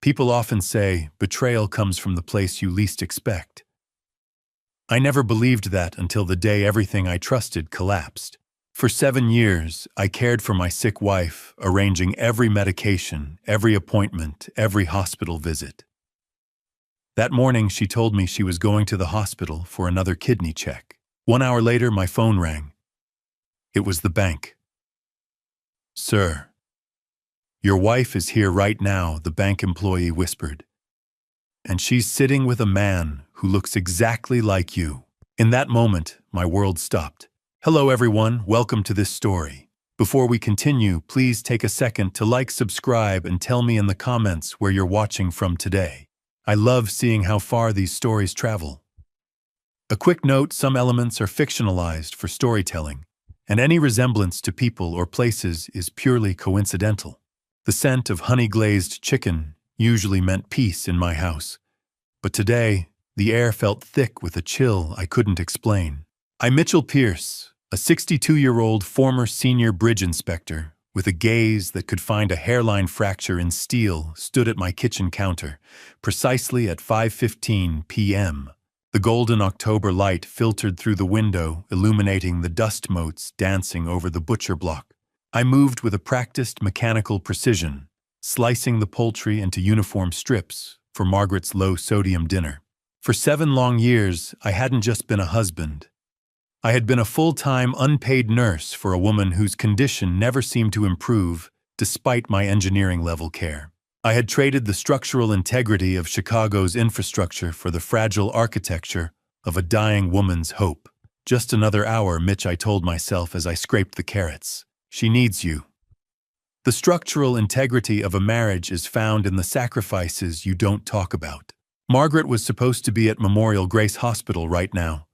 People often say betrayal comes from the place you least expect. I never believed that until the day everything I trusted collapsed. For 7 years, I cared for my sick wife, arranging every medication, every appointment, every hospital visit. That morning, she told me she was going to the hospital for another kidney check. 1 hour later, my phone rang. It was the bank. "Sir, your wife is here right now," the bank employee whispered. "And she's sitting with a man who looks exactly like you." In that moment, my world stopped. Hello everyone, welcome to this story. Before we continue, please take a second to like, subscribe, and tell me in the comments where you're watching from today. I love seeing how far these stories travel. A quick note, some elements are fictionalized for storytelling, and any resemblance to people or places is purely coincidental. The scent of honey-glazed chicken usually meant peace in my house, but today, the air felt thick with a chill I couldn't explain. I'm Mitchell Pierce, a 62-year-old former senior bridge inspector with a gaze that could find a hairline fracture in steel, stood at my kitchen counter, precisely at 5:15 p.m. The golden October light filtered through the window, illuminating the dust motes dancing over the butcher block. I moved with a practiced mechanical precision, slicing the poultry into uniform strips for Margaret's low-sodium dinner. For 7 long years, I hadn't just been a husband. I had been a full-time, unpaid nurse for a woman whose condition never seemed to improve despite my engineering-level care. I had traded the structural integrity of Chicago's infrastructure for the fragile architecture of a dying woman's hope. "Just another hour, Mitch," I told myself as I scraped the carrots. "She needs you." The structural integrity of a marriage is found in the sacrifices you don't talk about. Margaret was supposed to be at Memorial Grace Hospital right now,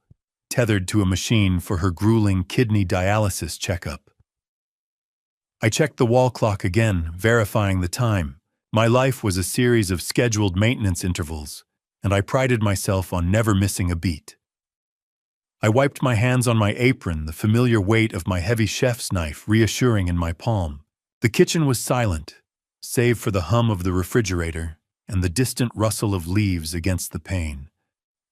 tethered to a machine for her grueling kidney dialysis checkup. I checked the wall clock again, verifying the time. My life was a series of scheduled maintenance intervals, and I prided myself on never missing a beat. I wiped my hands on my apron, the familiar weight of my heavy chef's knife reassuring in my palm. The kitchen was silent, save for the hum of the refrigerator and the distant rustle of leaves against the pane.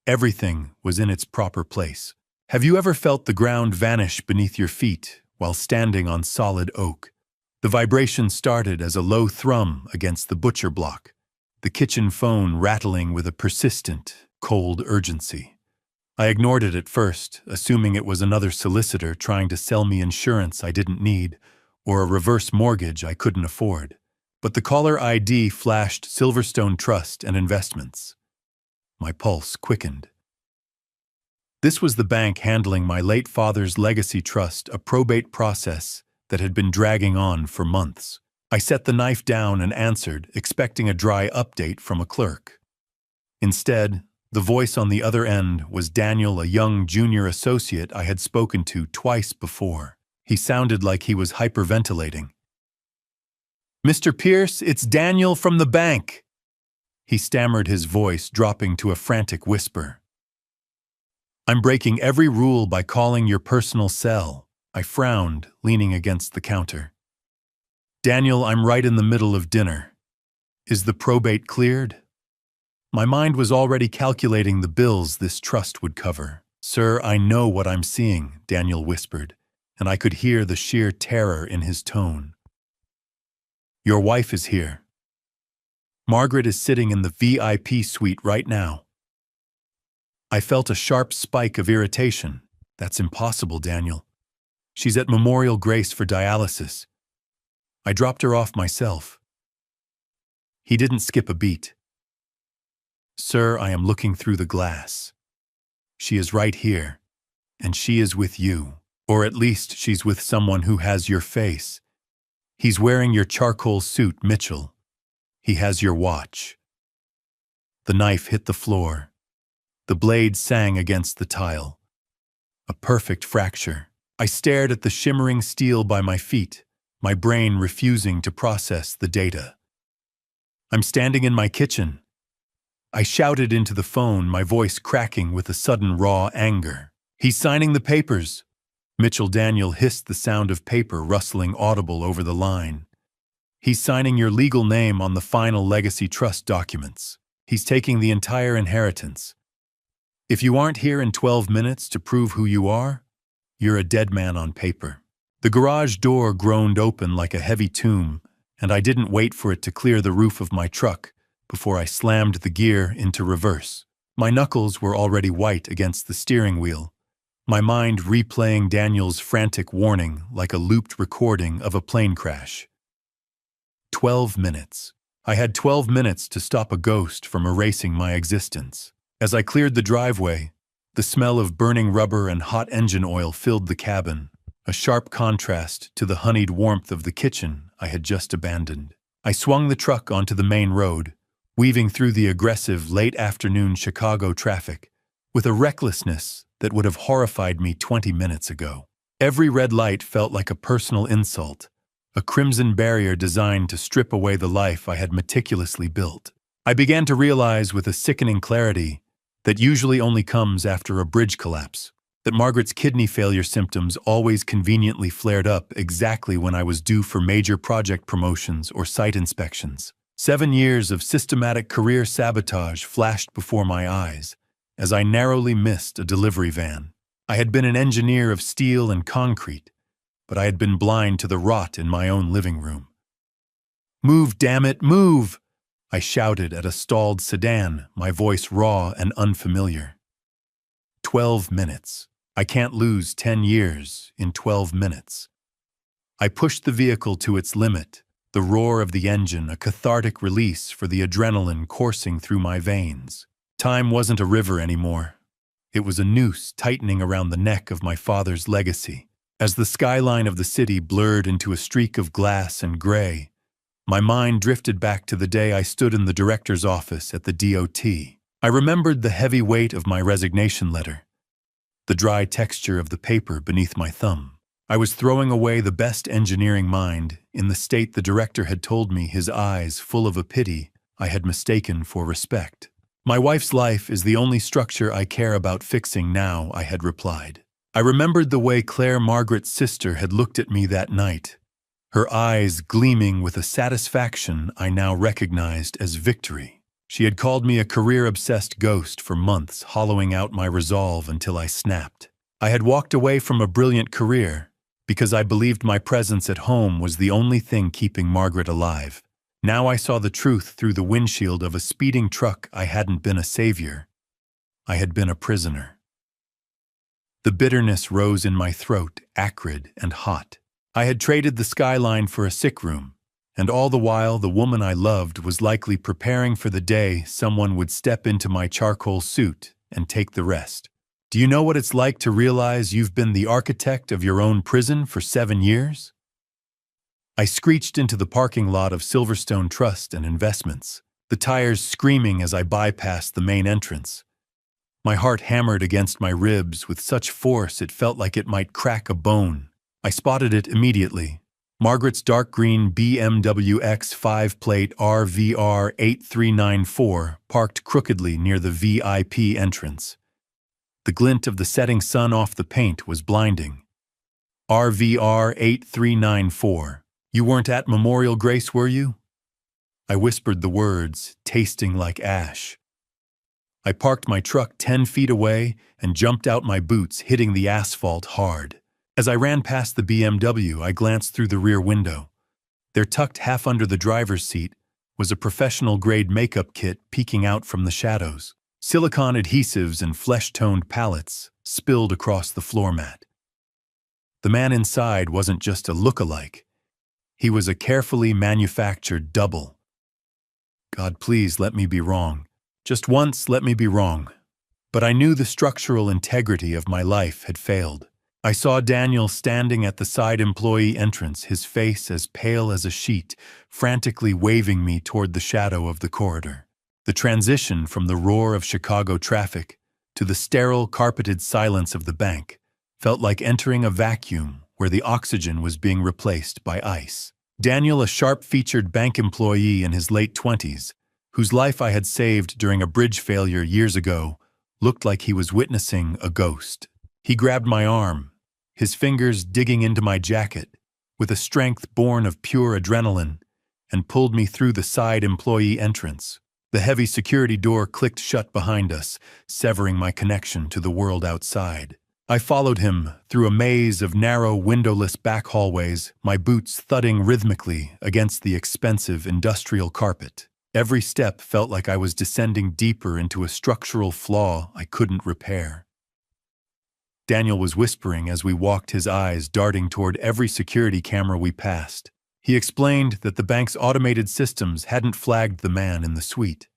Everything was in its proper place. Have you ever felt the ground vanish beneath your feet while standing on solid oak? The vibration started as a low thrum against the butcher block, the kitchen phone rattling with a persistent, cold urgency. I ignored it at first, assuming it was another solicitor trying to sell me insurance I didn't need or a reverse mortgage I couldn't afford. But the caller ID flashed Silverstone Trust and Investments. My pulse quickened. This was the bank handling my late father's legacy trust, a probate process that had been dragging on for months. I set the knife down and answered, expecting a dry update from a clerk. Instead, the voice on the other end was Daniel, a young junior associate I had spoken to twice before. He sounded like he was hyperventilating. "Mr. Pierce, it's Daniel from the bank," he stammered, his voice dropping to a frantic whisper. "I'm breaking every rule by calling your personal cell." I frowned, leaning against the counter. "Daniel, I'm right in the middle of dinner. Is the probate cleared?" My mind was already calculating the bills this trust would cover. "Sir, I know what I'm seeing," Daniel whispered, and I could hear the sheer terror in his tone. "Your wife is here. Margaret is sitting in the VIP suite right now." I felt a sharp spike of irritation. "That's impossible, Daniel. She's at Memorial Grace for dialysis. I dropped her off myself." He didn't skip a beat. "Sir, I am looking through the glass. She is right here, and she is with you. Or at least she's with someone who has your face. He's wearing your charcoal suit, Mitchell. He has your watch." The knife hit the floor. The blade sang against the tile. A perfect fracture. I stared at the shimmering steel by my feet, my brain refusing to process the data. "I'm standing in my kitchen." I shouted into the phone, my voice cracking with a sudden raw anger. "He's signing the papers." Mitchell Daniel hissed, the sound of paper rustling audible over the line. He's signing your legal name on the final legacy trust documents. He's taking the entire inheritance. If you aren't here in 12 minutes to prove who you are, you're a dead man on paper." The garage door groaned open like a heavy tomb, and I didn't wait for it to clear the roof of my truck before I slammed the gear into reverse. My knuckles were already white against the steering wheel, my mind replaying Daniel's frantic warning like a looped recording of a plane crash. 12 minutes. I had 12 minutes to stop a ghost from erasing my existence. As I cleared the driveway, the smell of burning rubber and hot engine oil filled the cabin, a sharp contrast to the honeyed warmth of the kitchen I had just abandoned. I swung the truck onto the main road, weaving through the aggressive late-afternoon Chicago traffic with a recklessness that would have horrified me 20 minutes ago. Every red light felt like a personal insult, a crimson barrier designed to strip away the life I had meticulously built. I began to realize with a sickening clarity that usually only comes after a bridge collapse, that Margaret's kidney failure symptoms always conveniently flared up exactly when I was due for major project promotions or site inspections. 7 years of systematic career sabotage flashed before my eyes as I narrowly missed a delivery van. I had been an engineer of steel and concrete, but I had been blind to the rot in my own living room. "Move, damn it, move!" I shouted at a stalled sedan, my voice raw and unfamiliar. 12 minutes. I can't lose 10 years in 12 minutes. I pushed the vehicle to its limit, the roar of the engine a cathartic release for the adrenaline coursing through my veins. Time wasn't a river anymore. It was a noose tightening around the neck of my father's legacy. As the skyline of the city blurred into a streak of glass and gray, my mind drifted back to the day I stood in the director's office at the DOT. I remembered the heavy weight of my resignation letter, the dry texture of the paper beneath my thumb. I was throwing away the best engineering mind in the state the director had told me, his eyes full of a pity I had mistaken for respect. "My wife's life is the only structure I care about fixing now," I had replied. I remembered the way Claire, Margaret's sister, had looked at me that night, her eyes gleaming with a satisfaction I now recognized as victory. She had called me a career-obsessed ghost for months, hollowing out my resolve until I snapped. I had walked away from a brilliant career because I believed my presence at home was the only thing keeping Margaret alive. Now I saw the truth through the windshield of a speeding truck. I hadn't been a savior. I had been a prisoner. The bitterness rose in my throat, acrid and hot. I had traded the skyline for a sick room, and all the while the woman I loved was likely preparing for the day someone would step into my charcoal suit and take the rest. Do you know what it's like to realize you've been the architect of your own prison for 7 years? I screeched into the parking lot of Silverstone Trust and Investments, the tires screaming as I bypassed the main entrance. My heart hammered against my ribs with such force it felt like it might crack a bone. I spotted it immediately. Margaret's dark green BMW X5 plate RVR 8394 parked crookedly near the VIP entrance. The glint of the setting sun off the paint was blinding. RVR 8394. "You weren't at Memorial Grace, were you?" I whispered the words, tasting like ash. I parked my truck 10 feet away and jumped out my boots, hitting the asphalt hard. As I ran past the BMW, I glanced through the rear window. There, tucked half under the driver's seat, was a professional-grade makeup kit peeking out from the shadows. Silicone adhesives and flesh-toned palettes spilled across the floor mat. The man inside wasn't just a look-alike. He was a carefully manufactured double. God, please let me be wrong. Just once, let me be wrong. But I knew the structural integrity of my life had failed. I saw Daniel standing at the side employee entrance, his face as pale as a sheet, frantically waving me toward the shadow of the corridor. The transition from the roar of Chicago traffic to the sterile, carpeted silence of the bank felt like entering a vacuum where the oxygen was being replaced by ice. Daniel, a sharp-featured bank employee in his late 20s, whose life I had saved during a bridge failure years ago, looked like he was witnessing a ghost. He grabbed my arm, his fingers digging into my jacket, with a strength born of pure adrenaline, and pulled me through the side employee entrance. The heavy security door clicked shut behind us, severing my connection to the world outside. I followed him through a maze of narrow, windowless back hallways, my boots thudding rhythmically against the expensive industrial carpet. Every step felt like I was descending deeper into a structural flaw I couldn't repair. Daniel was whispering as we walked, his eyes darting toward every security camera we passed. He explained that the bank's automated systems hadn't flagged the man in the suite.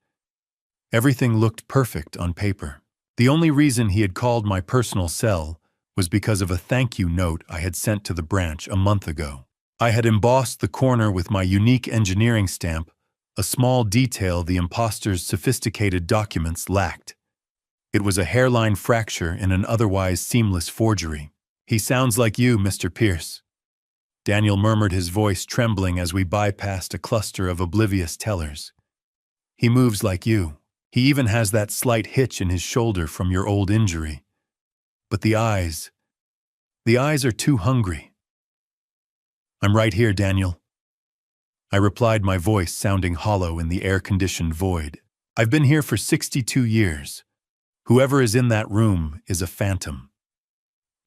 Everything looked perfect on paper. The only reason he had called my personal cell was because of a thank you note I had sent to the branch a month ago. I had embossed the corner with my unique engineering stamp, a small detail the imposter's sophisticated documents lacked. It was a hairline fracture in an otherwise seamless forgery. "He sounds like you, Mr. Pierce." Daniel murmured, his voice trembling as we bypassed a cluster of oblivious tellers. "He moves like you. He even has that slight hitch in his shoulder from your old injury. But the eyes are too hungry." "I'm right here, Daniel," I replied, my voice sounding hollow in the air-conditioned void. "I've been here for 62 years. Whoever is in that room is a phantom."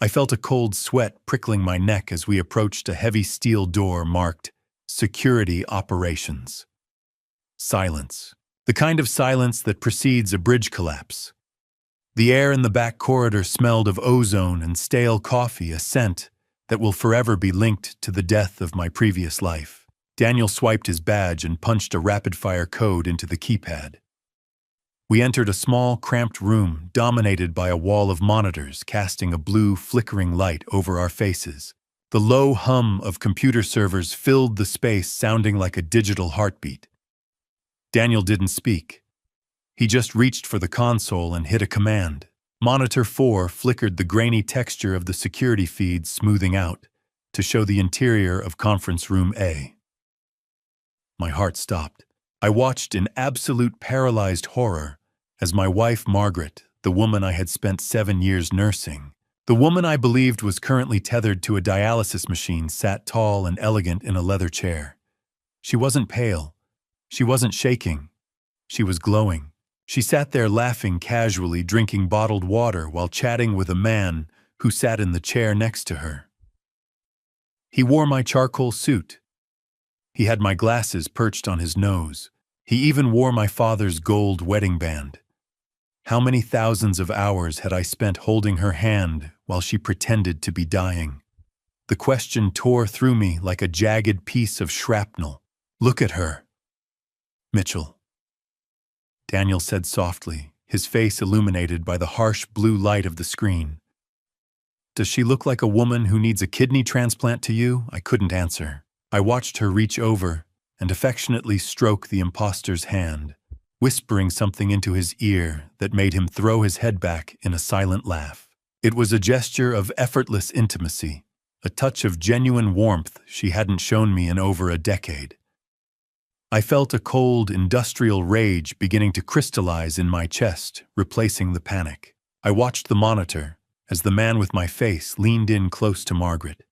I felt a cold sweat prickling my neck as we approached a heavy steel door marked Security Operations. Silence. The kind of silence that precedes a bridge collapse. The air in the back corridor smelled of ozone and stale coffee, a scent that will forever be linked to the death of my previous life. Daniel swiped his badge and punched a rapid-fire code into the keypad. We entered a small, cramped room dominated by a wall of monitors casting a blue, flickering light over our faces. The low hum of computer servers filled the space, sounding like a digital heartbeat. Daniel didn't speak. He just reached for the console and hit a command. Monitor 4 flickered the grainy texture of the security feed, smoothing out to show the interior of Conference Room A. My heart stopped. I watched in absolute paralyzed horror as my wife Margaret, the woman I had spent 7 years nursing, the woman I believed was currently tethered to a dialysis machine, sat tall and elegant in a leather chair. She wasn't pale. She wasn't shaking. She was glowing. She sat there laughing casually, drinking bottled water while chatting with a man who sat in the chair next to her. He wore my charcoal suit. He had my glasses perched on his nose. He even wore my father's gold wedding band. How many thousands of hours had I spent holding her hand while she pretended to be dying? The question tore through me like a jagged piece of shrapnel. "Look at her, Mitchell," Daniel said softly, his face illuminated by the harsh blue light of the screen. "Does she look like a woman who needs a kidney transplant to you?" I couldn't answer. I watched her reach over and affectionately stroke the imposter's hand, whispering something into his ear that made him throw his head back in a silent laugh. It was a gesture of effortless intimacy, a touch of genuine warmth she hadn't shown me in over a decade. I felt a cold, industrial rage beginning to crystallize in my chest, replacing the panic. I watched the monitor as the man with my face leaned in close to Margaret,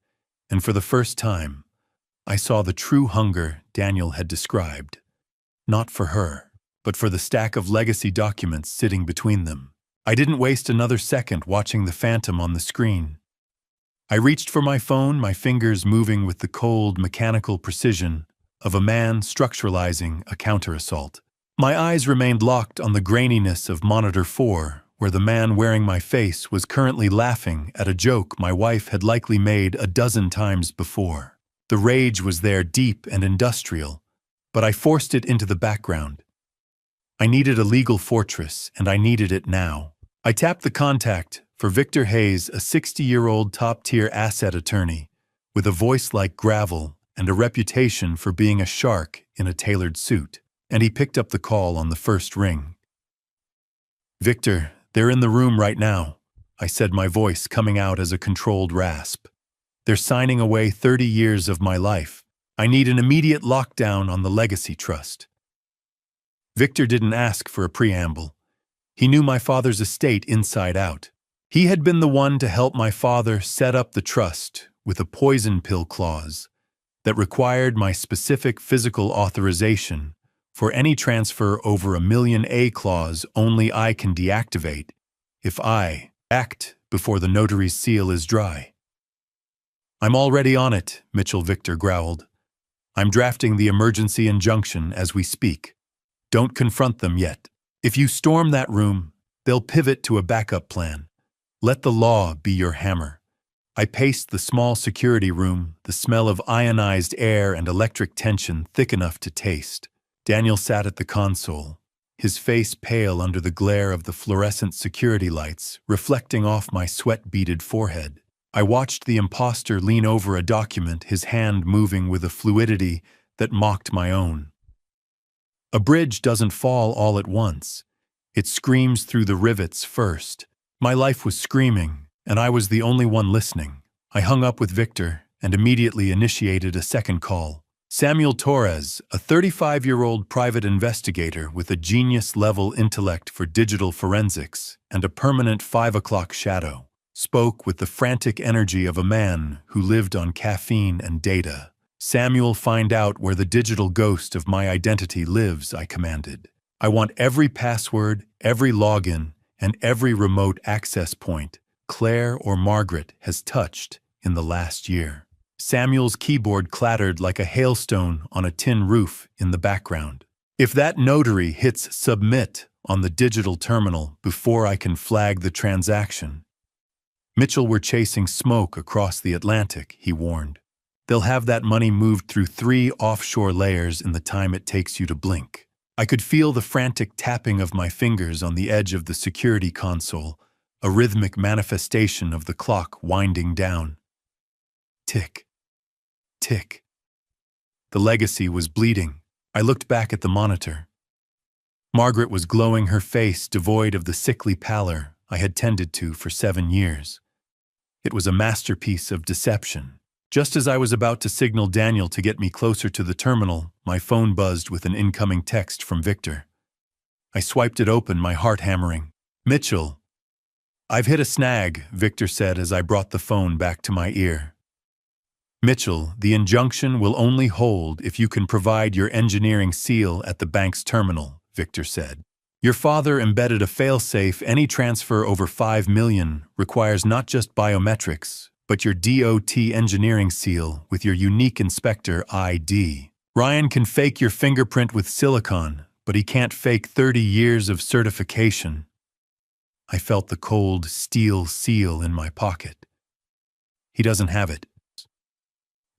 and for the first time, I saw the true hunger Daniel had described. Not for her, but for the stack of legacy documents sitting between them. I didn't waste another second watching the phantom on the screen. I reached for my phone, my fingers moving with the cold, mechanical precision of a man structuralizing a counter-assault. My eyes remained locked on the graininess of Monitor 4, where the man wearing my face was currently laughing at a joke my wife had likely made a dozen times before. The rage was there, deep and industrial, but I forced it into the background. I needed a legal fortress, and I needed it now. I tapped the contact for Victor Hayes, a 60-year-old top-tier asset attorney, with a voice like gravel and a reputation for being a shark in a tailored suit, and he picked up the call on the first ring. "Victor, they're in the room right now," I said, my voice coming out as a controlled rasp. "They're signing away 30 years of my life. I need an immediate lockdown on the legacy trust." Victor didn't ask for a preamble. He knew my father's estate inside out. He had been the one to help my father set up the trust with a poison pill clause that required my specific physical authorization for any transfer over $1 million. A clause only I can deactivate if I act before the notary's seal is dry. I'm already on it, Mitchell Victor growled. I'm drafting the emergency injunction as we speak. Don't confront them yet. If you storm that room, they'll pivot to a backup plan. Let the law be your hammer. I paced the small security room, the smell of ionized air and electric tension thick enough to taste. Daniel sat at the console, his face pale under the glare of the fluorescent security lights, reflecting off my sweat-beaded forehead. I watched the imposter lean over a document, his hand moving with a fluidity that mocked my own. A bridge doesn't fall all at once. It screams through the rivets first. My life was screaming, and I was the only one listening. I hung up with Victor and immediately initiated a second call. Samuel Torres, a 35-year-old private investigator with a genius-level intellect for digital forensics and a permanent 5 o'clock shadow, spoke with the frantic energy of a man who lived on caffeine and data. Samuel, find out where the digital ghost of my identity lives, I commanded. I want every password, every login, and every remote access point Claire or Margaret has touched in the last year. Samuel's keyboard clattered like a hailstone on a tin roof in the background. If that notary hits submit on the digital terminal before I can flag the transaction, Mitchell, we're chasing smoke across the Atlantic, he warned. They'll have that money moved through 3 offshore layers in the time it takes you to blink. I could feel the frantic tapping of my fingers on the edge of the security console, a rhythmic manifestation of the clock winding down. Tick, tick. The legacy was bleeding. I looked back at the monitor. Margaret was glowing, her face devoid of the sickly pallor I had tended to for 7 years. It was a masterpiece of deception. Just as I was about to signal Daniel to get me closer to the terminal, my phone buzzed with an incoming text from Victor. I swiped it open, my heart hammering. Mitchell. I've hit a snag, Victor said as I brought the phone back to my ear. Mitchell, the injunction will only hold if you can provide your engineering seal at the bank's terminal, Victor said. Your father embedded a failsafe. Any transfer over $5 million requires not just biometrics, but your DOT engineering seal with your unique inspector ID. Ryan can fake your fingerprint with silicon, but he can't fake 30 years of certification. I felt the cold steel seal in my pocket. He doesn't have it.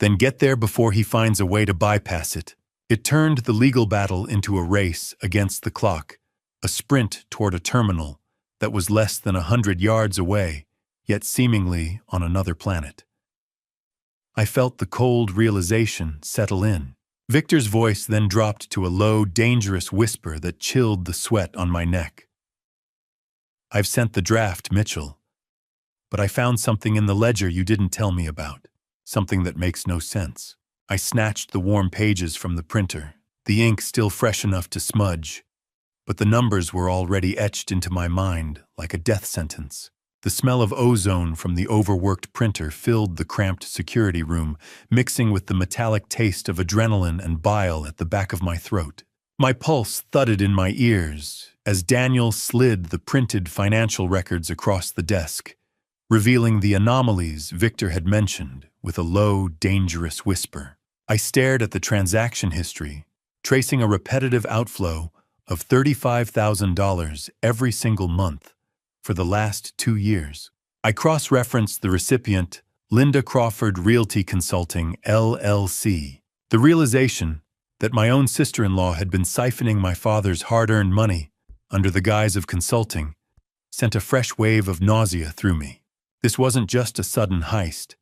Then get there before he finds a way to bypass it. It turned the legal battle into a race against the clock, a sprint toward a terminal that was less than 100 yards away, yet seemingly on another planet. I felt the cold realization settle in. Victor's voice then dropped to a low, dangerous whisper that chilled the sweat on my neck. I've sent the draft, Mitchell, but I found something in the ledger you didn't tell me about, something that makes no sense. I snatched the warm pages from the printer, the ink still fresh enough to smudge, but the numbers were already etched into my mind like a death sentence. The smell of ozone from the overworked printer filled the cramped security room, mixing with the metallic taste of adrenaline and bile at the back of my throat. My pulse thudded in my ears as Daniel slid the printed financial records across the desk, revealing the anomalies Victor had mentioned with a low, dangerous whisper. I stared at the transaction history, tracing a repetitive outflow of $35,000 every single month for the last 2 years. I cross-referenced the recipient, Linda Crawford Realty Consulting, LLC. The realization that my own sister-in-law had been siphoning my father's hard-earned money under the guise of consulting sent a fresh wave of nausea through me. This wasn't just a sudden heist.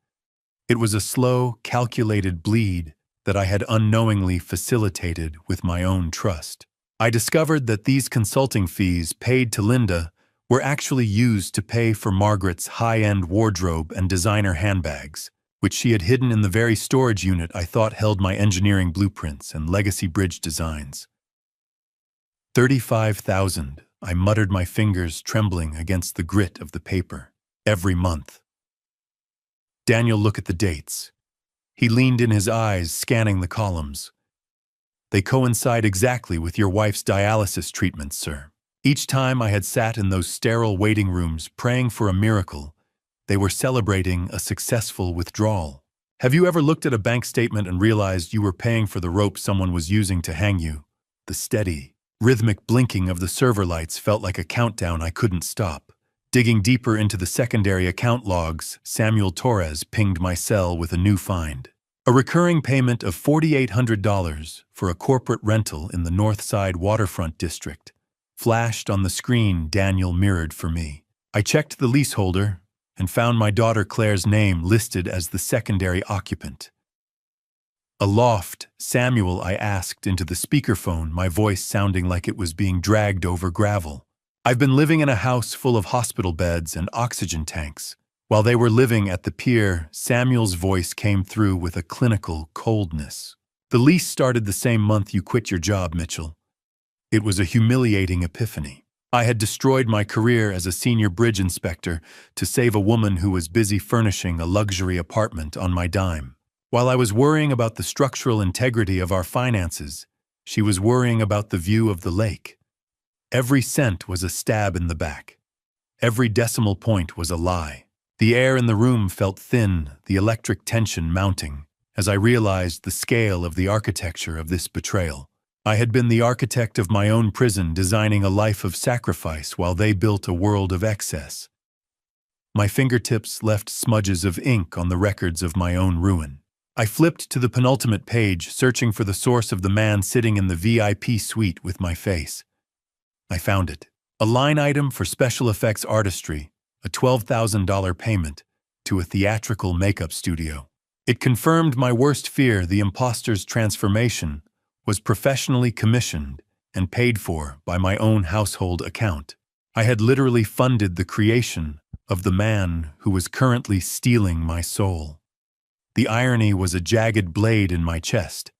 It was a slow, calculated bleed that I had unknowingly facilitated with my own trust. I discovered that these consulting fees paid to Linda were actually used to pay for Margaret's high-end wardrobe and designer handbags, which she had hidden in the very storage unit I thought held my engineering blueprints and legacy bridge designs. 35,000, I muttered, my fingers trembling against the grit of the paper. Every month. Daniel, look at the dates. He leaned in, his eyes scanning the columns. "They coincide exactly with your wife's dialysis treatments, sir. Each time I had sat in those sterile waiting rooms praying for a miracle, they were celebrating a successful withdrawal. Have you ever looked at a bank statement and realized you were paying for the rope someone was using to hang you? The steady, rhythmic blinking of the server lights felt like a countdown I couldn't stop. Digging deeper into the secondary account logs, Samuel Torres pinged my cell with a new find. A recurring payment of $4,800 for a corporate rental in the Northside waterfront district. Flashed on the screen Daniel mirrored for me. I checked the leaseholder and found my daughter Claire's name listed as the secondary occupant. "Aloft, Samuel," I asked into the speakerphone, my voice sounding like it was being dragged over gravel. "I've been living in a house full of hospital beds and oxygen tanks." While they were living at the pier, Samuel's voice came through with a clinical coldness. "The lease started the same month you quit your job, Mitchell." It was a humiliating epiphany. I had destroyed my career as a senior bridge inspector to save a woman who was busy furnishing a luxury apartment on my dime. While I was worrying about the structural integrity of our finances, she was worrying about the view of the lake. Every cent was a stab in the back. Every decimal point was a lie. The air in the room felt thin, the electric tension mounting, as I realized the scale of the architecture of this betrayal. I had been the architect of my own prison, designing a life of sacrifice while they built a world of excess. My fingertips left smudges of ink on the records of my own ruin. I flipped to the penultimate page, searching for the source of the man sitting in the VIP suite with my face. I found it. A line item for special effects artistry, a $12,000 payment to a theatrical makeup studio. It confirmed my worst fear: the imposter's transformation was professionally commissioned and paid for by my own household account. I had literally funded the creation of the man who was currently stealing my soul. The irony was a jagged blade in my chest.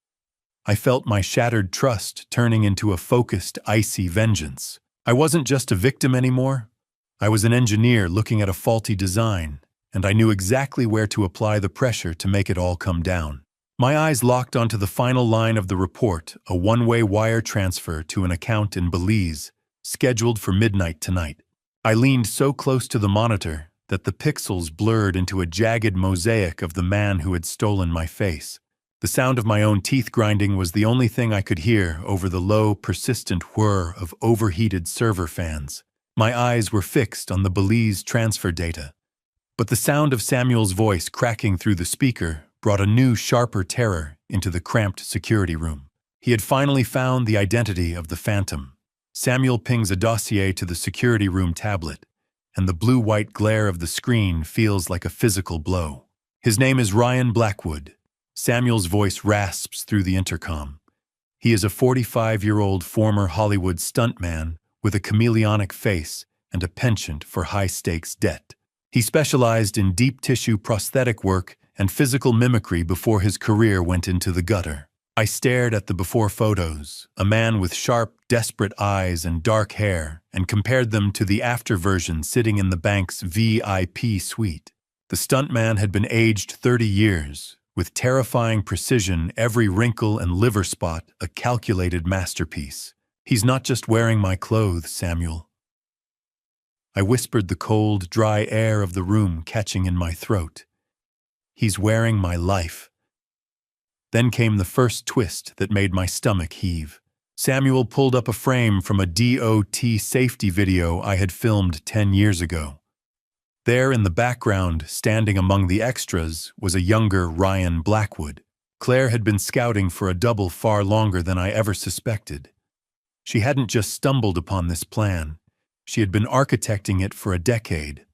I felt my shattered trust turning into a focused, icy vengeance. I wasn't just a victim anymore. I was an engineer looking at a faulty design, and I knew exactly where to apply the pressure to make it all come down. My eyes locked onto the final line of the report, a one-way wire transfer to an account in Belize, scheduled for midnight tonight. I leaned so close to the monitor that the pixels blurred into a jagged mosaic of the man who had stolen my face. The sound of my own teeth grinding was the only thing I could hear over the low, persistent whir of overheated server fans. My eyes were fixed on the Belize transfer data. But the sound of Samuel's voice cracking through the speaker brought a new, sharper terror into the cramped security room. He had finally found the identity of the phantom. Samuel pings a dossier to the security room tablet, and the blue-white glare of the screen feels like a physical blow. "His name is Ryan Blackwood." Samuel's voice rasps through the intercom. "He is a 45-year-old former Hollywood stuntman with a chameleonic face and a penchant for high-stakes debt. He specialized in deep-tissue prosthetic work and physical mimicry before his career went into the gutter." I stared at the before photos, a man with sharp, desperate eyes and dark hair, and compared them to the after version sitting in the bank's VIP suite. The stuntman had been aged 30 years, with terrifying precision, every wrinkle and liver spot a calculated masterpiece. "He's not just wearing my clothes, Samuel." I whispered, the cold, dry air of the room catching in my throat. "He's wearing my life." Then came the first twist that made my stomach heave. Samuel pulled up a frame from a DOT safety video I had filmed 10 years ago. There in the background, standing among the extras, was a younger Ryan Blackwood. Claire had been scouting for a double far longer than I ever suspected. She hadn't just stumbled upon this plan. She had been architecting it for a decade.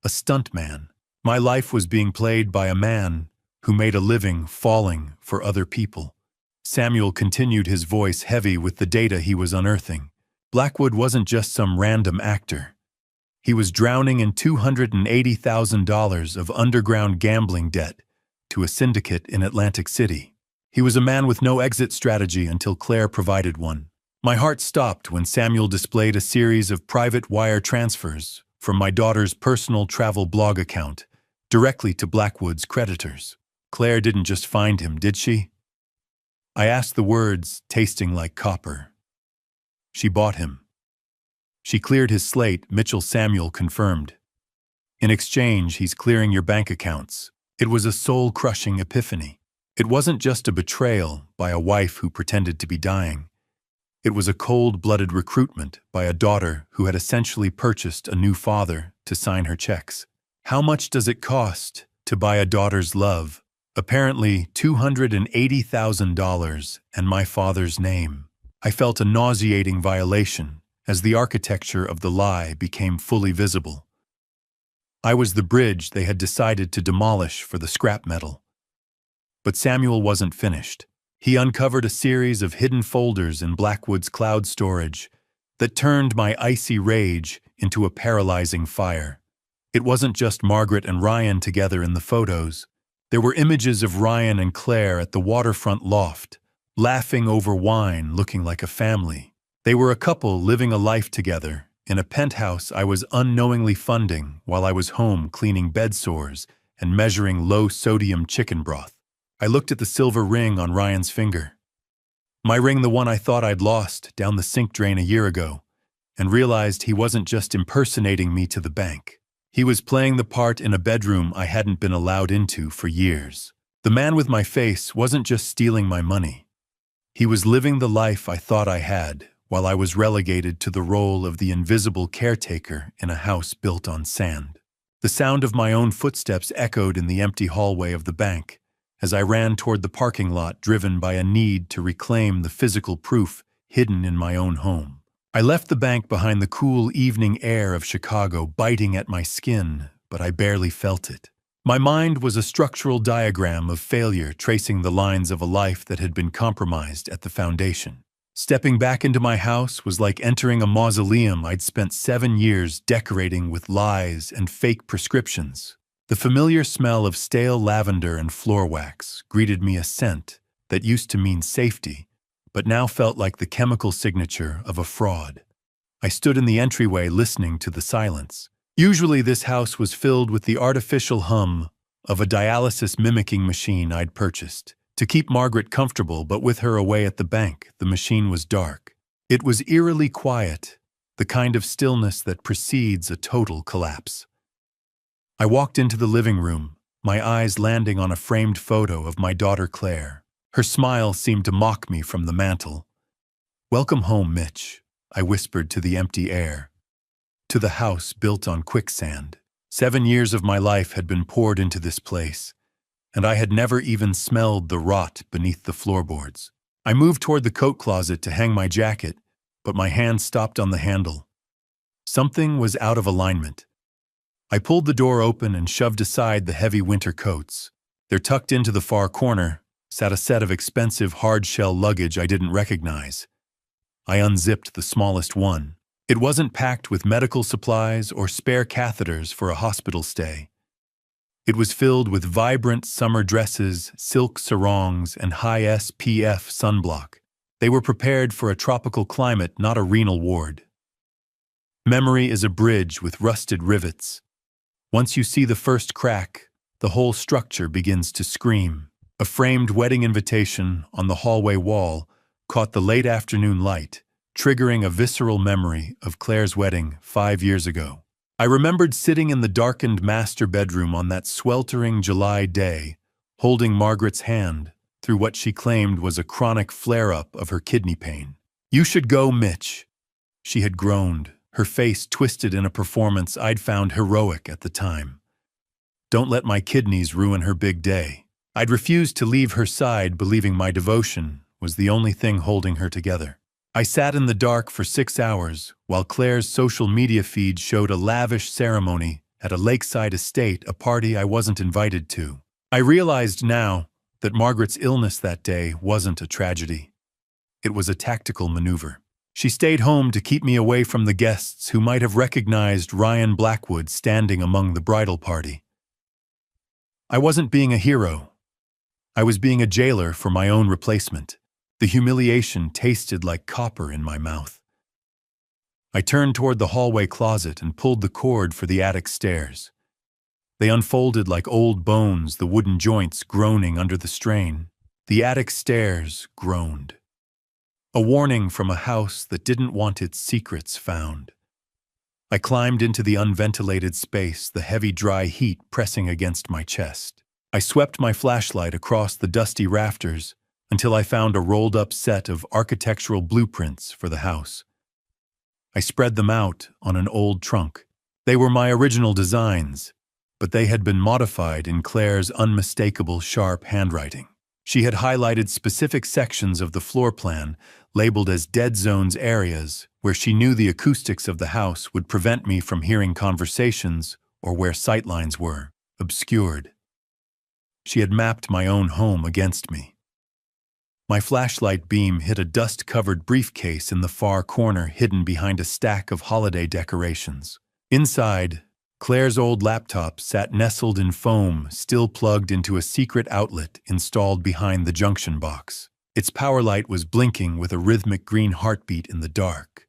A stuntman. My life was being played by a man who made a living falling for other people. Samuel continued, his voice heavy with the data he was unearthing. Blackwood wasn't just some random actor. He was drowning in $280,000 of underground gambling debt to a syndicate in Atlantic City. He was a man with no exit strategy until Claire provided one. My heart stopped when Samuel displayed a series of private wire transfers from my daughter's personal travel blog account directly to Blackwood's creditors. Claire didn't just find him, did she? I asked, the words tasting like copper. She bought him. She cleared his slate, Mitchell Samuel confirmed. In exchange, he's clearing your bank accounts. It was a soul-crushing epiphany. It wasn't just a betrayal by a wife who pretended to be dying. It was a cold-blooded recruitment by a daughter who had essentially purchased a new father to sign her checks. How much does it cost to buy a daughter's love? Apparently $280,000 and my father's name. I felt a nauseating violation as the architecture of the lie became fully visible. I was the bridge they had decided to demolish for the scrap metal. But Samuel wasn't finished. He uncovered a series of hidden folders in Blackwood's cloud storage that turned my icy rage into a paralyzing fire. It wasn't just Margaret and Ryan together in the photos. There were images of Ryan and Claire at the waterfront loft, laughing over wine, looking like a family. They were a couple living a life together in a penthouse I was unknowingly funding while I was home cleaning bed sores and measuring low-sodium chicken broth. I looked at the silver ring on Ryan's finger. My ring, the one I thought I'd lost down the sink drain a year ago, and realized he wasn't just impersonating me to the bank. He was playing the part in a bedroom I hadn't been allowed into for years. The man with my face wasn't just stealing my money. He was living the life I thought I had, while I was relegated to the role of the invisible caretaker in a house built on sand. The sound of my own footsteps echoed in the empty hallway of the bank as I ran toward the parking lot, driven by a need to reclaim the physical proof hidden in my own home. I left the bank behind the cool evening air of Chicago biting at my skin, but I barely felt it. My mind was a structural diagram of failure, tracing the lines of a life that had been compromised at the foundation. Stepping back into my house was like entering a mausoleum I'd spent 7 years decorating with lies and fake prescriptions. The familiar smell of stale lavender and floor wax greeted me, a scent that used to mean safety, but now felt like the chemical signature of a fraud. I stood in the entryway listening to the silence. Usually this house was filled with the artificial hum of a dialysis mimicking machine I'd purchased to keep Margaret comfortable, but with her away at the bank, the machine was dark. It was eerily quiet, the kind of stillness that precedes a total collapse. I walked into the living room, my eyes landing on a framed photo of my daughter Claire. Her smile seemed to mock me from the mantel. "Welcome home, Mitch," I whispered to the empty air. To the house built on quicksand. 7 years of my life had been poured into this place, and I had never even smelled the rot beneath the floorboards. I moved toward the coat closet to hang my jacket, but my hand stopped on the handle. Something was out of alignment. I pulled the door open and shoved aside the heavy winter coats. There, tucked into the far corner, sat a set of expensive hard-shell luggage I didn't recognize. I unzipped the smallest one. It wasn't packed with medical supplies or spare catheters for a hospital stay. It was filled with vibrant summer dresses, silk sarongs, and high SPF sunblock. They were prepared for a tropical climate, not a renal ward. Memory is a bridge with rusted rivets. Once you see the first crack, the whole structure begins to scream. A framed wedding invitation on the hallway wall caught the late afternoon light, triggering a visceral memory of Claire's wedding 5 years ago. I remembered sitting in the darkened master bedroom on that sweltering July day, holding Margaret's hand through what she claimed was a chronic flare-up of her kidney pain. "You should go, Mitch," she had groaned, her face twisted in a performance I'd found heroic at the time. Don't let my kidneys ruin her big day. I'd refused to leave her side, believing my devotion was the only thing holding her together. I sat in the dark for 6 hours while Claire's social media feed showed a lavish ceremony at a lakeside estate, a party I wasn't invited to. I realized now that Margaret's illness that day wasn't a tragedy. It was a tactical maneuver. She stayed home to keep me away from the guests who might have recognized Ryan Blackwood standing among the bridal party. I wasn't being a hero. I was being a jailer for my own replacement. The humiliation tasted like copper in my mouth. I turned toward the hallway closet and pulled the cord for the attic stairs. They unfolded like old bones, the wooden joints groaning under the strain. The attic stairs groaned. A warning from a house that didn't want its secrets found. I climbed into the unventilated space, the heavy dry heat pressing against my chest. I swept my flashlight across the dusty rafters until I found a rolled-up set of architectural blueprints for the house. I spread them out on an old trunk. They were my original designs, but they had been modified in Claire's unmistakable sharp handwriting. She had highlighted specific sections of the floor plan, labeled as dead zones areas, where she knew the acoustics of the house would prevent me from hearing conversations or where sightlines were obscured. She had mapped my own home against me. My flashlight beam hit a dust-covered briefcase in the far corner hidden behind a stack of holiday decorations. Inside, Claire's old laptop sat nestled in foam, still plugged into a secret outlet installed behind the junction box. Its power light was blinking with a rhythmic green heartbeat in the dark,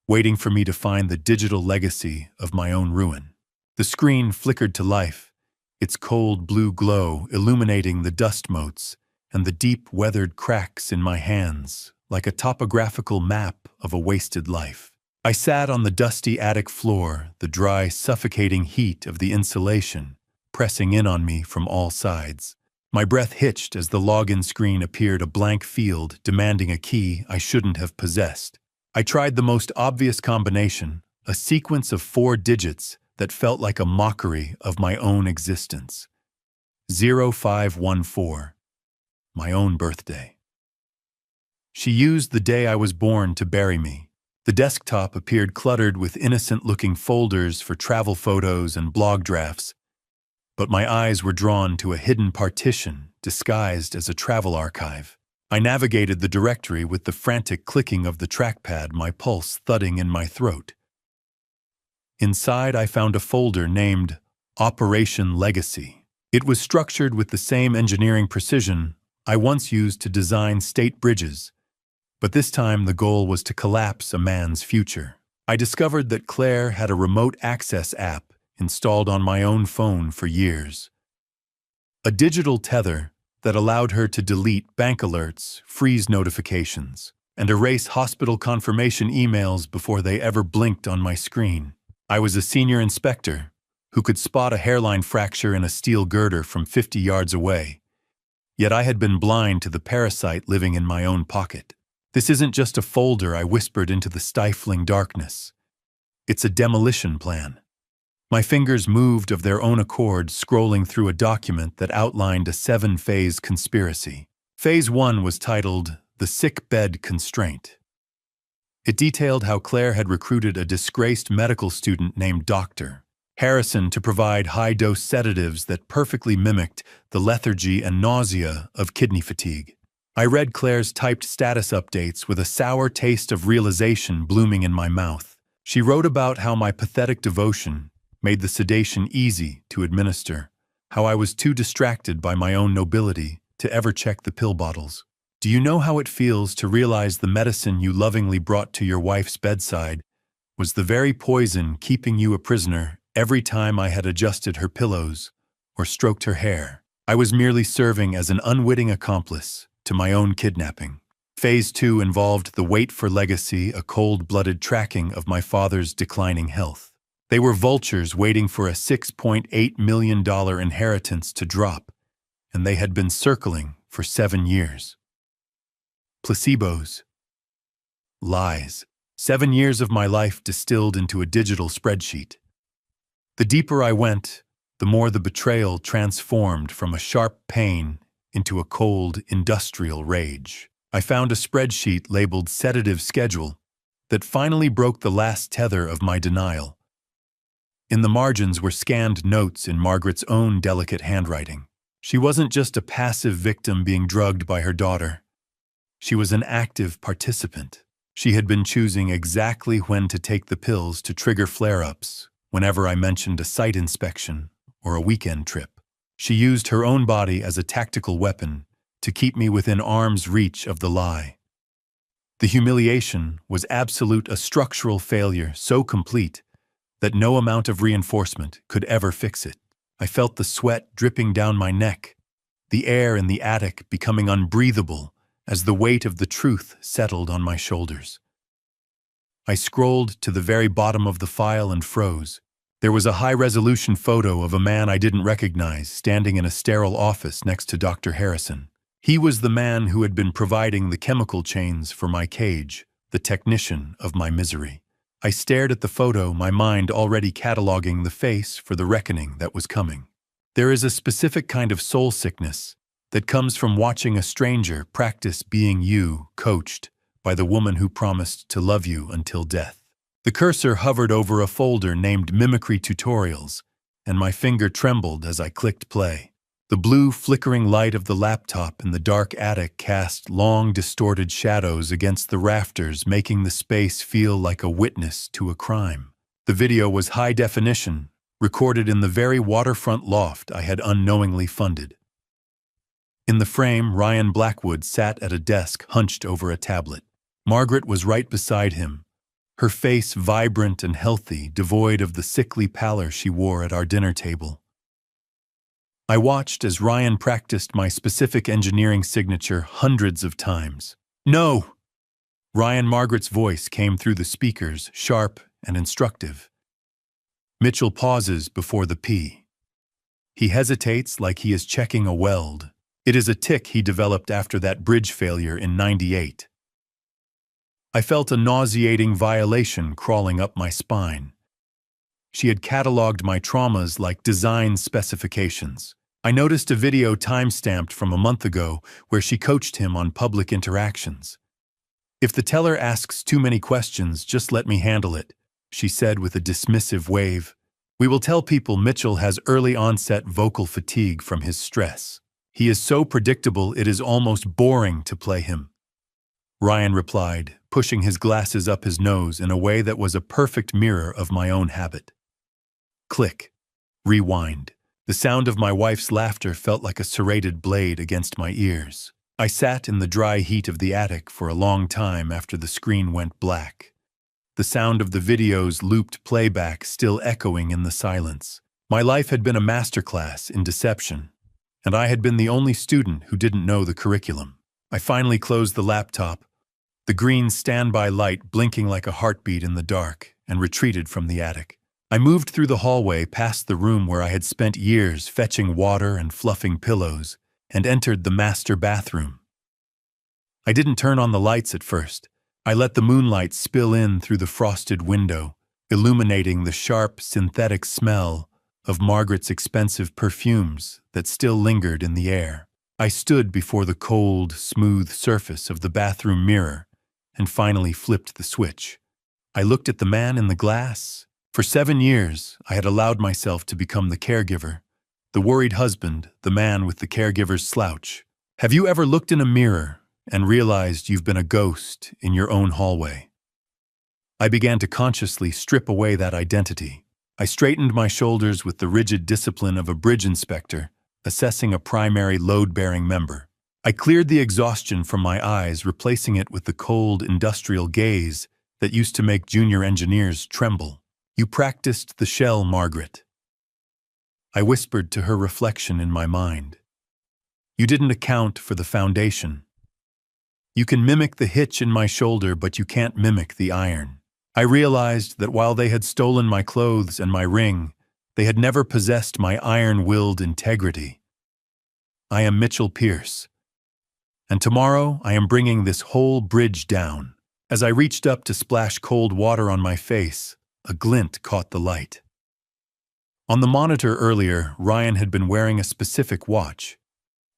waiting for me to find the digital legacy of my own ruin. The screen flickered to life, its cold blue glow illuminating the dust motes and the deep weathered cracks in my hands, like a topographical map of a wasted life. I sat on the dusty attic floor, the dry, suffocating heat of the insulation pressing in on me from all sides. My breath hitched as the login screen appeared, a blank field demanding a key I shouldn't have possessed. I tried the most obvious combination, a sequence of 4 digits that felt like a mockery of my own existence. 0514, my own birthday. She used the day I was born to bury me. The desktop appeared cluttered with innocent-looking folders for travel photos and blog drafts, but my eyes were drawn to a hidden partition disguised as a travel archive. I navigated the directory with the frantic clicking of the trackpad, my pulse thudding in my throat. Inside, I found a folder named Operation Legacy. It was structured with the same engineering precision I once used to design state bridges, but this time the goal was to collapse a man's future. I discovered that Claire had a remote access app installed on my own phone for years. A digital tether that allowed her to delete bank alerts, freeze notifications, and erase hospital confirmation emails before they ever blinked on my screen. I was a senior inspector who could spot a hairline fracture in a steel girder from 50 yards away, yet I had been blind to the parasite living in my own pocket. This isn't just a folder, I whispered into the stifling darkness. It's a demolition plan. My fingers moved of their own accord, scrolling through a document that outlined a 7-phase conspiracy. Phase 1 was titled The Sick Bed Constraint. It detailed how Claire had recruited a disgraced medical student named Dr. Harrison to provide high-dose sedatives that perfectly mimicked the lethargy and nausea of kidney fatigue. I read Claire's typed status updates with a sour taste of realization blooming in my mouth. She wrote about how my pathetic devotion made the sedation easy to administer, how I was too distracted by my own nobility to ever check the pill bottles. Do you know how it feels to realize the medicine you lovingly brought to your wife's bedside was the very poison keeping you a prisoner every time I had adjusted her pillows or stroked her hair? I was merely serving as an unwitting accomplice to my own kidnapping. Phase 2 involved the wait for legacy, a cold-blooded tracking of my father's declining health. They were vultures waiting for a $6.8 million inheritance to drop, and they had been circling for 7 years. Placebos. Lies. 7 years of my life distilled into a digital spreadsheet. The deeper I went, the more the betrayal transformed from a sharp pain into a cold, industrial rage. I found a spreadsheet labeled Sedative Schedule that finally broke the last tether of my denial. In the margins were scanned notes in Margaret's own delicate handwriting. She wasn't just a passive victim being drugged by her daughter. She was an active participant. She had been choosing exactly when to take the pills to trigger flare-ups whenever I mentioned a site inspection or a weekend trip. She used her own body as a tactical weapon to keep me within arm's reach of the lie. The humiliation was absolute, a structural failure so complete that no amount of reinforcement could ever fix it. I felt the sweat dripping down my neck, the air in the attic becoming unbreathable as the weight of the truth settled on my shoulders. I scrolled to the very bottom of the file and froze. There was a high-resolution photo of a man I didn't recognize standing in a sterile office next to Dr. Harrison. He was the man who had been providing the chemical chains for my cage, the technician of my misery. I stared at the photo, my mind already cataloging the face for the reckoning that was coming. There is a specific kind of soul sickness that comes from watching a stranger practice being you, coached by the woman who promised to love you until death. The cursor hovered over a folder named Mimicry Tutorials, and my finger trembled as I clicked play. The blue, flickering light of the laptop in the dark attic cast long, distorted shadows against the rafters, making the space feel like a witness to a crime. The video was high definition, recorded in the very waterfront loft I had unknowingly funded. In the frame, Ryan Blackwood sat at a desk hunched over a tablet. Margaret was right beside him, her face vibrant and healthy, devoid of the sickly pallor she wore at our dinner table. I watched as Ryan practiced my specific engineering signature hundreds of times. "No!" Margaret's voice came through the speakers, sharp and instructive. Mitchell pauses before the P. He hesitates like he is checking a weld. It is a tic he developed after that bridge failure in '98. I felt a nauseating violation crawling up my spine. She had cataloged my traumas like design specifications. I noticed a video time-stamped from a month ago where she coached him on public interactions. "If the teller asks too many questions, just let me handle it," she said with a dismissive wave. "We will tell people Mitchell has early-onset vocal fatigue from his stress. He is so predictable it is almost boring to play him." Ryan replied, pushing his glasses up his nose in a way that was a perfect mirror of my own habit. Click. Rewind. The sound of my wife's laughter felt like a serrated blade against my ears. I sat in the dry heat of the attic for a long time after the screen went black. The sound of the video's looped playback still echoing in the silence. My life had been a masterclass in deception, and I had been the only student who didn't know the curriculum. I finally closed the laptop, the green standby light blinking like a heartbeat in the dark, and retreated from the attic. I moved through the hallway past the room where I had spent years fetching water and fluffing pillows, and entered the master bathroom. I didn't turn on the lights at first. I let the moonlight spill in through the frosted window, illuminating the sharp, synthetic smell of Margaret's expensive perfumes that still lingered in the air. I stood before the cold, smooth surface of the bathroom mirror and finally flipped the switch. I looked at the man in the glass. For 7 years, I had allowed myself to become the caregiver, the worried husband, the man with the caregiver's slouch. Have you ever looked in a mirror and realized you've been a ghost in your own hallway? I began to consciously strip away that identity. I straightened my shoulders with the rigid discipline of a bridge inspector, assessing a primary load-bearing member. I cleared the exhaustion from my eyes, replacing it with the cold, industrial gaze that used to make junior engineers tremble. "You practiced the shell, Margaret," I whispered to her reflection in my mind. "You didn't account for the foundation. You can mimic the hitch in my shoulder, but you can't mimic the iron." I realized that while they had stolen my clothes and my ring, they had never possessed my iron-willed integrity. I am Mitchell Pierce, and tomorrow I am bringing this whole bridge down. As I reached up to splash cold water on my face, a glint caught the light. On the monitor earlier, Ryan had been wearing a specific watch.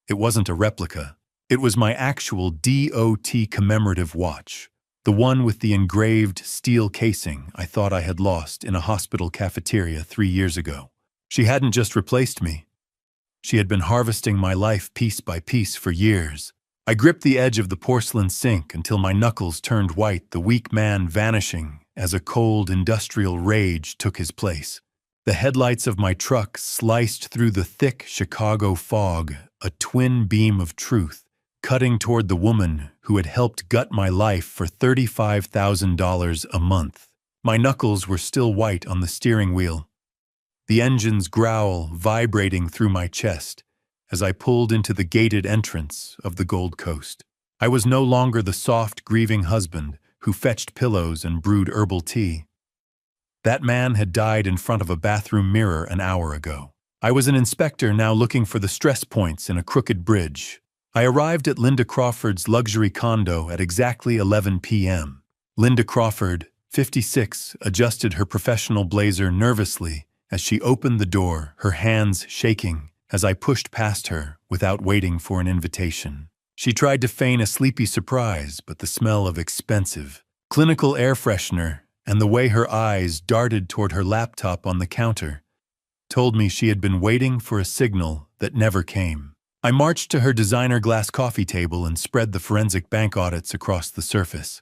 It wasn't a replica. It was my actual DOT commemorative watch, the one with the engraved steel casing I thought I had lost in a hospital cafeteria 3 years ago. She hadn't just replaced me. She had been harvesting my life piece by piece for years. I gripped the edge of the porcelain sink until my knuckles turned white, the weak man vanishing as a cold industrial rage took his place. The headlights of my truck sliced through the thick Chicago fog, a twin beam of truth, cutting toward the woman who had helped gut my life for $35,000 a month. My knuckles were still white on the steering wheel. the engine's growl vibrating through my chest as I pulled into the gated entrance of the Gold Coast. I was no longer the soft, grieving husband who fetched pillows and brewed herbal tea. That man had died in front of a bathroom mirror an hour ago. I was an inspector now looking for the stress points in a crooked bridge. I arrived at Linda Crawford's luxury condo at exactly 11 p.m. Linda Crawford, 56, adjusted her professional blazer nervously as she opened the door, her hands shaking as I pushed past her without waiting for an invitation. She tried to feign a sleepy surprise, but the smell of expensive, clinical air freshener and the way her eyes darted toward her laptop on the counter told me she had been waiting for a signal that never came. I marched to her designer glass coffee table and spread the forensic bank audits across the surface.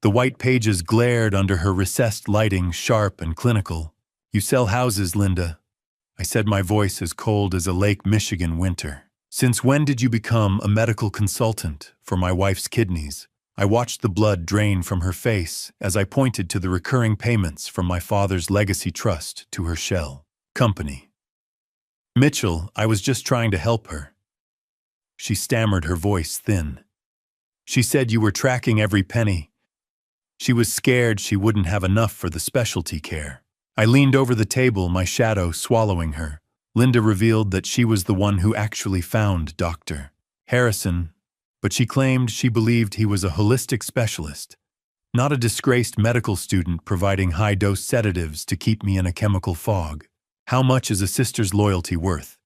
The white pages glared under her recessed lighting, sharp and clinical. "You sell houses, Linda," I said, my voice as cold as a Lake Michigan winter. "Since when did you become a medical consultant for my wife's kidneys?" I watched the blood drain from her face as I pointed to the recurring payments from my father's legacy trust to her shell company. "Mitchell, I was just trying to help her." She stammered, her voice thin. "She said you were tracking every penny. She was scared she wouldn't have enough for the specialty care." I leaned over the table, my shadow swallowing her. Linda revealed that she was the one who actually found Dr. Harrison, but she claimed she believed he was a holistic specialist, not a disgraced medical student providing high-dose sedatives to keep me in a chemical fog. How much is a sister's loyalty worth?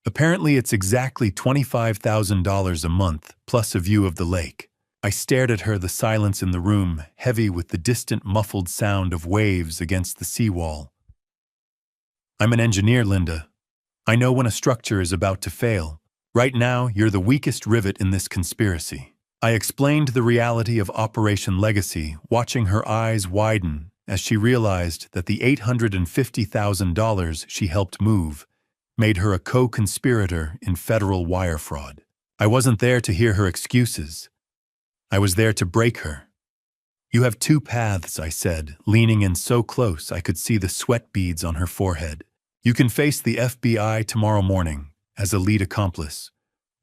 Apparently it's exactly $25,000 a month, plus a view of the lake. I stared at her, the silence in the room heavy with the distant muffled sound of waves against the seawall. "I'm an engineer, Linda. I know when a structure is about to fail. Right now, you're the weakest rivet in this conspiracy." I explained the reality of Operation Legacy, watching her eyes widen as she realized that the $850,000 she helped move made her a co-conspirator in federal wire fraud. I wasn't there to hear her excuses. I was there to break her. "You have two paths," I said, leaning in so close I could see the sweat beads on her forehead. "You can face the FBI tomorrow morning as a lead accomplice,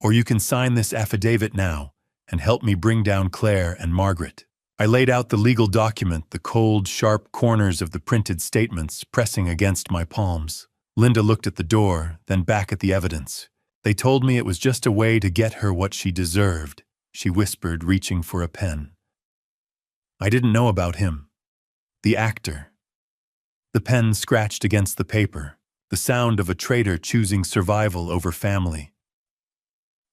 or you can sign this affidavit now and help me bring down Claire and Margaret." I laid out the legal document, the cold, sharp corners of the printed statements pressing against my palms. Linda looked at the door, then back at the evidence. "They told me it was just a way to get her what she deserved," she whispered, reaching for a pen. "I didn't know about him. The actor." The pen scratched against the paper, the sound of a traitor choosing survival over family.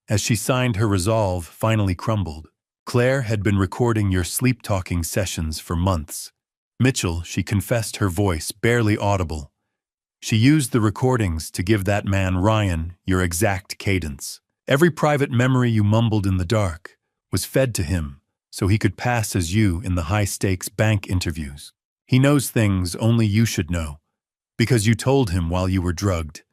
As she signed, her resolve finally crumbled. "Claire had been recording your sleep-talking sessions for months. Mitchell," she confessed, her voice barely audible. "She used the recordings to give that man Ryan your exact cadence. Every private memory you mumbled in the dark was fed to him so he could pass as you in the high-stakes bank interviews. He knows things only you should know, because you told him while you were drugged."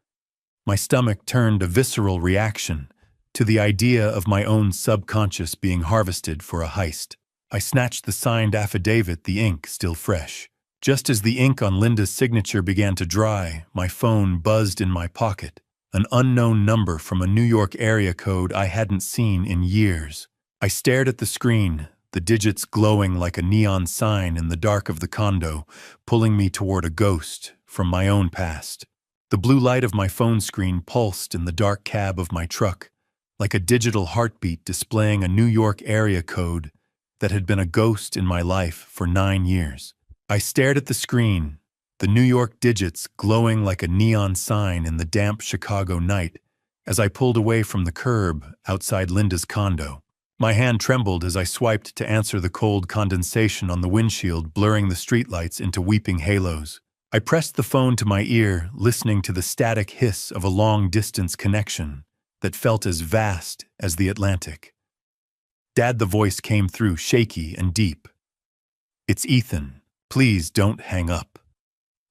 My stomach turned a visceral reaction to the idea of my own subconscious being harvested for a heist. I snatched the signed affidavit, the ink still fresh. Just as the ink on Linda's signature began to dry, my phone buzzed in my pocket, an unknown number from a New York area code I hadn't seen in years. I stared at the screen, the digits glowing like a neon sign in the dark of the condo, pulling me toward a ghost from my own past. The blue light of my phone screen pulsed in the dark cab of my truck, like a digital heartbeat displaying a New York area code that had been a ghost in my life for 9 years. I stared at the screen, the New York digits glowing like a neon sign in the damp Chicago night, as I pulled away from the curb outside Linda's condo. My hand trembled as I swiped to answer the cold condensation on the windshield, blurring the streetlights into weeping halos. I pressed the phone to my ear, listening to the static hiss of a long-distance connection that felt as vast as the Atlantic. "Dad," the voice came through, shaky and deep. "It's Ethan. Please don't hang up."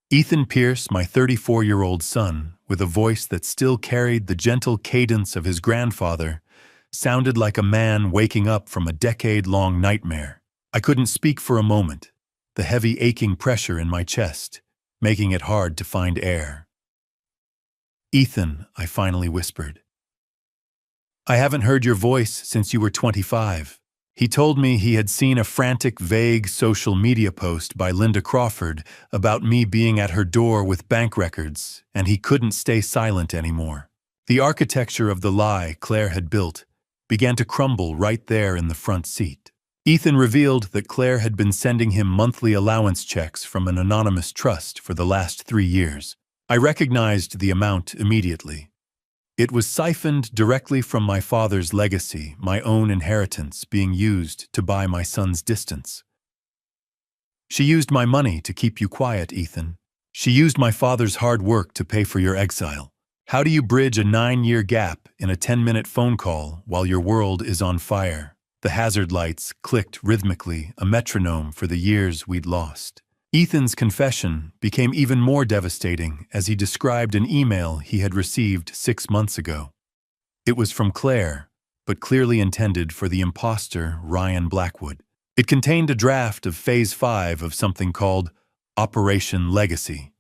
Ethan Pierce, my 34-year-old son, with a voice that still carried the gentle cadence of his grandfather, sounded like a man waking up from a decade-long nightmare. I couldn't speak for a moment, the heavy aching pressure in my chest making it hard to find air. "Ethan," I finally whispered. "I haven't heard your voice since you were 25. He told me he had seen a frantic, vague social media post by Linda Crawford about me being at her door with bank records, and he couldn't stay silent anymore. The architecture of the lie Claire had built began to crumble right there in the front seat. Ethan revealed that Claire had been sending him monthly allowance checks from an anonymous trust for the last 3 years. I recognized the amount immediately. It was siphoned directly from my father's legacy, my own inheritance being used to buy my son's distance. "She used my money to keep you quiet, Ethan. She used my father's hard work to pay for your exile. How do you bridge a 9-year gap in a 10-minute phone call while your world is on fire?" The hazard lights clicked rhythmically, a metronome for the years we'd lost. Ethan's confession became even more devastating as he described an email he had received 6 months ago. It was from Claire, but clearly intended for the imposter Ryan Blackwood. It contained a draft of Phase 5 of something called Operation Legacy.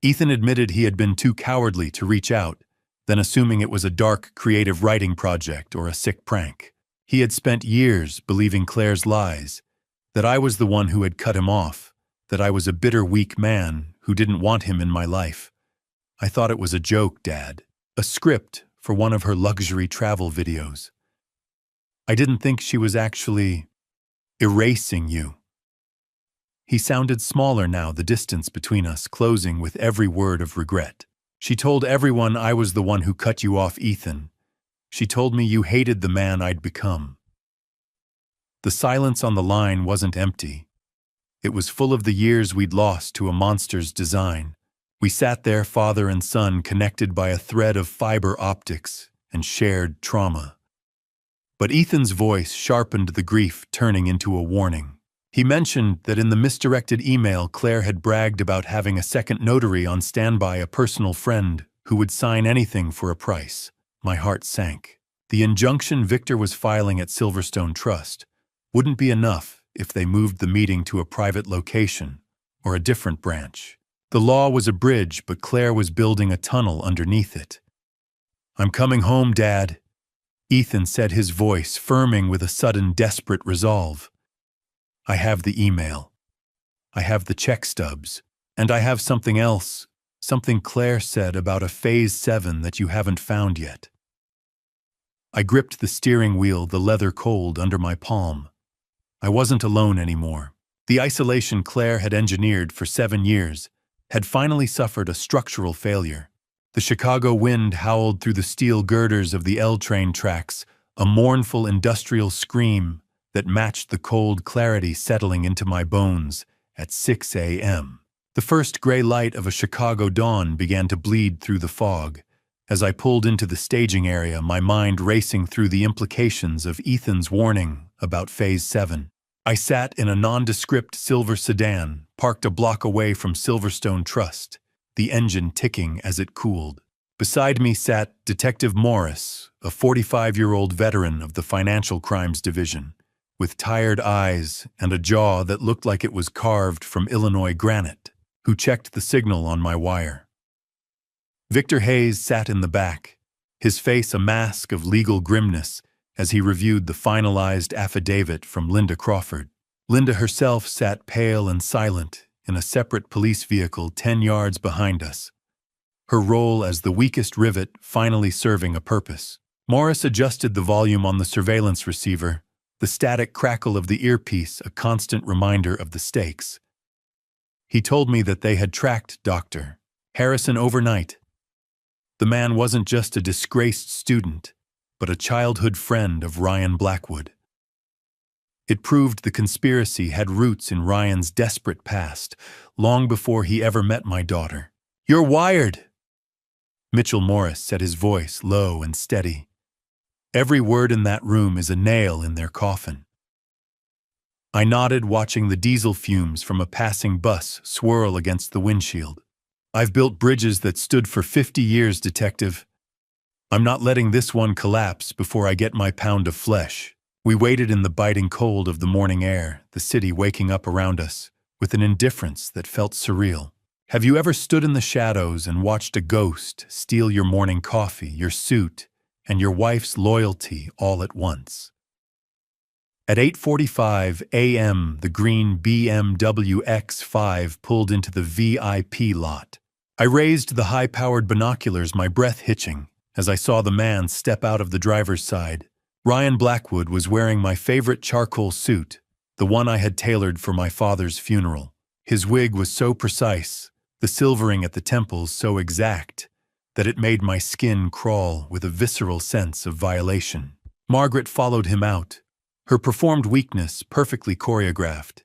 Ethan admitted he had been too cowardly to reach out, then assuming it was a dark, creative writing project or a sick prank. He had spent years believing Claire's lies, that I was the one who had cut him off, that I was a bitter, weak man who didn't want him in my life. I thought it was a joke, Dad, a script for one of her luxury travel videos. I didn't think she was actually erasing you. He sounded smaller now, the distance between us closing with every word of regret. "She told everyone I was the one who cut you off, Ethan. She told me you hated the man I'd become." The silence on the line wasn't empty. It was full of the years we'd lost to a monster's design. We sat there, father and son, connected by a thread of fiber optics and shared trauma. But Ethan's voice sharpened the grief, turning into a warning. He mentioned that in the misdirected email, Claire had bragged about having a second notary on standby, a personal friend who would sign anything for a price. My heart sank. The injunction Victor was filing at Silverstone Trust wouldn't be enough if they moved the meeting to a private location or a different branch. The law was a bridge, but Claire was building a tunnel underneath it. "I'm coming home, Dad," Ethan said, his voice firming with a sudden, desperate resolve. "I have the email. I have the check stubs. And I have something else, something Claire said about a Phase 7 that you haven't found yet." I gripped the steering wheel, the leather cold under my palm. I wasn't alone anymore. The isolation Claire had engineered for 7 years had finally suffered a structural failure. The Chicago wind howled through the steel girders of the L train tracks, a mournful industrial scream that matched the cold clarity settling into my bones at 6 a.m. The first gray light of a Chicago dawn began to bleed through the fog. As I pulled into the staging area, my mind racing through the implications of Ethan's warning about Phase 7. I sat in a nondescript silver sedan, parked a block away from Silverstone Trust, the engine ticking as it cooled. Beside me sat Detective Morris, a 45-year-old veteran of the Financial Crimes Division, with tired eyes and a jaw that looked like it was carved from Illinois granite, who checked the signal on my wire. Victor Hayes sat in the back, his face a mask of legal grimness as he reviewed the finalized affidavit from Linda Crawford. Linda herself sat pale and silent in a separate police vehicle 10 yards behind us, her role as the weakest rivet finally serving a purpose. Morris adjusted the volume on the surveillance receiver, the static crackle of the earpiece a constant reminder of the stakes. He told me that they had tracked Dr. Harrison overnight. The man wasn't just a disgraced student, but a childhood friend of Ryan Blackwood. It proved the conspiracy had roots in Ryan's desperate past, long before he ever met my daughter. "You're wired!" Mitchell Morris said, his voice low and steady. "Every word in that room is a nail in their coffin." I nodded, watching the diesel fumes from a passing bus swirl against the windshield. "I've built bridges that stood for 50 years, Detective. I'm not letting this one collapse before I get my pound of flesh." We waited in the biting cold of the morning air, the city waking up around us with an indifference that felt surreal. Have you ever stood in the shadows and watched a ghost steal your morning coffee, your suit, and your wife's loyalty all at once? At 8:45 a.m., the green BMW X5 pulled into the VIP lot. I raised the high-powered binoculars, my breath hitching, as I saw the man step out of the driver's side. Ryan Blackwood was wearing my favorite charcoal suit, the one I had tailored for my father's funeral. His wig was so precise, the silvering at the temples so exact, that it made my skin crawl with a visceral sense of violation. Margaret followed him out, her performed weakness perfectly choreographed.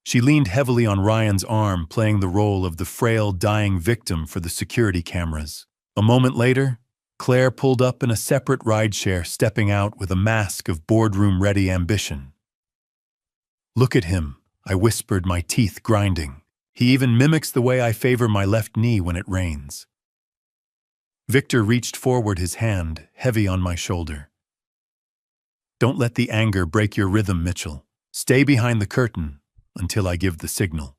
She leaned heavily on Ryan's arm, playing the role of the frail, dying victim for the security cameras. A moment later, Claire pulled up in a separate rideshare, stepping out with a mask of boardroom-ready ambition. "Look at him," I whispered, my teeth grinding. "He even mimics the way I favor my left knee when it rains." Victor reached forward, his hand heavy on my shoulder. "Don't let the anger break your rhythm, Mitchell. Stay behind the curtain until I give the signal."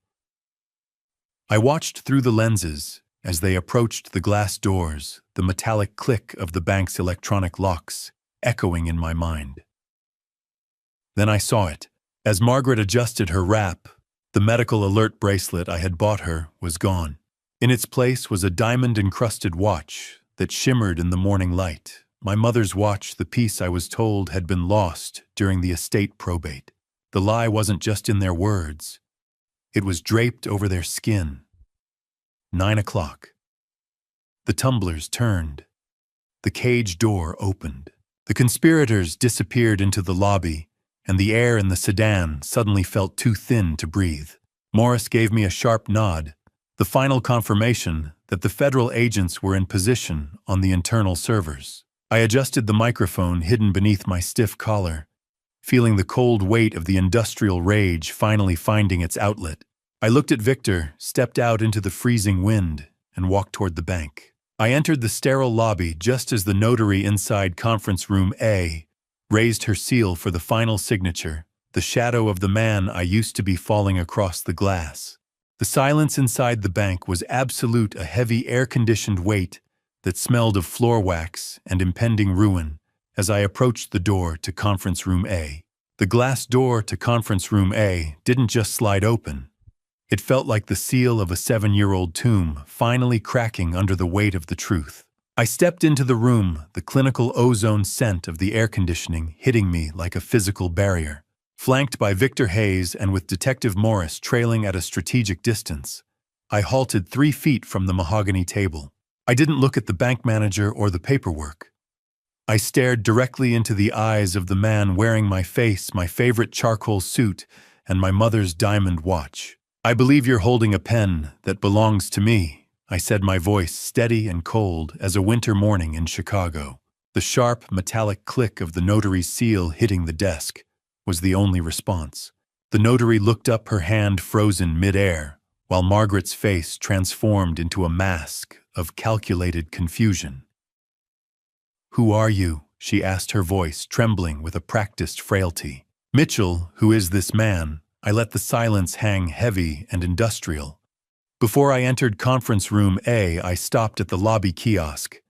I watched through the lenses as they approached the glass doors, the metallic click of the bank's electronic locks echoing in my mind. Then I saw it. As Margaret adjusted her wrap, the medical alert bracelet I had bought her was gone. In its place was a diamond-encrusted watch that shimmered in the morning light. My mother's watch, the piece I was told had been lost during the estate probate. The lie wasn't just in their words. It was draped over their skin. 9 o'clock. The tumblers turned. The cage door opened. The conspirators disappeared into the lobby, and the air in the sedan suddenly felt too thin to breathe. Morris gave me a sharp nod, the final confirmation that the federal agents were in position on the internal servers. I adjusted the microphone hidden beneath my stiff collar, feeling the cold weight of the industrial rage finally finding its outlet. I looked at Victor, stepped out into the freezing wind, and walked toward the bank. I entered the sterile lobby just as the notary inside conference room A raised her seal for the final signature, the shadow of the man I used to be falling across the glass. The silence inside the bank was absolute, a heavy air-conditioned weight that smelled of floor wax and impending ruin as I approached the door to conference room A. The glass door to conference room A didn't just slide open. It felt like the seal of a 7-year-old tomb finally cracking under the weight of the truth. I stepped into the room, the clinical ozone scent of the air conditioning hitting me like a physical barrier. Flanked by Victor Hayes and with Detective Morris trailing at a strategic distance, I halted 3 feet from the mahogany table. I didn't look at the bank manager or the paperwork. I stared directly into the eyes of the man wearing my face, my favorite charcoal suit, and my mother's diamond watch. "I believe you're holding a pen that belongs to me," I said, my voice steady and cold as a winter morning in Chicago. The sharp, metallic click of the notary's seal hitting the desk was the only response. The notary looked up, her hand frozen mid-air, while Margaret's face transformed into a mask of calculated confusion. "Who are you?" she asked, her voice trembling with a practiced frailty. "Mitchell, who is this man?" I let the silence hang heavy and industrial. Before I entered conference room A, I stopped at the lobby kiosk.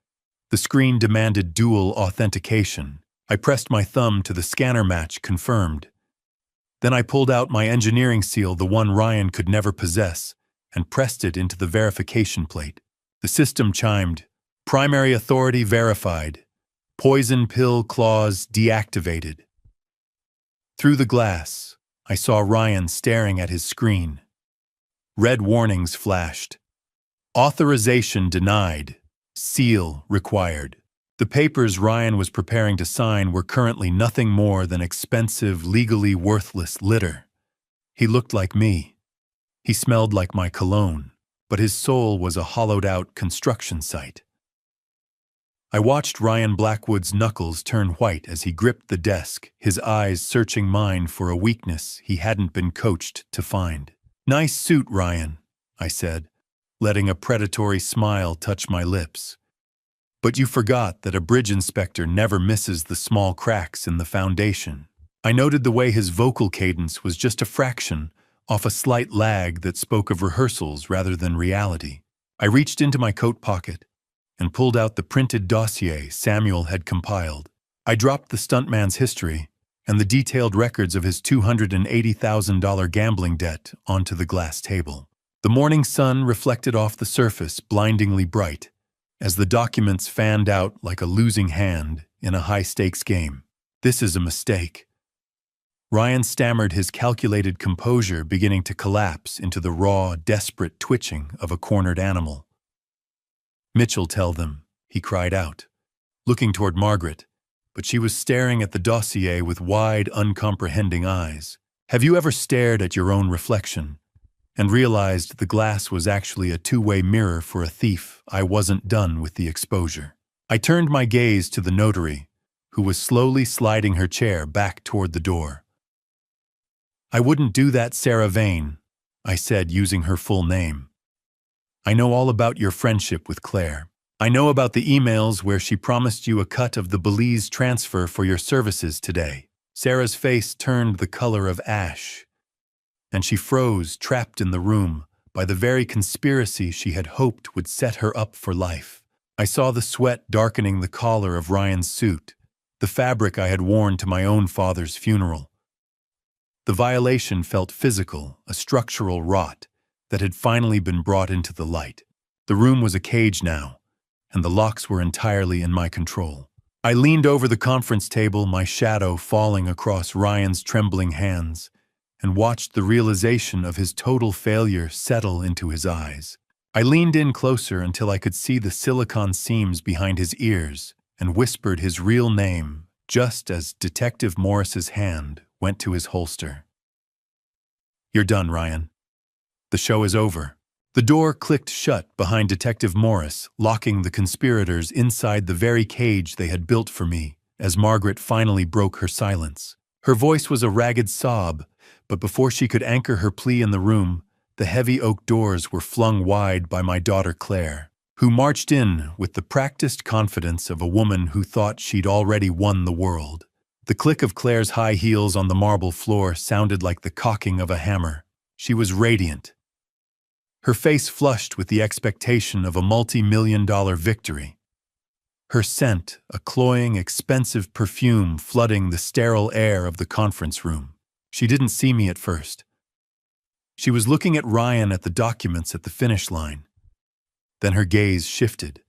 The screen demanded dual authentication. I pressed my thumb to the scanner match, confirmed. Then I pulled out my engineering seal, the one Ryan could never possess, and pressed it into the verification plate. The system chimed, "Primary authority verified. Poison pill clause deactivated." Through the glass, I saw Ryan staring at his screen. Red warnings flashed. Authorization denied. Seal required. The papers Ryan was preparing to sign were currently nothing more than expensive, legally worthless litter. He looked like me. He smelled like my cologne, but his soul was a hollowed-out construction site. I watched Ryan Blackwood's knuckles turn white as he gripped the desk, his eyes searching mine for a weakness he hadn't been coached to find. "Nice suit, Ryan," I said, letting a predatory smile touch my lips. "But you forgot that a bridge inspector never misses the small cracks in the foundation." I noted the way his vocal cadence was just a fraction off a slight lag that spoke of rehearsals rather than reality. I reached into my coat pocket and pulled out the printed dossier Samuel had compiled. I dropped the stuntman's history and the detailed records of his $280,000 gambling debt onto the glass table. The morning sun reflected off the surface blindingly bright as the documents fanned out like a losing hand in a high-stakes game. "This is a mistake." Ryan stammered, his calculated composure beginning to collapse into the raw, desperate twitching of a cornered animal. "Mitchell, tell them," he cried out, looking toward Margaret, but she was staring at the dossier with wide, uncomprehending eyes. "Have you ever stared at your own reflection and realized the glass was actually a two-way mirror for a thief? I wasn't done with the exposure." I turned my gaze to the notary, who was slowly sliding her chair back toward the door. "I wouldn't do that, Sarah Vane," I said, using her full name. "I know all about your friendship with Claire. I know about the emails where she promised you a cut of the Belize transfer for your services today." Sarah's face turned the color of ash, and she froze, trapped in the room by the very conspiracy she had hoped would set her up for life. I saw the sweat darkening the collar of Ryan's suit, the fabric I had worn to my own father's funeral. The violation felt physical, a structural rot that had finally been brought into the light. The room was a cage now, and the locks were entirely in my control. I leaned over the conference table, my shadow falling across Ryan's trembling hands, and watched the realization of his total failure settle into his eyes. I leaned in closer until I could see the silicone seams behind his ears and whispered his real name just as Detective Morris's hand went to his holster. "You're done, Ryan. The show is over." The door clicked shut behind Detective Morris, locking the conspirators inside the very cage they had built for me, as Margaret finally broke her silence. Her voice was a ragged sob, but before she could anchor her plea in the room, the heavy oak doors were flung wide by my daughter Claire, who marched in with the practiced confidence of a woman who thought she'd already won the world. The click of Claire's high heels on the marble floor sounded like the cocking of a hammer. She was radiant, her face flushed with the expectation of a multi-million-dollar victory. Her scent, a cloying, expensive perfume flooding the sterile air of the conference room. She didn't see me at first. She was looking at Ryan at the documents at the finish line. Then her gaze shifted.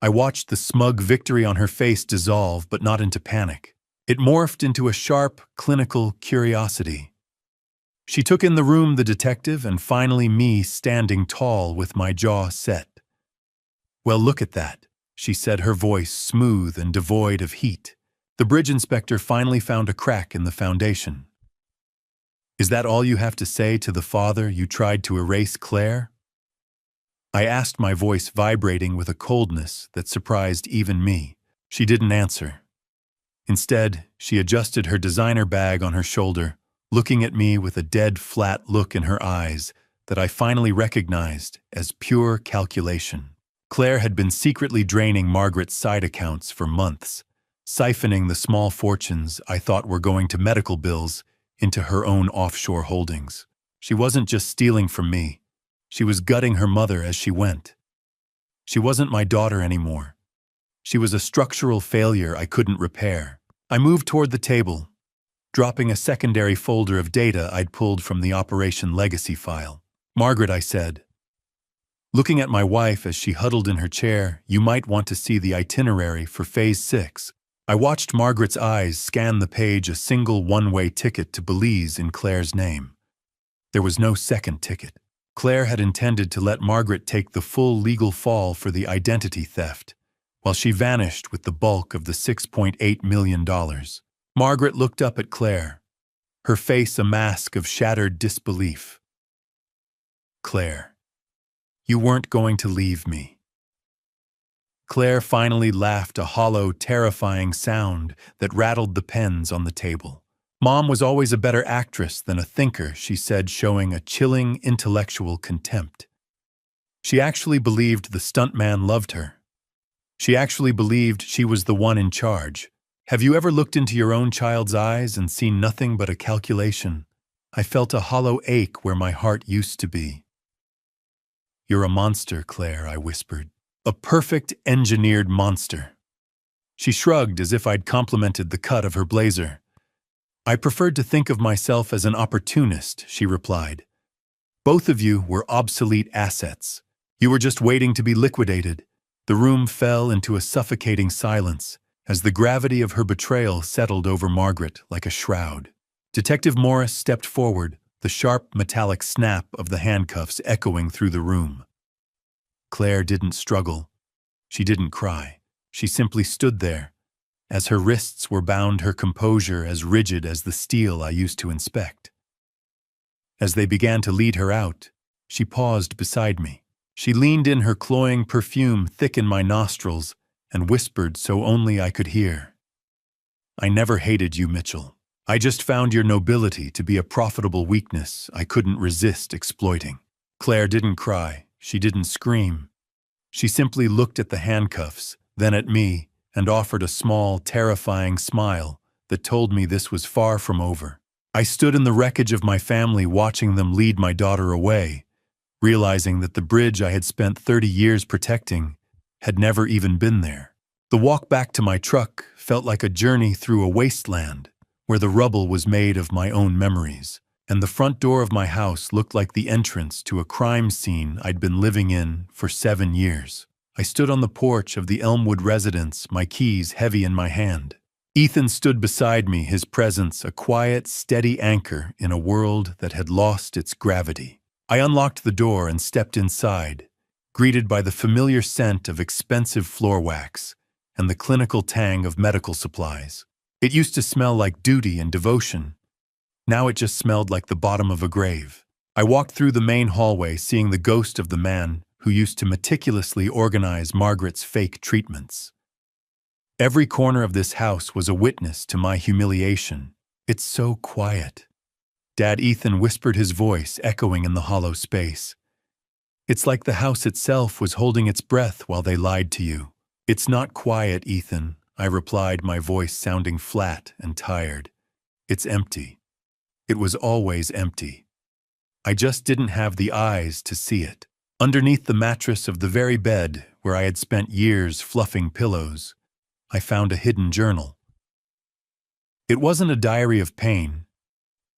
I watched the smug victory on her face dissolve, but not into panic. It morphed into a sharp, clinical curiosity. She took in the room, the detective, and finally me standing tall with my jaw set. "Well, look at that," she said, her voice smooth and devoid of heat. The bridge inspector finally found a crack in the foundation. "Is that all you have to say to the father you tried to erase Claire?" I asked, my voice vibrating with a coldness that surprised even me. She didn't answer. Instead, she adjusted her designer bag on her shoulder, looking at me with a dead, flat look in her eyes that I finally recognized as pure calculation. Claire had been secretly draining Margaret's side accounts for months, siphoning the small fortunes I thought were going to medical bills into her own offshore holdings. She wasn't just stealing from me. She was gutting her mother as she went. She wasn't my daughter anymore. She was a structural failure I couldn't repair. I moved toward the table, dropping a secondary folder of data I'd pulled from the Operation Legacy file. "Margaret," I said, looking at my wife as she huddled in her chair, "you might want to see the itinerary for Phase 6. I watched Margaret's eyes scan the page, a single one-way ticket to Belize in Claire's name. There was no second ticket. Claire had intended to let Margaret take the full legal fall for the identity theft, while she vanished with the bulk of the $6.8 million. Margaret looked up at Claire, her face a mask of shattered disbelief. "Claire, you weren't going to leave me." Claire finally laughed, a hollow, terrifying sound that rattled the pens on the table. "Mom was always a better actress than a thinker," she said, showing a chilling intellectual contempt. She actually believed the stuntman loved her. She actually believed she was the one in charge. Have you ever looked into your own child's eyes and seen nothing but a calculation? I felt a hollow ache where my heart used to be. "You're a monster, Claire," I whispered. "A perfect engineered monster." She shrugged as if I'd complimented the cut of her blazer. "I preferred to think of myself as an opportunist," she replied. "Both of you were obsolete assets. You were just waiting to be liquidated." The room fell into a suffocating silence as the gravity of her betrayal settled over Margaret like a shroud. Detective Morris stepped forward, the sharp metallic snap of the handcuffs echoing through the room. Claire didn't struggle. She didn't cry. She simply stood there. As her wrists were bound, her composure as rigid as the steel I used to inspect. As they began to lead her out, she paused beside me. She leaned in, her cloying perfume thick in my nostrils, and whispered so only I could hear. "I never hated you, Mitchell. I just found your nobility to be a profitable weakness I couldn't resist exploiting." Claire didn't cry. She didn't scream. She simply looked at the handcuffs, then at me, and offered a small, terrifying smile that told me this was far from over. I stood in the wreckage of my family watching them lead my daughter away, realizing that the bridge I had spent 30 years protecting had never even been there. The walk back to my truck felt like a journey through a wasteland where the rubble was made of my own memories, and the front door of my house looked like the entrance to a crime scene I'd been living in for 7 years. I stood on the porch of the Elmwood residence, my keys heavy in my hand. Ethan stood beside me, his presence a quiet, steady anchor in a world that had lost its gravity. I unlocked the door and stepped inside, greeted by the familiar scent of expensive floor wax and the clinical tang of medical supplies. It used to smell like duty and devotion. Now it just smelled like the bottom of a grave. I walked through the main hallway, seeing the ghost of the man who used to meticulously organize Margaret's fake treatments. Every corner of this house was a witness to my humiliation. "It's so quiet." Dad Ethan whispered, his voice echoing in the hollow space. "It's like the house itself was holding its breath while they lied to you." "It's not quiet, Ethan," I replied, my voice sounding flat and tired. "It's empty. It was always empty. I just didn't have the eyes to see it." Underneath the mattress of the very bed where I had spent years fluffing pillows, I found a hidden journal. It wasn't a diary of pain.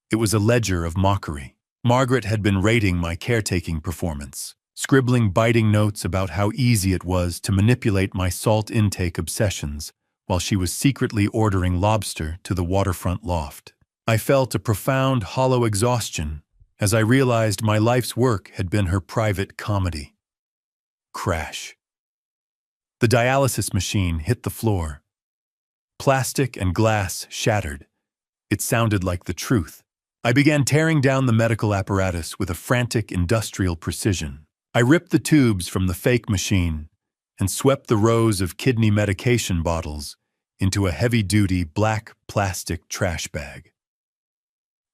It was a ledger of mockery. Margaret had been rating my caretaking performance, scribbling biting notes about how easy it was to manipulate my salt intake obsessions while she was secretly ordering lobster to the waterfront loft. I felt a profound, hollow exhaustion as I realized my life's work had been her private comedy. Crash. The dialysis machine hit the floor. Plastic and glass shattered. It sounded like the truth. I began tearing down the medical apparatus with a frantic industrial precision. I ripped the tubes from the fake machine and swept the rows of kidney medication bottles into a heavy-duty black plastic trash bag.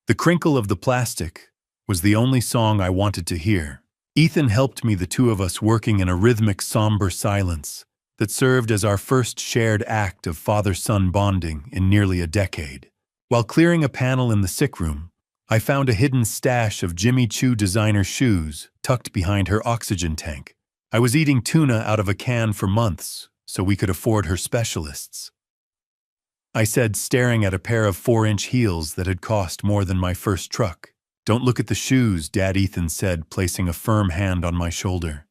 The crinkle of the plastic was the only song I wanted to hear. Ethan helped me, the two of us working in a rhythmic, somber silence that served as our first shared act of father-son bonding in nearly a decade. While clearing a panel in the sick room, I found a hidden stash of Jimmy Choo designer shoes tucked behind her oxygen tank. I was eating tuna out of a can for months so we could afford her specialists. I said, staring at a pair of 4-inch heels that had cost more than my first truck. "Don't look at the shoes," Dad Ethan said, placing a firm hand on my shoulder.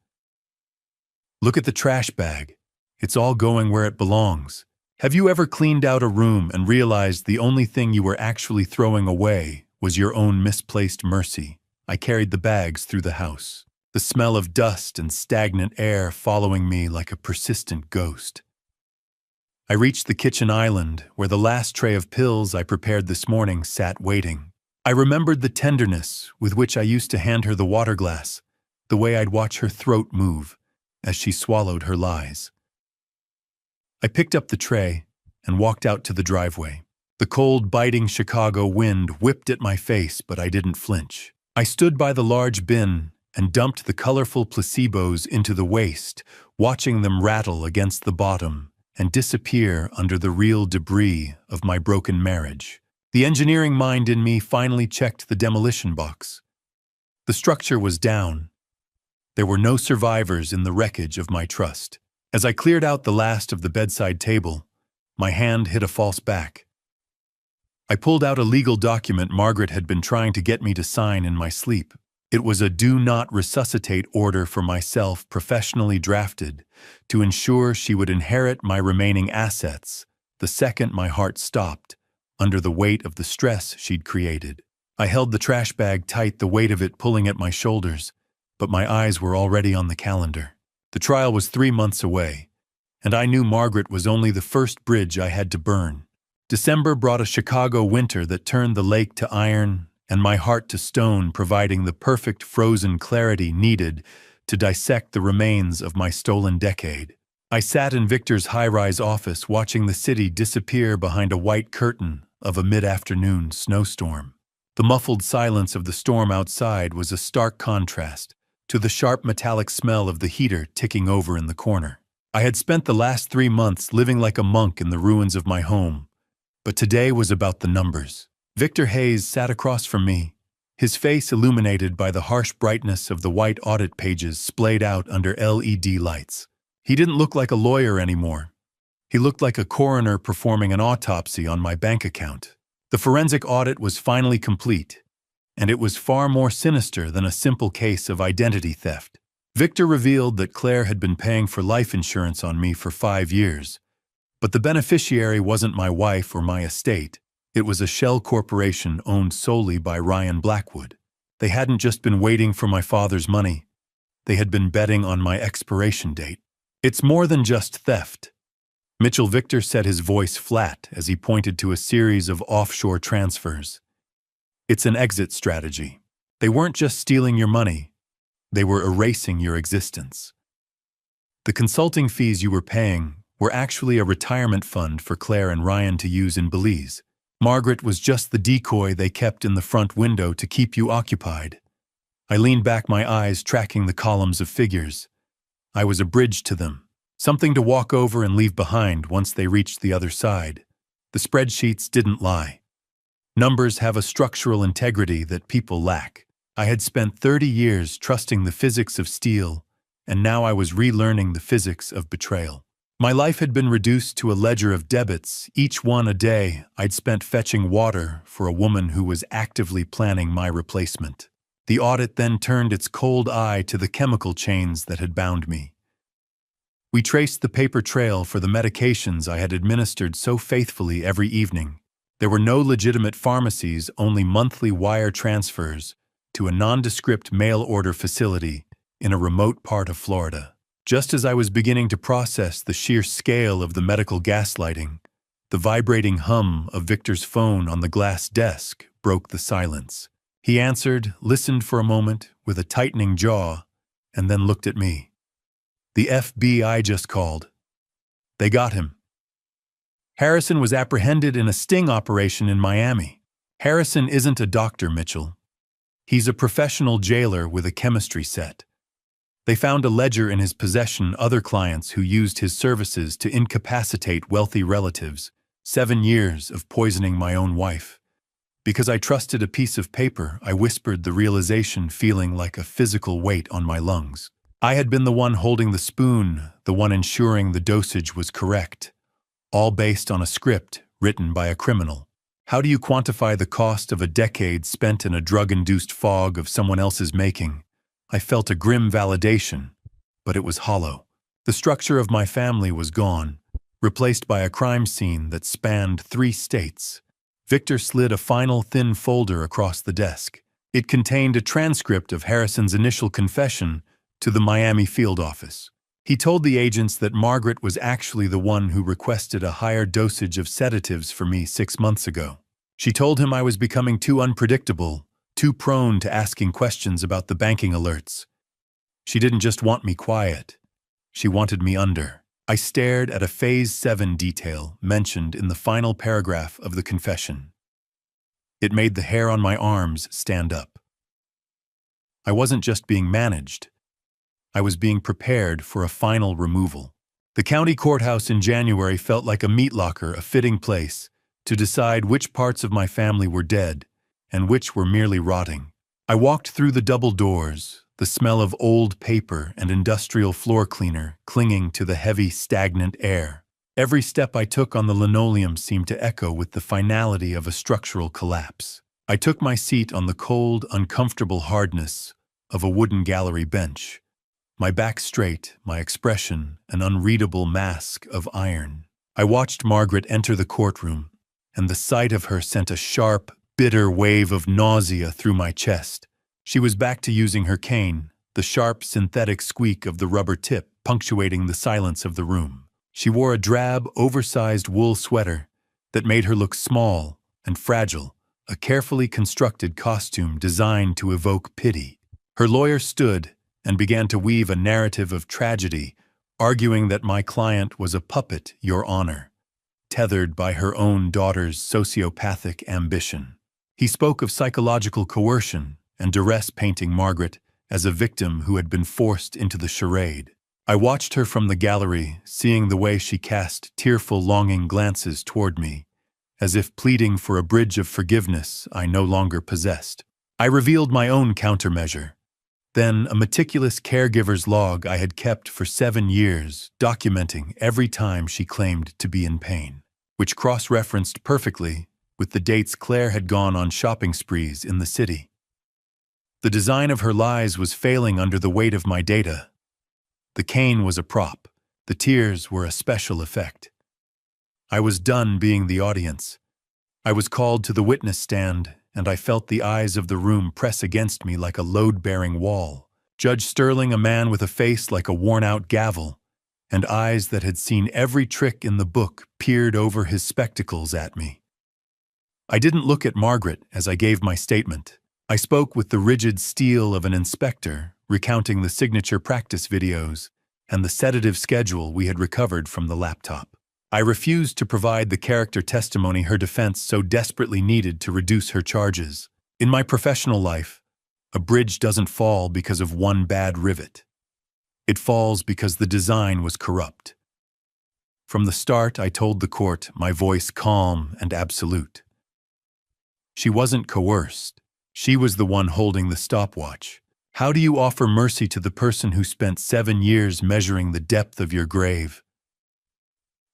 "Look at the trash bag. It's all going where it belongs." Have you ever cleaned out a room and realized the only thing you were actually throwing away was your own misplaced mercy? I carried the bags through the house, the smell of dust and stagnant air following me like a persistent ghost. I reached the kitchen island where the last tray of pills I prepared this morning sat waiting. I remembered the tenderness with which I used to hand her the water glass, the way I'd watch her throat move as she swallowed her lies. I picked up the tray and walked out to the driveway. The cold, biting Chicago wind whipped at my face, but I didn't flinch. I stood by the large bin and dumped the colorful placebos into the waste, watching them rattle against the bottom and disappear under the real debris of my broken marriage. The engineering mind in me finally checked the demolition box. The structure was down. There were no survivors in the wreckage of my trust. As I cleared out the last of the bedside table, my hand hit a false back. I pulled out a legal document Margaret had been trying to get me to sign in my sleep. It was a do not resuscitate order for myself, professionally drafted, to ensure she would inherit my remaining assets the second my heart stopped, under the weight of the stress she'd created. I held the trash bag tight, the weight of it pulling at my shoulders, but my eyes were already on the calendar. The trial was 3 months away, and I knew Margaret was only the first bridge I had to burn. December brought a Chicago winter that turned the lake to iron and my heart to stone, providing the perfect frozen clarity needed to dissect the remains of my stolen decade. I sat in Victor's high-rise office watching the city disappear behind a white curtain of a mid-afternoon snowstorm. The muffled silence of the storm outside was a stark contrast to the sharp metallic smell of the heater ticking over in the corner. I had spent the last 3 months living like a monk in the ruins of my home, but today was about the numbers. Victor Hayes sat across from me, his face illuminated by the harsh brightness of the white audit pages splayed out under LED lights. He didn't look like a lawyer anymore. He looked like a coroner performing an autopsy on my bank account. The forensic audit was finally complete, and it was far more sinister than a simple case of identity theft. Victor revealed that Claire had been paying for life insurance on me for 5 years, but the beneficiary wasn't my wife or my estate. It was a shell corporation owned solely by Ryan Blackwood. They hadn't just been waiting for my father's money. They had been betting on my expiration date. It's more than just theft. Mitchell Victor set his voice flat as he pointed to a series of offshore transfers. It's an exit strategy. They weren't just stealing your money. They were erasing your existence. The consulting fees you were paying were actually a retirement fund for Claire and Ryan to use in Belize. Margaret was just the decoy they kept in the front window to keep you occupied. I leaned back, my eyes tracking the columns of figures. I was a bridge to them, something to walk over and leave behind once they reached the other side. The spreadsheets didn't lie. Numbers have a structural integrity that people lack. I had spent 30 years trusting the physics of steel, and now I was relearning the physics of betrayal. My life had been reduced to a ledger of debits, each one a day I'd spent fetching water for a woman who was actively planning my replacement. The audit then turned its cold eye to the chemical chains that had bound me. We traced the paper trail for the medications I had administered so faithfully every evening. There were no legitimate pharmacies, only monthly wire transfers to a nondescript mail-order facility in a remote part of Florida. Just as I was beginning to process the sheer scale of the medical gaslighting, the vibrating hum of Victor's phone on the glass desk broke the silence. He answered, listened for a moment with a tightening jaw, and then looked at me. The FBI just called. They got him. Harrison was apprehended in a sting operation in Miami. Harrison isn't a doctor, Mitchell. He's a professional jailer with a chemistry set. They found a ledger in his possession, other clients who used his services to incapacitate wealthy relatives, 7 years of poisoning my own wife. Because I trusted a piece of paper, I whispered the realization, feeling like a physical weight on my lungs. I had been the one holding the spoon, the one ensuring the dosage was correct, all based on a script written by a criminal. How do you quantify the cost of a decade spent in a drug-induced fog of someone else's making? I felt a grim validation, but it was hollow. The structure of my family was gone, replaced by a crime scene that spanned 3 states. Victor slid a final thin folder across the desk. It contained a transcript of Harrison's initial confession to the Miami field office. He told the agents that Margaret was actually the one who requested a higher dosage of sedatives for me 6 months ago. She told him I was becoming too unpredictable, too prone to asking questions about the banking alerts. She didn't just want me quiet. She wanted me under. I stared at a Phase 7 detail mentioned in the final paragraph of the confession. It made the hair on my arms stand up. I wasn't just being managed. I was being prepared for a final removal. The county courthouse in January felt like a meat locker, a fitting place to decide which parts of my family were dead and which were merely rotting. I walked through the double doors, the smell of old paper and industrial floor cleaner clinging to the heavy, stagnant air. Every step I took on the linoleum seemed to echo with the finality of a structural collapse. I took my seat on the cold, uncomfortable hardness of a wooden gallery bench, my back straight, my expression an unreadable mask of iron. I watched Margaret enter the courtroom, and the sight of her sent a sharp, bitter wave of nausea through my chest. She was back to using her cane, the sharp, synthetic squeak of the rubber tip punctuating the silence of the room. She wore a drab, oversized wool sweater that made her look small and fragile, a carefully constructed costume designed to evoke pity. Her lawyer stood and began to weave a narrative of tragedy, arguing that my client was a puppet, Your Honor, tethered by her own daughter's sociopathic ambition. He spoke of psychological coercion and duress, painting Margaret as a victim who had been forced into the charade. I watched her from the gallery, seeing the way she cast tearful, longing glances toward me, as if pleading for a bridge of forgiveness I no longer possessed. I revealed my own countermeasure. Then a meticulous caregiver's log I had kept for 7 years, documenting every time she claimed to be in pain, which cross-referenced perfectly with the dates Claire had gone on shopping sprees in the city. The design of her lies was failing under the weight of my data. The cane was a prop. The tears were a special effect. I was done being the audience. I was called to the witness stand, and I felt the eyes of the room press against me like a load-bearing wall. Judge Sterling, a man with a face like a worn-out gavel, and eyes that had seen every trick in the book, peered over his spectacles at me. I didn't look at Margaret as I gave my statement. I spoke with the rigid steel of an inspector, recounting the signature practice videos and the sedative schedule we had recovered from the laptop. I refused to provide the character testimony her defense so desperately needed to reduce her charges. In my professional life, a bridge doesn't fall because of one bad rivet. It falls because the design was corrupt. From the start, I told the court, my voice calm and absolute. She wasn't coerced. She was the one holding the stopwatch. How do you offer mercy to the person who spent 7 years measuring the depth of your grave?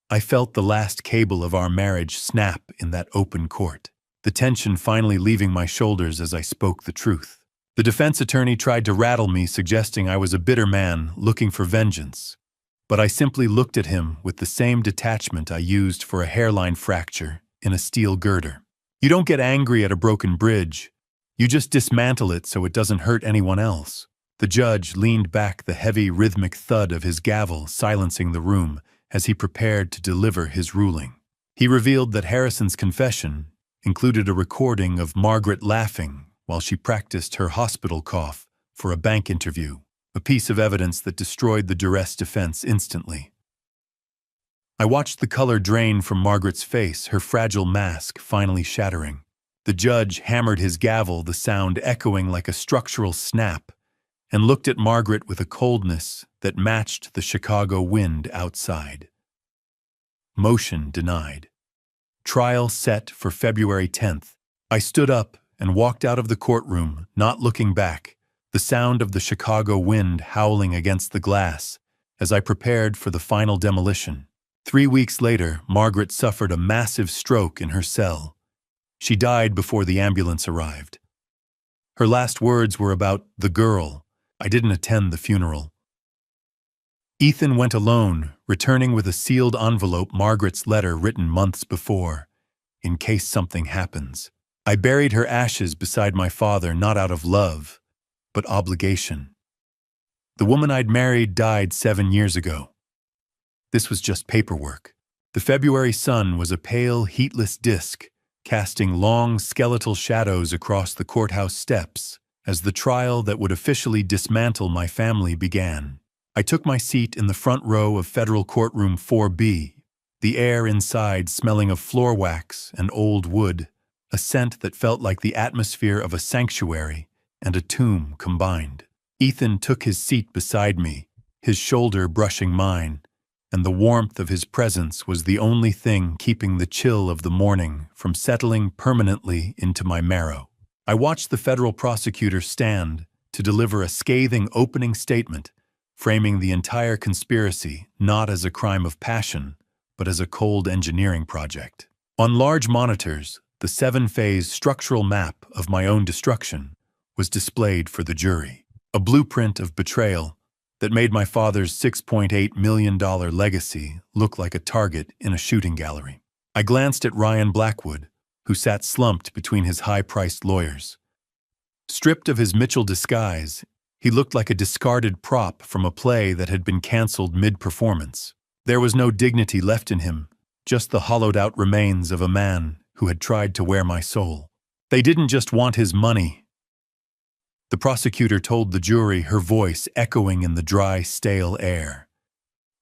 I felt the last cable of our marriage snap in that open court, the tension finally leaving my shoulders as I spoke the truth. The defense attorney tried to rattle me, suggesting I was a bitter man looking for vengeance. But I simply looked at him with the same detachment I used for a hairline fracture in a steel girder. You don't get angry at a broken bridge. You just dismantle it so it doesn't hurt anyone else. The judge leaned back, the heavy, rhythmic thud of his gavel silencing the room as he prepared to deliver his ruling. He revealed that Harrison's confession included a recording of Margaret laughing while she practiced her hospital cough for a bank interview, a piece of evidence that destroyed the duress defense instantly. I watched the color drain from Margaret's face, her fragile mask finally shattering. The judge hammered his gavel, the sound echoing like a structural snap, and looked at Margaret with a coldness that matched the Chicago wind outside. Motion denied. Trial set for February 10th. I stood up and walked out of the courtroom, not looking back, the sound of the Chicago wind howling against the glass as I prepared for the final demolition. 3 weeks later, Margaret suffered a massive stroke in her cell. She died before the ambulance arrived. Her last words were about the girl. I didn't attend the funeral. Ethan went alone, returning with a sealed envelope, Margaret's letter written months before, in case something happens. I buried her ashes beside my father, not out of love, but obligation. The woman I'd married died 7 years ago. This was just paperwork. The February sun was a pale, heatless disk, casting long, skeletal shadows across the courthouse steps as the trial that would officially dismantle my family began. I took my seat in the front row of Federal Courtroom 4B, the air inside smelling of floor wax and old wood, a scent that felt like the atmosphere of a sanctuary and a tomb combined. Ethan took his seat beside me, his shoulder brushing mine, and the warmth of his presence was the only thing keeping the chill of the morning from settling permanently into my marrow. I watched the federal prosecutor stand to deliver a scathing opening statement, framing the entire conspiracy not as a crime of passion, but as a cold engineering project. On large monitors, the 7-phase structural map of my own destruction was displayed for the jury, a blueprint of betrayal that made my father's $6.8 million legacy look like a target in a shooting gallery. I glanced at Ryan Blackwood, who sat slumped between his high-priced lawyers. Stripped of his Mitchell disguise, he looked like a discarded prop from a play that had been canceled mid-performance. There was no dignity left in him, just the hollowed-out remains of a man who had tried to wear my soul. They didn't just want his money. The prosecutor told the jury, her voice echoing in the dry, stale air.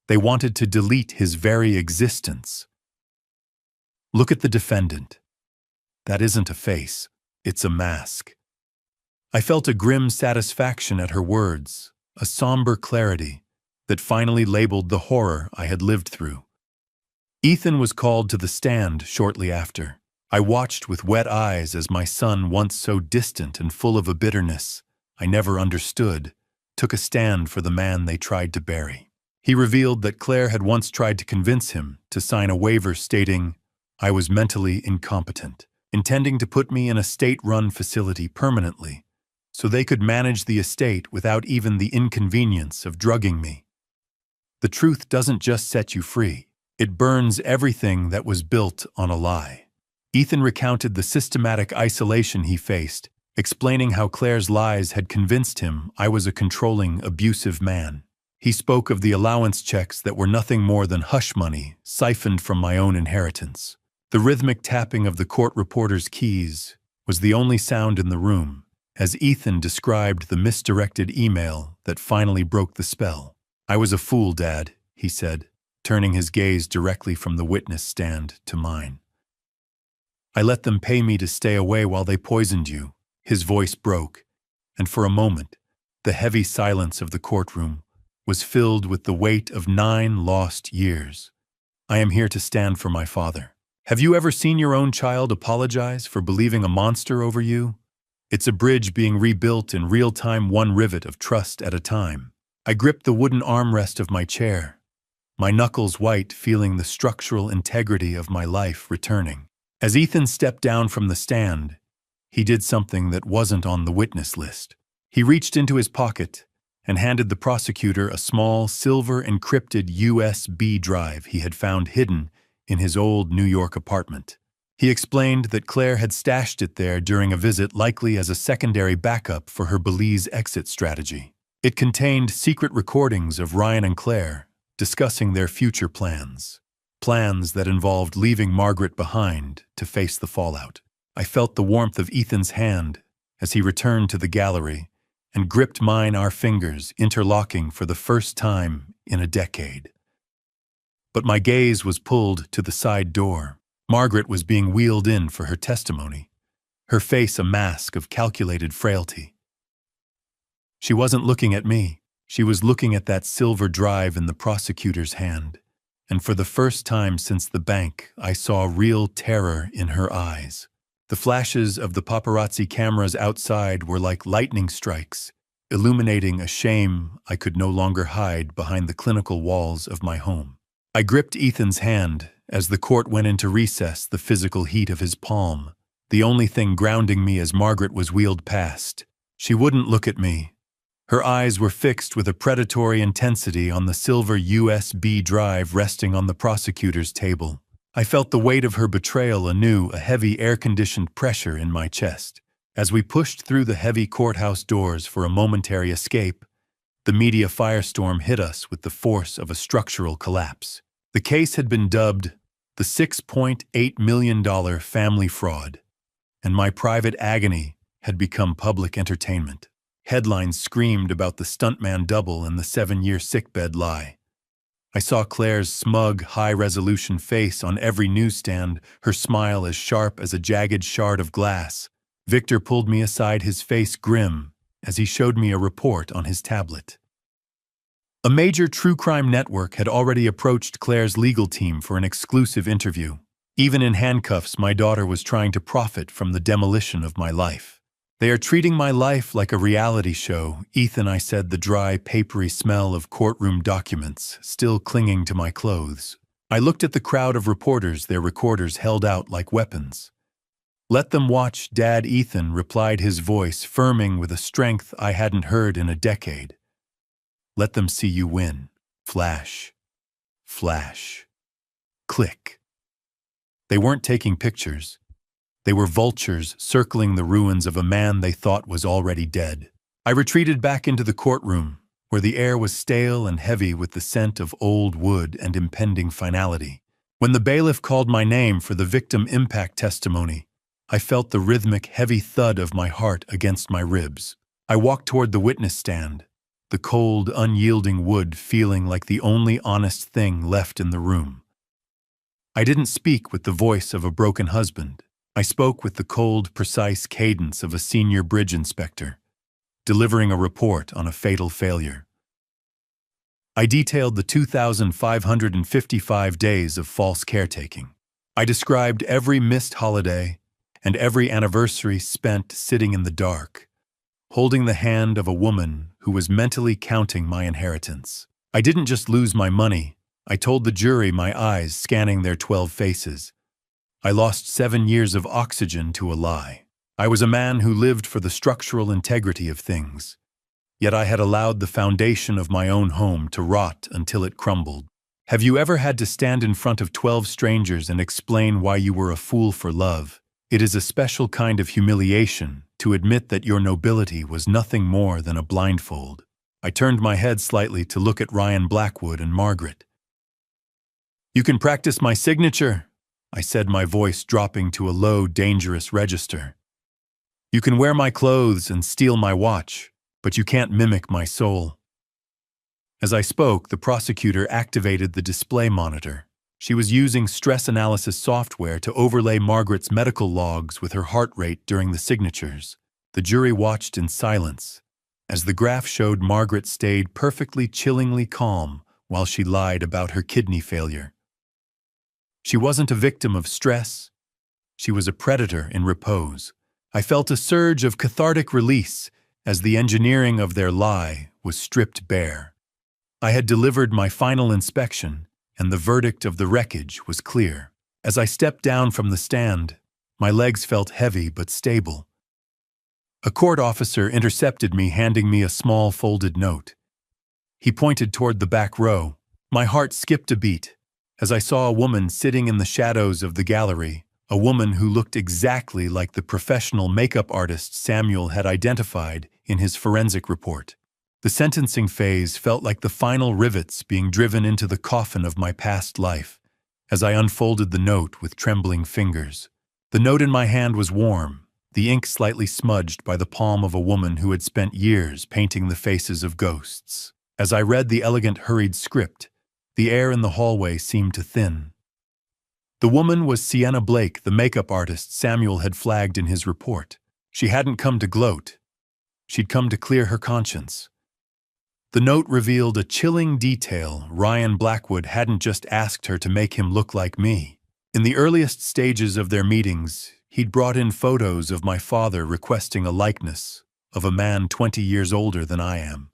They wanted to delete his very existence. Look at the defendant. That isn't a face, it's a mask. I felt a grim satisfaction at her words, a somber clarity that finally labeled the horror I had lived through. Ethan was called to the stand shortly after. I watched with wet eyes as my son, once so distant and full of a bitterness I never understood, took a stand for the man they tried to bury. He revealed that Claire had once tried to convince him to sign a waiver stating, "I was mentally incompetent," intending to put me in a state-run facility permanently, so they could manage the estate without even the inconvenience of drugging me. The truth doesn't just set you free, it burns everything that was built on a lie. Ethan recounted the systematic isolation he faced, explaining how Claire's lies had convinced him I was a controlling, abusive man. He spoke of the allowance checks that were nothing more than hush money siphoned from my own inheritance. The rhythmic tapping of the court reporter's keys was the only sound in the room, as Ethan described the misdirected email that finally broke the spell. "I was a fool, Dad," he said, turning his gaze directly from the witness stand to mine. "I let them pay me to stay away while they poisoned you." His voice broke, and for a moment, the heavy silence of the courtroom was filled with the weight of 9 lost years. I am here to stand for my father. Have you ever seen your own child apologize for believing a monster over you? It's a bridge being rebuilt in real time, one rivet of trust at a time. I gripped the wooden armrest of my chair, my knuckles white, feeling the structural integrity of my life returning. As Ethan stepped down from the stand, he did something that wasn't on the witness list. He reached into his pocket and handed the prosecutor a small, silver-encrypted USB drive he had found hidden in his old New York apartment. He explained that Claire had stashed it there during a visit, likely as a secondary backup for her Belize exit strategy. It contained secret recordings of Ryan and Claire discussing their future plans that involved leaving Margaret behind to face the fallout. I felt the warmth of Ethan's hand as he returned to the gallery and gripped mine, our fingers interlocking for the first time in a decade. But my gaze was pulled to the side door. Margaret was being wheeled in for her testimony, her face a mask of calculated frailty. She wasn't looking at me. She was looking at that silver drive in the prosecutor's hand, and for the first time since the bank, I saw real terror in her eyes. The flashes of the paparazzi cameras outside were like lightning strikes, illuminating a shame I could no longer hide behind the clinical walls of my home. I gripped Ethan's hand as the court went into recess, the physical heat of his palm, the only thing grounding me as Margaret was wheeled past. She wouldn't look at me. Her eyes were fixed with a predatory intensity on the silver USB drive resting on the prosecutor's table. I felt the weight of her betrayal anew, a heavy air-conditioned pressure in my chest. As we pushed through the heavy courthouse doors for a momentary escape, the media firestorm hit us with the force of a structural collapse. The case had been dubbed the $6.8 million family fraud, and my private agony had become public entertainment. Headlines screamed about the stuntman double and the 7-year sickbed lie. I saw Claire's smug, high-resolution face on every newsstand, her smile as sharp as a jagged shard of glass. Victor pulled me aside, his face grim, as he showed me a report on his tablet. A major true crime network had already approached Claire's legal team for an exclusive interview. Even in handcuffs, my daughter was trying to profit from the demolition of my life. "They are treating my life like a reality show," Ethan, I said, the dry, papery smell of courtroom documents still clinging to my clothes. I looked at the crowd of reporters, their recorders held out like weapons. "Let them watch, Dad," Ethan replied, his voice firming with a strength I hadn't heard in a decade. "Let them see you win." Flash. Flash. Click. They weren't taking pictures. They were vultures circling the ruins of a man they thought was already dead. I retreated back into the courtroom, where the air was stale and heavy with the scent of old wood and impending finality. When the bailiff called my name for the victim impact testimony, I felt the rhythmic, heavy thud of my heart against my ribs. I walked toward the witness stand, the cold, unyielding wood feeling like the only honest thing left in the room. I didn't speak with the voice of a broken husband. I spoke with the cold, precise cadence of a senior bridge inspector, delivering a report on a fatal failure. I detailed the 2,555 days of false caretaking. I described every missed holiday and every anniversary spent sitting in the dark, holding the hand of a woman who was mentally counting my inheritance. I didn't just lose my money. I told the jury, my eyes scanning their 12 faces. I lost 7 years of oxygen to a lie. I was a man who lived for the structural integrity of things. Yet I had allowed the foundation of my own home to rot until it crumbled. Have you ever had to stand in front of 12 strangers and explain why you were a fool for love? It is a special kind of humiliation to admit that your nobility was nothing more than a blindfold. I turned my head slightly to look at Ryan Blackwood and Margaret. "You can practice my signature," I said, my voice dropping to a low, dangerous register. "You can wear my clothes and steal my watch, but you can't mimic my soul." As I spoke, the prosecutor activated the display monitor. She was using stress analysis software to overlay Margaret's medical logs with her heart rate during the signatures. The jury watched in silence, as the graph showed Margaret stayed perfectly chillingly calm while she lied about her kidney failure. She wasn't a victim of stress. She was a predator in repose. I felt a surge of cathartic release as the engineering of their lie was stripped bare. I had delivered my final inspection, and the verdict of the wreckage was clear. As I stepped down from the stand, my legs felt heavy but stable. A court officer intercepted me, handing me a small folded note. He pointed toward the back row. My heart skipped a beat as I saw a woman sitting in the shadows of the gallery, a woman who looked exactly like the professional makeup artist Samuel had identified in his forensic report. The sentencing phase felt like the final rivets being driven into the coffin of my past life as I unfolded the note with trembling fingers. The note in my hand was warm, the ink slightly smudged by the palm of a woman who had spent years painting the faces of ghosts. As I read the elegant, hurried script, the air in the hallway seemed to thin. The woman was Sienna Blake, the makeup artist Samuel had flagged in his report. She hadn't come to gloat. She'd come to clear her conscience. The note revealed a chilling detail. Ryan Blackwood hadn't just asked her to make him look like me. In the earliest stages of their meetings, he'd brought in photos of my father requesting a likeness of a man 20 years older than I am.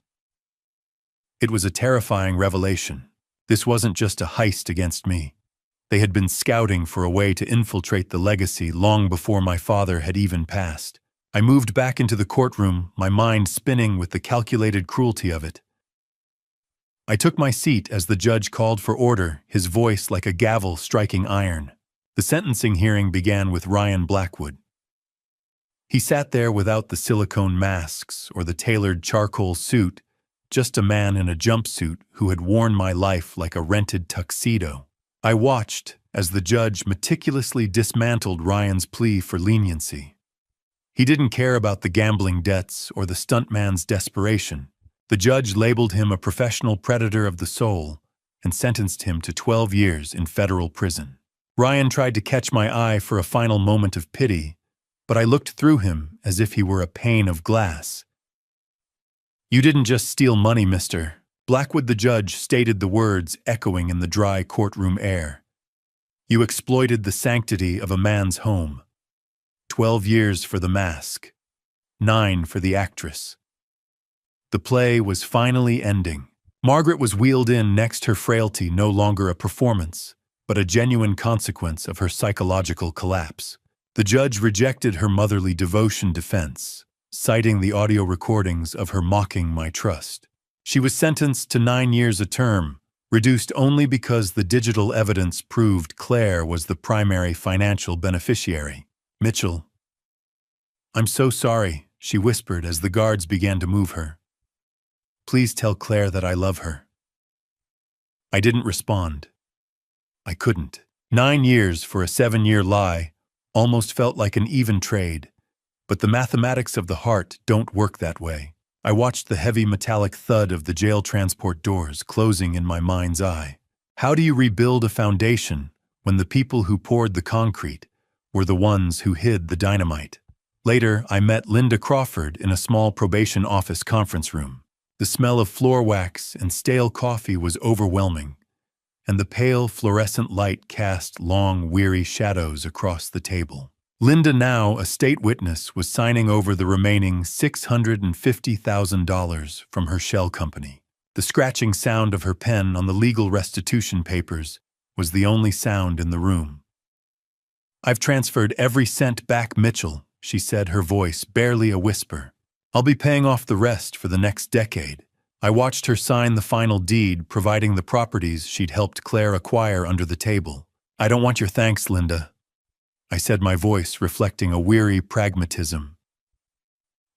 It was a terrifying revelation. This wasn't just a heist against me. They had been scouting for a way to infiltrate the legacy long before my father had even passed. I moved back into the courtroom, my mind spinning with the calculated cruelty of it. I took my seat as the judge called for order, his voice like a gavel striking iron. The sentencing hearing began with Ryan Blackwood. He sat there without the silicone masks or the tailored charcoal suit, just a man in a jumpsuit who had worn my life like a rented tuxedo. I watched as the judge meticulously dismantled Ryan's plea for leniency. He didn't care about the gambling debts or the stuntman's desperation. The judge labeled him a professional predator of the soul and sentenced him to 12 years in federal prison. Ryan tried to catch my eye for a final moment of pity, but I looked through him as if he were a pane of glass. "You didn't just steal money, mister. Blackwood the judge stated the words echoing in the dry courtroom air. You exploited the sanctity of a man's home. 12 years for the mask. 9 for the actress. The play was finally ending. Margaret was wheeled in next, her frailty no longer a performance, but a genuine consequence of her psychological collapse. The judge rejected her motherly devotion defense, citing the audio recordings of her mocking my trust. She was sentenced to 9 years a term, reduced only because the digital evidence proved Claire was the primary financial beneficiary. Mitchell. I'm so sorry, she whispered as the guards began to move her. Please tell Claire that I love her. I didn't respond. I couldn't. 9 years for a 7-year lie almost felt like an even trade, but the mathematics of the heart don't work that way. I watched the heavy metallic thud of the jail transport doors closing in my mind's eye. How do you rebuild a foundation when the people who poured the concrete were the ones who hid the dynamite? Later, I met Linda Crawford in a small probation office conference room. The smell of floor wax and stale coffee was overwhelming, and the pale fluorescent light cast long, weary shadows across the table. Linda, now a state witness, was signing over the remaining $650,000 from her shell company. The scratching sound of her pen on the legal restitution papers was the only sound in the room. I've transferred every cent back, Mitchell, she said, her voice barely a whisper. I'll be paying off the rest for the next decade. I watched her sign the final deed, providing the properties she'd helped Claire acquire under the table. I don't want your thanks, Linda, I said, my voice reflecting a weary pragmatism.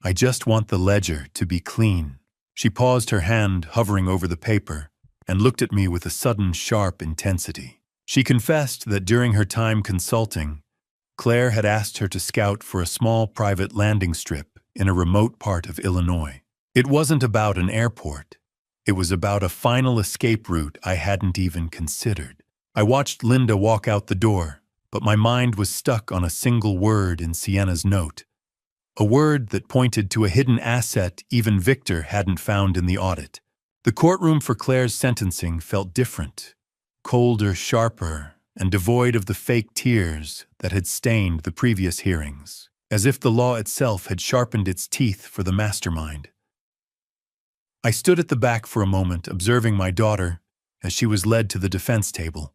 I just want the ledger to be clean. She paused, her hand hovering over the paper, and looked at me with a sudden sharp intensity. She confessed that during her time consulting, Claire had asked her to scout for a small private landing strip in a remote part of Illinois. It wasn't about an airport. It was about a final escape route I hadn't even considered. I watched Linda walk out the door, but my mind was stuck on a single word in Sienna's note. A word that pointed to a hidden asset even Victor hadn't found in the audit. The courtroom for Claire's sentencing felt different, colder, sharper, and devoid of the fake tears that had stained the previous hearings, as if the law itself had sharpened its teeth for the mastermind. I stood at the back for a moment, observing my daughter as she was led to the defense table.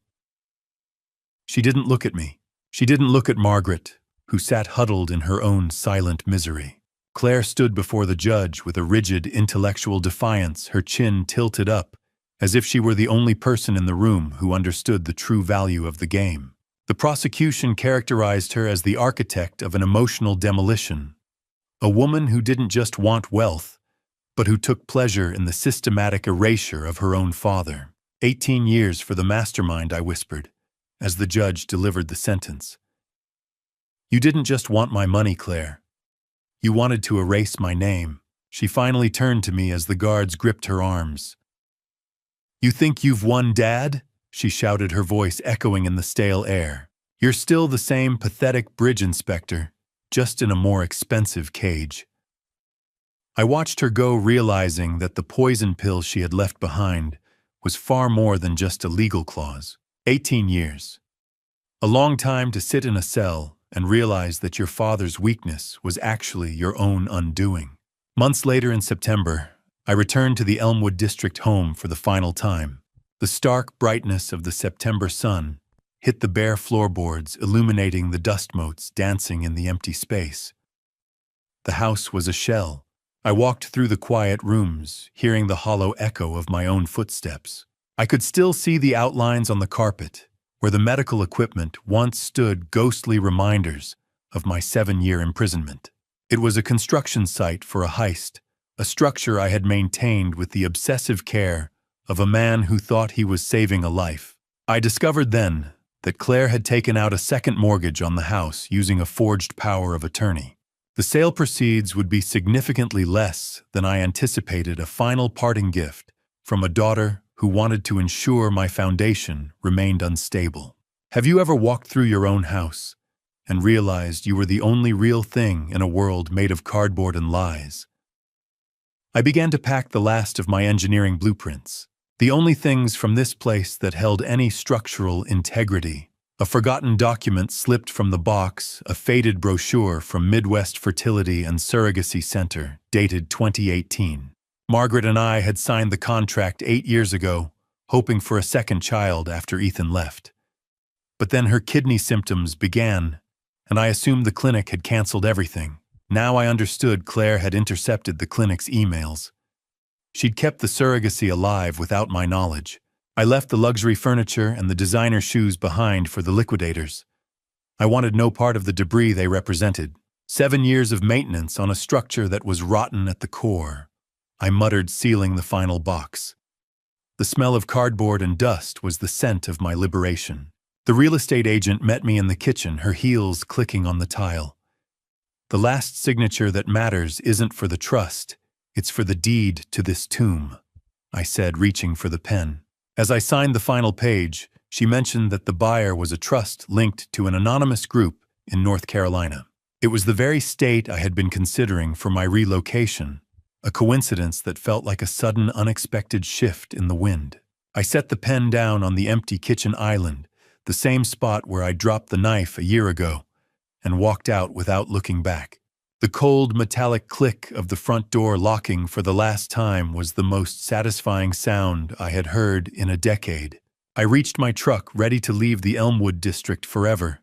She didn't look at me. She didn't look at Margaret, who sat huddled in her own silent misery. Claire stood before the judge with a rigid intellectual defiance, her chin tilted up, as if she were the only person in the room who understood the true value of the game. The prosecution characterized her as the architect of an emotional demolition, a woman who didn't just want wealth, but who took pleasure in the systematic erasure of her own father. 18 years for the mastermind, I whispered, as the judge delivered the sentence. You didn't just want my money, Claire. You wanted to erase my name. She finally turned to me as the guards gripped her arms. You think you've won, Dad? She shouted, her voice echoing in the stale air. You're still the same pathetic bridge inspector, just in a more expensive cage. I watched her go, realizing that the poison pill she had left behind was far more than just a legal clause. 18 years. A long time to sit in a cell and realize that your father's weakness was actually your own undoing. Months later, in September, I returned to the Elmwood District home for the final time. The stark brightness of the September sun hit the bare floorboards, illuminating the dust motes dancing in the empty space. The house was a shell. I walked through the quiet rooms, hearing the hollow echo of my own footsteps. I could still see the outlines on the carpet, where the medical equipment once stood, ghostly reminders of my 7-year imprisonment. It was a construction site for a heist, a structure I had maintained with the obsessive care of a man who thought he was saving a life. I discovered then that Claire had taken out a second mortgage on the house using a forged power of attorney. The sale proceeds would be significantly less than I anticipated, a final parting gift from a daughter who wanted to ensure my foundation remained unstable. Have you ever walked through your own house and realized you were the only real thing in a world made of cardboard and lies? I began to pack the last of my engineering blueprints, the only things from this place that held any structural integrity. A forgotten document slipped from the box, a faded brochure from Midwest Fertility and Surrogacy Center, dated 2018. Margaret and I had signed the contract 8 years ago, hoping for a second child after Ethan left. But then her kidney symptoms began, and I assumed the clinic had canceled everything. Now I understood Claire had intercepted the clinic's emails. She'd kept the surrogacy alive without my knowledge. I left the luxury furniture and the designer shoes behind for the liquidators. I wanted no part of the debris they represented. 7 years of maintenance on a structure that was rotten at the core. I muttered, sealing the final box. The smell of cardboard and dust was the scent of my liberation. The real estate agent met me in the kitchen, her heels clicking on the tile. The last signature that matters isn't for the trust, it's for the deed to this tomb, I said, reaching for the pen. As I signed the final page, she mentioned that the buyer was a trust linked to an anonymous group in North Carolina. It was the very state I had been considering for my relocation, a coincidence that felt like a sudden, unexpected shift in the wind. I set the pen down on the empty kitchen island, the same spot where I dropped the knife a year ago, and walked out without looking back. The cold, metallic click of the front door locking for the last time was the most satisfying sound I had heard in a decade. I reached my truck, ready to leave the Elmwood district forever,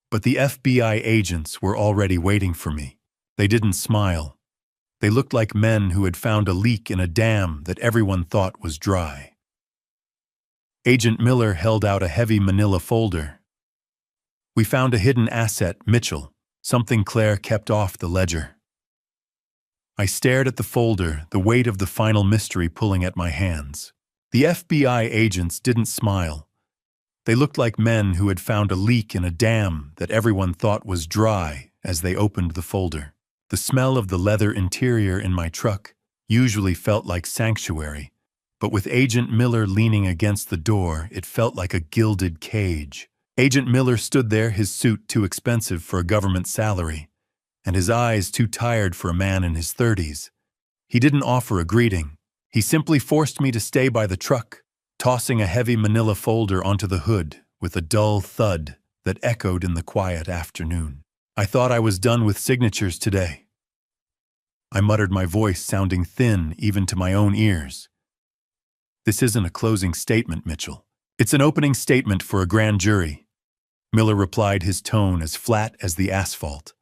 but the FBI agents were already waiting for me. They didn't smile. They looked like men who had found a leak in a dam that everyone thought was dry. Agent Miller held out a heavy manila folder. "We found a hidden asset, Mitchell. Something Claire kept off the ledger." I stared at the folder, the weight of the final mystery pulling at my hands. The FBI agents didn't smile. They looked like men who had found a leak in a dam that everyone thought was dry as they opened the folder. The smell of the leather interior in my truck usually felt like sanctuary, but with Agent Miller leaning against the door, it felt like a gilded cage. Agent Miller stood there, his suit too expensive for a government salary, and his eyes too tired for a man in his 30s. He didn't offer a greeting. He simply forced me to stay by the truck, tossing a heavy manila folder onto the hood with a dull thud that echoed in the quiet afternoon. I thought I was done with signatures today. I muttered, my voice sounding thin even to my own ears. "This isn't a closing statement, Mitchell. It's an opening statement for a grand jury." Miller replied, his tone as flat as the asphalt.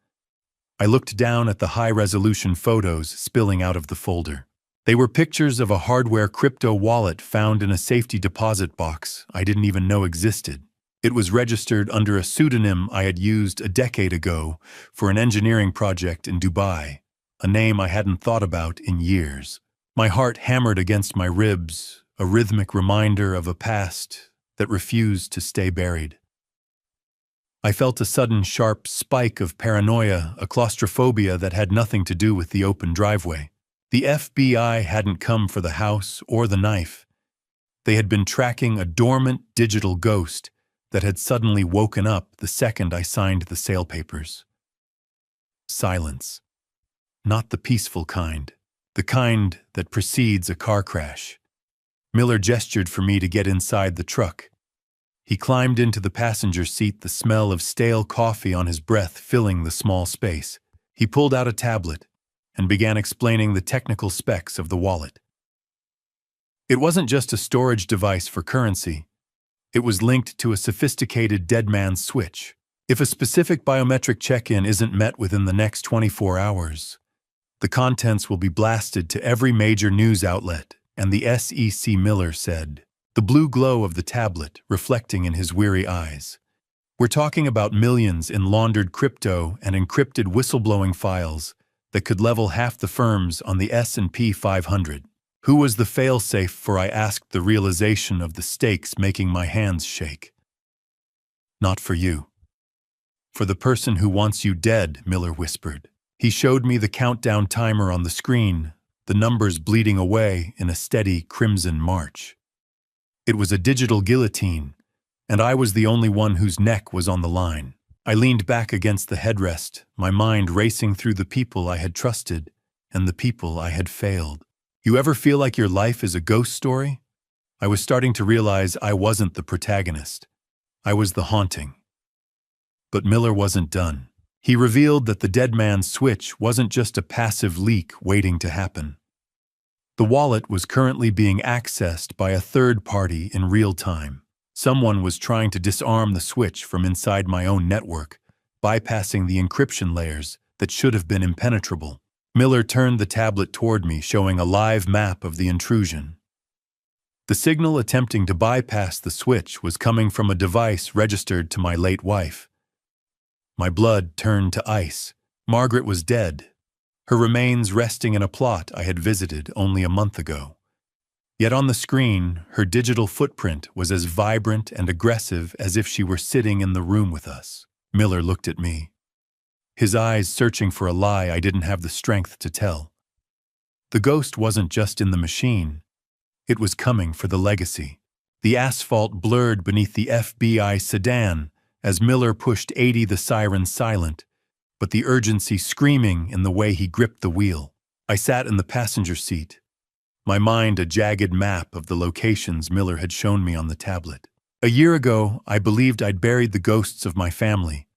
I looked down at the high-resolution photos spilling out of the folder. They were pictures of a hardware crypto wallet found in a safety deposit box I didn't even know existed. It was registered under a pseudonym I had used a decade ago for an engineering project in Dubai, a name I hadn't thought about in years. My heart hammered against my ribs, a rhythmic reminder of a past that refused to stay buried. I felt a sudden sharp spike of paranoia, a claustrophobia that had nothing to do with the open driveway. The FBI hadn't come for the house or the knife. They had been tracking a dormant digital ghost that had suddenly woken up the second I signed the sale papers. Silence. Not the peaceful kind. The kind that precedes a car crash. Miller gestured for me to get inside the truck. He climbed into the passenger seat, the smell of stale coffee on his breath filling the small space. He pulled out a tablet and began explaining the technical specs of the wallet. It wasn't just a storage device for currency. It was linked to a sophisticated dead man's switch. If a specific biometric check-in isn't met within the next 24 hours, the contents will be blasted to every major news outlet, and the SEC, Miller said, the blue glow of the tablet reflecting in his weary eyes. We're talking about millions in laundered crypto and encrypted whistleblowing files that could level half the firms on the S&P 500. Who was the fail-safe for? I asked, the realization of the stakes making my hands shake. Not for you. For the person who wants you dead, Miller whispered. He showed me the countdown timer on the screen, the numbers bleeding away in a steady crimson march. It was a digital guillotine, and I was the only one whose neck was on the line. I leaned back against the headrest, my mind racing through the people I had trusted and the people I had failed. You ever feel like your life is a ghost story? I was starting to realize I wasn't the protagonist. I was the haunting. But Miller wasn't done. He revealed that the dead man's switch wasn't just a passive leak waiting to happen. The wallet was currently being accessed by a third party in real time. Someone was trying to disarm the switch from inside my own network, bypassing the encryption layers that should have been impenetrable. Miller turned the tablet toward me, showing a live map of the intrusion. The signal attempting to bypass the switch was coming from a device registered to my late wife. My blood turned to ice. Margaret was dead, her remains resting in a plot I had visited only a month ago. Yet on the screen, her digital footprint was as vibrant and aggressive as if she were sitting in the room with us. Miller looked at me, his eyes searching for a lie I didn't have the strength to tell. The ghost wasn't just in the machine. It was coming for the legacy. The asphalt blurred beneath the FBI sedan as Miller pushed 80 the siren silent, but the urgency screaming in the way he gripped the wheel. I sat in the passenger seat, my mind a jagged map of the locations Miller had shown me on the tablet. A year ago, I believed I'd buried the ghosts of my family,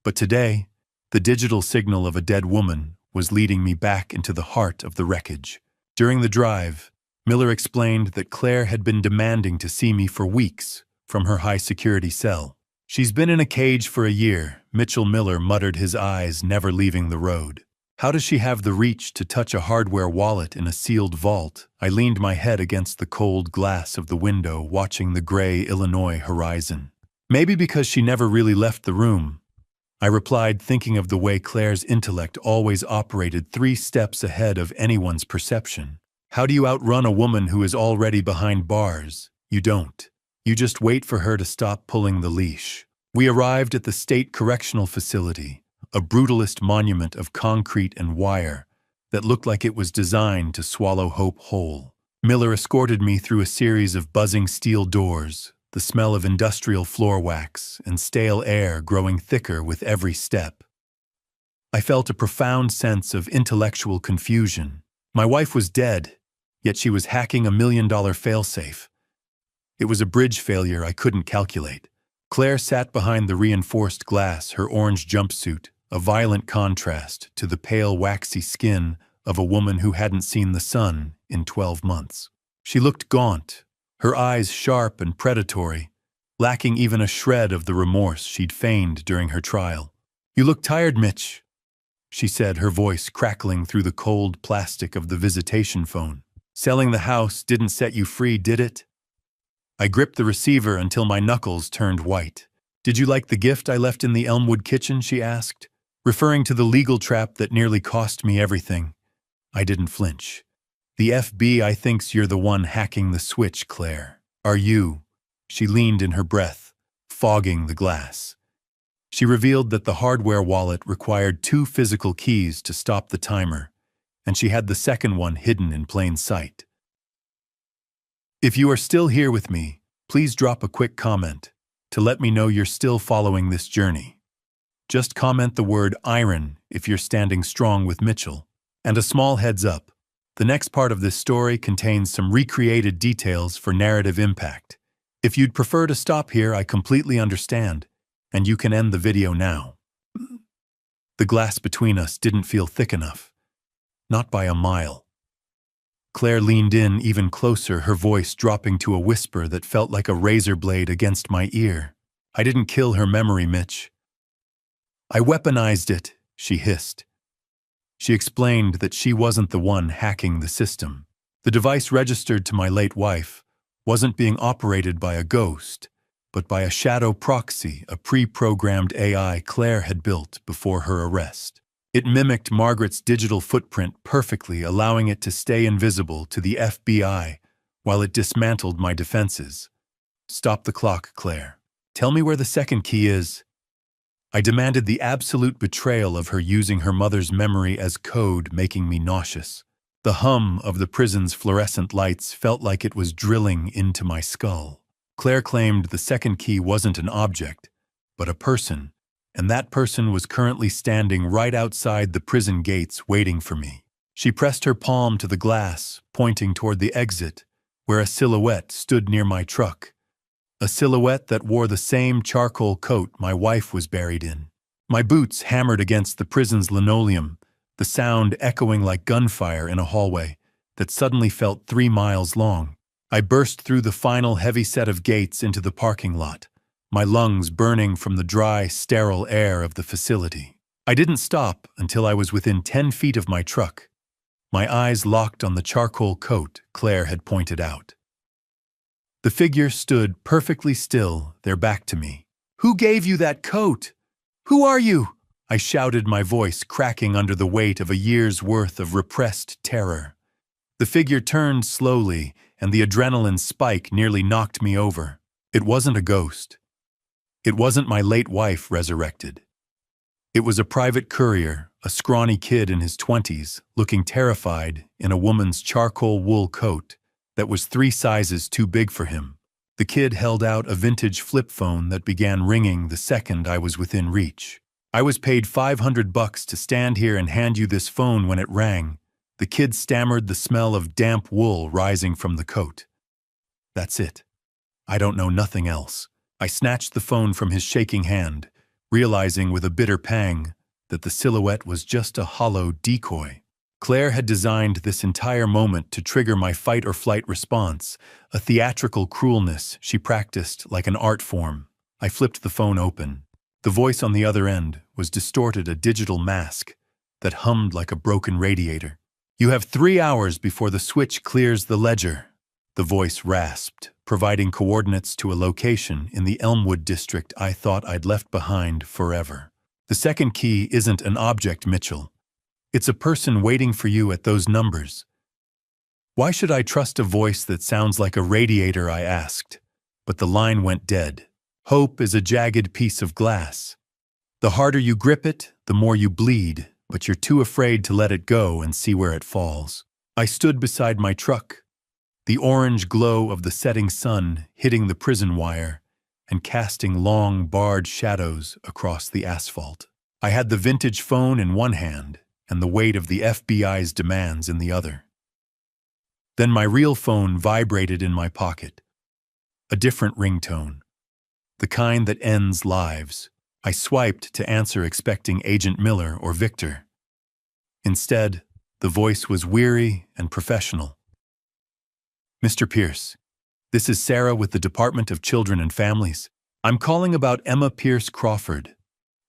but today, the digital signal of a dead woman was leading me back into the heart of the wreckage. During the drive, Miller explained that Claire had been demanding to see me for weeks from her high-security cell. "She's been in a cage for a year," Mitchell Miller muttered, his eyes never leaving the road. "How does she have the reach to touch a hardware wallet in a sealed vault?" I leaned my head against the cold glass of the window, watching the gray Illinois horizon. "Maybe because she never really left the room," I replied, thinking of the way Claire's intellect always operated 3 steps ahead of anyone's perception. How do you outrun a woman who is already behind bars? You don't. You just wait for her to stop pulling the leash. We arrived at the State Correctional Facility, a brutalist monument of concrete and wire that looked like it was designed to swallow hope whole. Miller escorted me through a series of buzzing steel doors, the smell of industrial floor wax and stale air growing thicker with every step. I felt a profound sense of intellectual confusion. My wife was dead, yet she was hacking a $1 million failsafe. It was a bridge failure I couldn't calculate. Claire sat behind the reinforced glass, her orange jumpsuit, a violent contrast to the pale, waxy skin of a woman who hadn't seen the sun in 12 months. She looked gaunt, her eyes sharp and predatory, lacking even a shred of the remorse she'd feigned during her trial. "You look tired, Mitch," she said, her voice crackling through the cold plastic of the visitation phone. "Selling the house didn't set you free, did it?" I gripped the receiver until my knuckles turned white. "Did you like the gift I left in the Elmwood kitchen?" she asked, referring to the legal trap that nearly cost me everything. I didn't flinch. "The FBI thinks you're the one hacking the switch, Claire. Are you?" She leaned in her breath, fogging the glass. She revealed that the hardware wallet required 2 physical keys to stop the timer, and she had the second one hidden in plain sight. "If you are still here with me, please drop a quick comment to let me know you're still following this journey. Just comment the word iron if you're standing strong with Mitchell. And a small heads up, the next part of this story contains some recreated details for narrative impact. If you'd prefer to stop here, I completely understand, and you can end the video now." The glass between us didn't feel thick enough. Not by a mile. Claire leaned in even closer, her voice dropping to a whisper that felt like a razor blade against my ear. "I didn't kill her memory, Mitch. I weaponized it," she hissed. She explained that she wasn't the one hacking the system. The device registered to my late wife wasn't being operated by a ghost, but by a shadow proxy, a pre-programmed AI Claire had built before her arrest. It mimicked Margaret's digital footprint perfectly, allowing it to stay invisible to the FBI while it dismantled my defenses. "Stop the clock, Claire. Tell me where the second key is." I demanded, the absolute betrayal of her using her mother's memory as code making me nauseous. The hum of the prison's fluorescent lights felt like it was drilling into my skull. Claire claimed the second key wasn't an object, but a person, and that person was currently standing right outside the prison gates waiting for me. She pressed her palm to the glass, pointing toward the exit, where a silhouette stood near my truck. A silhouette that wore the same charcoal coat my wife was buried in. My boots hammered against the prison's linoleum, the sound echoing like gunfire in a hallway that suddenly felt 3 miles long. I burst through the final heavy set of gates into the parking lot, my lungs burning from the dry, sterile air of the facility. I didn't stop until I was within 10 feet of my truck, my eyes locked on the charcoal coat Claire had pointed out. The figure stood perfectly still, their back to me. "Who gave you that coat? Who are you?" I shouted, my voice cracking under the weight of a year's worth of repressed terror. The figure turned slowly, and the adrenaline spike nearly knocked me over. It wasn't a ghost. It wasn't my late wife resurrected. It was a private courier, a scrawny kid in his 20s, looking terrified in a woman's charcoal wool coat that was 3 sizes too big for him. The kid held out a vintage flip phone that began ringing the second I was within reach. "I was paid $500 to stand here and hand you this phone when it rang." The kid stammered, the smell of damp wool rising from the coat. "That's it. I don't know nothing else." I snatched the phone from his shaking hand, realizing with a bitter pang that the silhouette was just a hollow decoy. Claire had designed this entire moment to trigger my fight-or-flight response, a theatrical cruelness she practiced like an art form. I flipped the phone open. The voice on the other end was distorted, a digital mask that hummed like a broken radiator. "You have 3 hours before the switch clears the ledger," the voice rasped, providing coordinates to a location in the Elmwood district I thought I'd left behind forever. "The second key isn't an object, Mitchell. It's a person waiting for you at those numbers." "Why should I trust a voice that sounds like a radiator?" I asked, but the line went dead. "Hope is a jagged piece of glass. The harder you grip it, the more you bleed, but you're too afraid to let it go and see where it falls." I stood beside my truck, the orange glow of the setting sun hitting the prison wire and casting long, barred shadows across the asphalt. I had the vintage phone in one hand and the weight of the FBI's demands in the other. Then my real phone vibrated in my pocket. A different ringtone, the kind that ends lives. I swiped to answer, expecting Agent Miller or Victor. Instead, the voice was weary and professional. "Mr. Pierce, this is Sarah with the Department of Children and Families. I'm calling about Emma Pierce Crawford.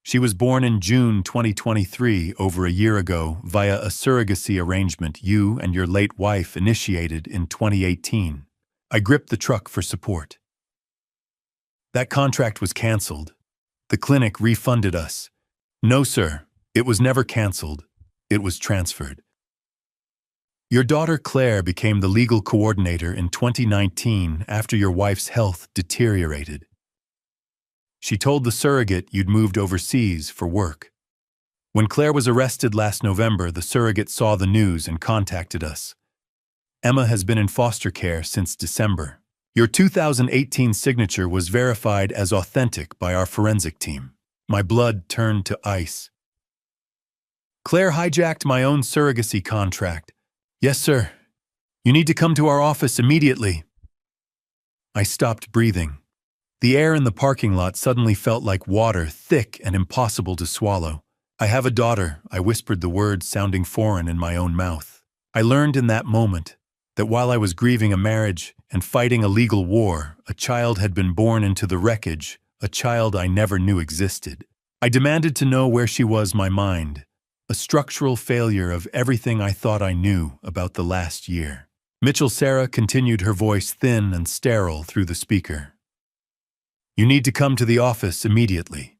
She was born in June 2023, over a year ago, via a surrogacy arrangement you and your late wife initiated in 2018. I gripped the truck for support. "That contract was canceled. The clinic refunded us." "No, sir. It was never canceled. It was transferred. Your daughter Claire became the legal coordinator in 2019 after your wife's health deteriorated. She told the surrogate you'd moved overseas for work. When Claire was arrested last November, the surrogate saw the news and contacted us. Emma has been in foster care since December. Your 2018 signature was verified as authentic by our forensic team." My blood turned to ice. "Claire hijacked my own surrogacy contract." "Yes, sir. You need to come to our office immediately." I stopped breathing. The air in the parking lot suddenly felt like water, thick and impossible to swallow. "I have a daughter," I whispered, the words sounding foreign in my own mouth. I learned in that moment that while I was grieving a marriage and fighting a legal war, a child had been born into the wreckage, a child I never knew existed. I demanded to know where she was, my mind, a structural failure of everything I thought I knew about the last year. "Mitchell," Sarah continued, her voice thin and sterile through the speaker. "You need to come to the office immediately.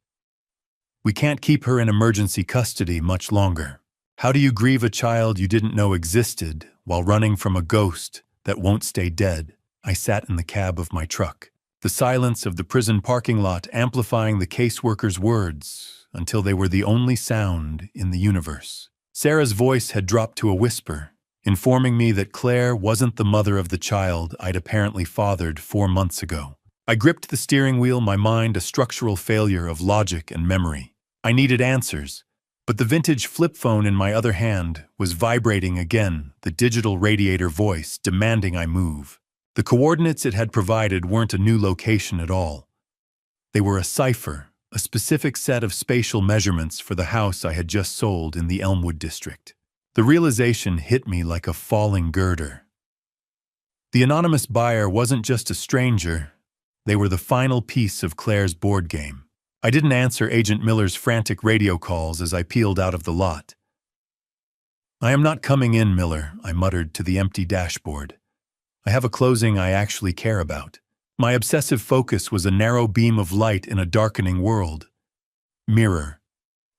We can't keep her in emergency custody much longer. How do you grieve a child you didn't know existed while running from a ghost that won't stay dead?" I sat in the cab of my truck, the silence of the prison parking lot amplifying the caseworker's words until they were the only sound in the universe. Sarah's voice had dropped to a whisper, informing me that Claire wasn't the mother of the child I'd apparently fathered 4 months ago. I gripped the steering wheel, my mind a structural failure of logic and memory. I needed answers, But the vintage flip phone in my other hand was vibrating again, the digital radiator voice demanding I move. The coordinates it had provided weren't a new location at all. They were a cipher, a specific set of spatial measurements for the house I had just sold in the Elmwood district. The realization hit me like a falling girder. The anonymous buyer wasn't just a stranger, they were the final piece of Claire's board game. I didn't answer Agent Miller's frantic radio calls as I peeled out of the lot. "I am not coming in, Miller," I muttered to the empty dashboard. "I have a closing I actually care about." My obsessive focus was a narrow beam of light in a darkening world. Mirror.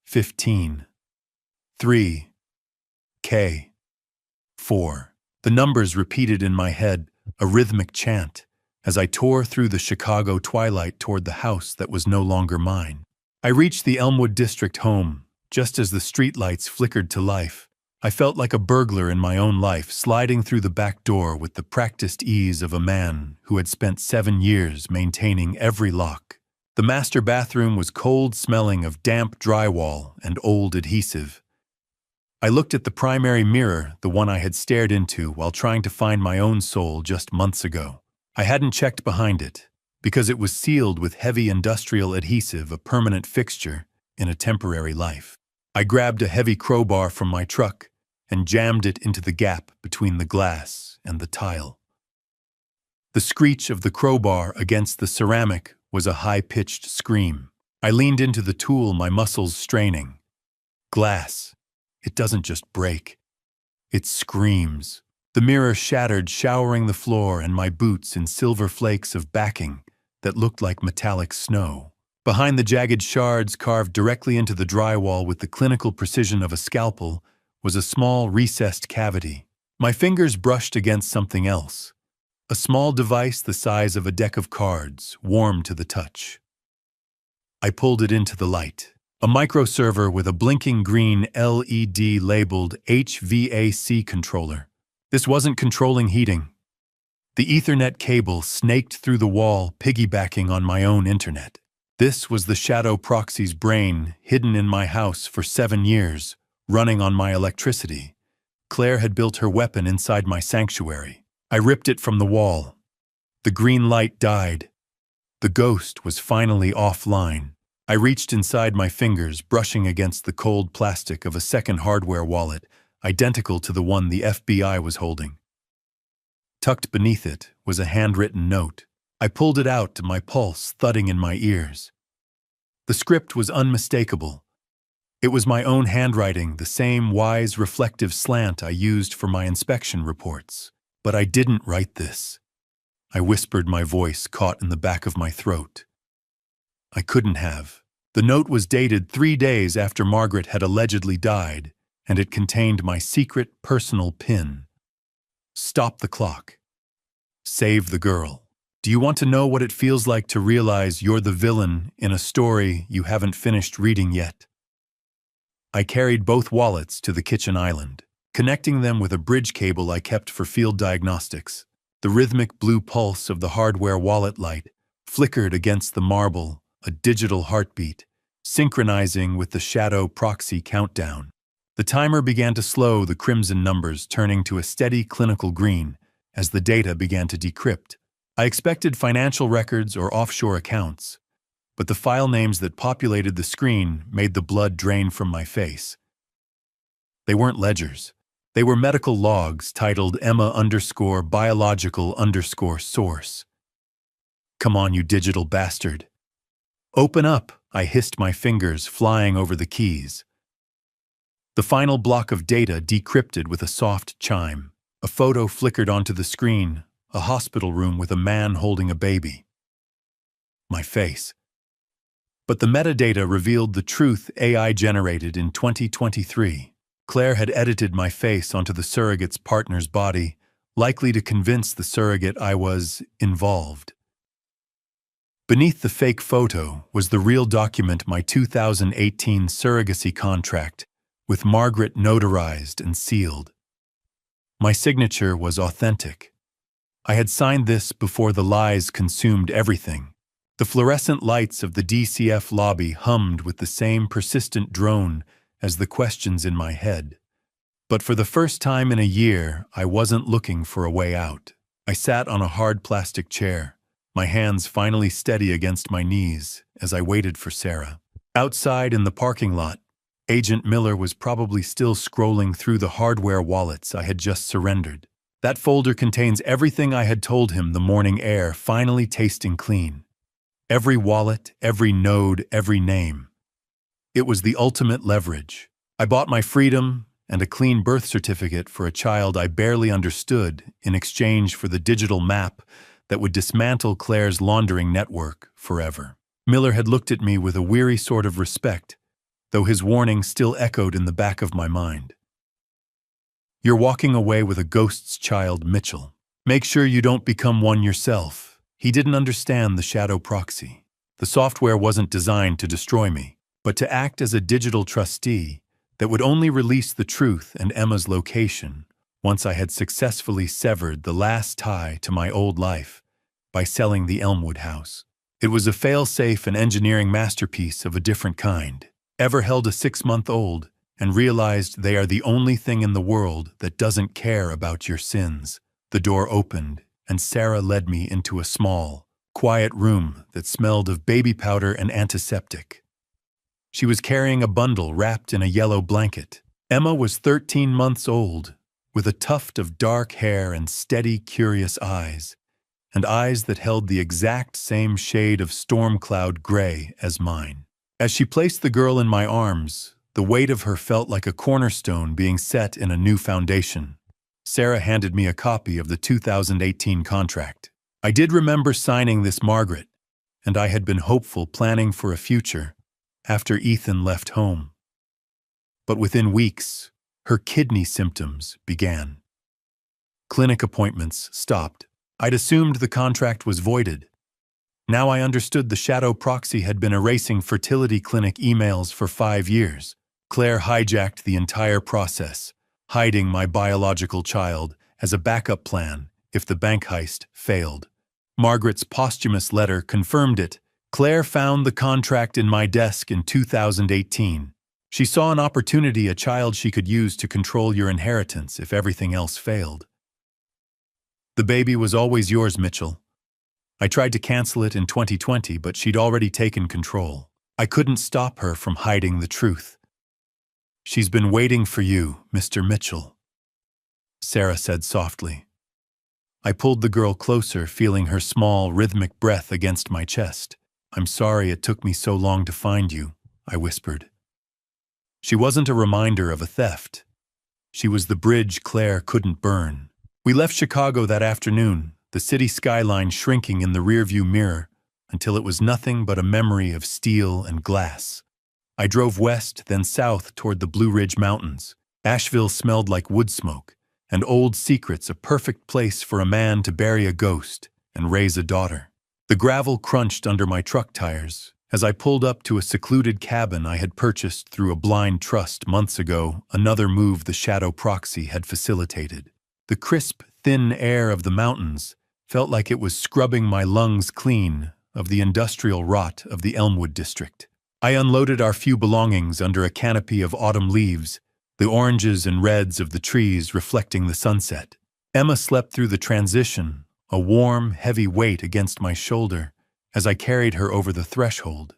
15. 3. K. 4. The numbers repeated in my head, a rhythmic chant, as I tore through the Chicago twilight toward the house that was no longer mine. I reached the Elmwood district home, just as the streetlights flickered to life. I felt like a burglar in my own life, sliding through the back door with the practiced ease of a man who had spent 7 years maintaining every lock. The master bathroom was cold, smelling of damp drywall and old adhesive. I looked at the primary mirror, the one I had stared into while trying to find my own soul just months ago. I hadn't checked behind it, because it was sealed with heavy industrial adhesive, a permanent fixture in a temporary life. I grabbed a heavy crowbar from my truck and jammed it into the gap between the glass and the tile. The screech of the crowbar against the ceramic was a high-pitched scream. I leaned into the tool, my muscles straining. Glass. It doesn't just break. It screams. The mirror shattered, showering the floor and my boots in silver flakes of backing that looked like metallic snow. Behind the jagged shards carved directly into the drywall with the clinical precision of a scalpel was a small recessed cavity. My fingers brushed against something else. A small device the size of a deck of cards, warm to the touch. I pulled it into the light. A microserver with a blinking green LED labeled HVAC controller. This wasn't controlling heating. The Ethernet cable snaked through the wall, piggybacking on my own internet. This was the shadow proxy's brain, hidden in my house for 7 years, running on my electricity. Claire had built her weapon inside my sanctuary. I ripped it from the wall. The green light died. The ghost was finally offline. I reached inside my fingers, brushing against the cold plastic of a second hardware wallet, identical to the one the FBI was holding. Tucked beneath it was a handwritten note. I pulled it out, my pulse thudding in my ears. The script was unmistakable. It was my own handwriting, the same wise, reflective slant I used for my inspection reports. But I didn't write this. I whispered, my voice caught in the back of my throat. I couldn't have. The note was dated 3 days after Margaret had allegedly died, and it contained my secret personal pin. Stop the clock. Save the girl. Do you want to know what it feels like to realize you're the villain in a story you haven't finished reading yet? I carried both wallets to the kitchen island, connecting them with a bridge cable I kept for field diagnostics. The rhythmic blue pulse of the hardware wallet light flickered against the marble, a digital heartbeat, synchronizing with the shadow proxy countdown. The timer began to slow, the crimson numbers turning to a steady clinical green as the data began to decrypt. I expected financial records or offshore accounts, but the file names that populated the screen made the blood drain from my face. They weren't ledgers. They were medical logs titled Emma_biological_source. Come on, you digital bastard. Open up, I hissed, my fingers flying over the keys. The final block of data decrypted with a soft chime. A photo flickered onto the screen, a hospital room with a man holding a baby. My face. But the metadata revealed the truth AI generated in 2023. Claire had edited my face onto the surrogate's partner's body, likely to convince the surrogate I was involved. Beneath the fake photo was the real document, my 2018 surrogacy contract, with Margaret notarized and sealed. My signature was authentic. I had signed this before the lies consumed everything. The fluorescent lights of the DCF lobby hummed with the same persistent drone as the questions in my head. But for the first time in a year, I wasn't looking for a way out. I sat on a hard plastic chair, my hands finally steady against my knees as I waited for Sarah. Outside in the parking lot, Agent Miller was probably still scrolling through the hardware wallets I had just surrendered. That folder contains everything I had told him the morning air finally tasting clean. Every wallet, every node, every name. It was the ultimate leverage. I bought my freedom and a clean birth certificate for a child I barely understood in exchange for the digital map that would dismantle Claire's laundering network forever. Miller had looked at me with a weary sort of respect, though his warning still echoed in the back of my mind. You're walking away with a ghost's child, Mitchell. Make sure you don't become one yourself. He didn't understand the shadow proxy. The software wasn't designed to destroy me, but to act as a digital trustee that would only release the truth and Emma's location once I had successfully severed the last tie to my old life by selling the Elmwood house. It was a fail-safe and engineering masterpiece of a different kind. Ever held a 6-month-old and realized they are the only thing in the world that doesn't care about your sins? The door opened, and Sarah led me into a small, quiet room that smelled of baby powder and antiseptic. She was carrying a bundle wrapped in a yellow blanket. Emma was 13 months old, with a tuft of dark hair and steady, curious eyes, and eyes that held the exact same shade of storm cloud gray as mine. As she placed the girl in my arms, the weight of her felt like a cornerstone being set in a new foundation. Sarah handed me a copy of the 2018 contract. I did remember signing this, Margaret, and I had been hopeful, planning for a future after Ethan left home. But within weeks, her kidney symptoms began. Clinic appointments stopped. I'd assumed the contract was voided. Now I understood the shadow proxy had been erasing fertility clinic emails for 5 years. Claire hijacked the entire process, hiding my biological child as a backup plan if the bank heist failed. Margaret's posthumous letter confirmed it. Claire found the contract in my desk in 2018. She saw an opportunity, a child she could use to control your inheritance if everything else failed. The baby was always yours, Mitchell. I tried to cancel it in 2020, but she'd already taken control. I couldn't stop her from hiding the truth. She's been waiting for you, Mr. Mitchell, Sarah said softly. I pulled the girl closer, feeling her small, rhythmic breath against my chest. I'm sorry it took me so long to find you, I whispered. She wasn't a reminder of a theft. She was the bridge Claire couldn't burn. We left Chicago that afternoon, the city skyline shrinking in the rearview mirror until it was nothing but a memory of steel and glass. I drove west, then south toward the Blue Ridge Mountains. Asheville smelled like wood smoke, and Old Secret's a perfect place for a man to bury a ghost and raise a daughter. The gravel crunched under my truck tires as I pulled up to a secluded cabin I had purchased through a blind trust months ago, another move the shadow proxy had facilitated. The crisp, thin air of the mountains felt like it was scrubbing my lungs clean of the industrial rot of the Elmwood district. I unloaded our few belongings under a canopy of autumn leaves, the oranges and reds of the trees reflecting the sunset. Emma slept through the transition, a warm, heavy weight against my shoulder as I carried her over the threshold.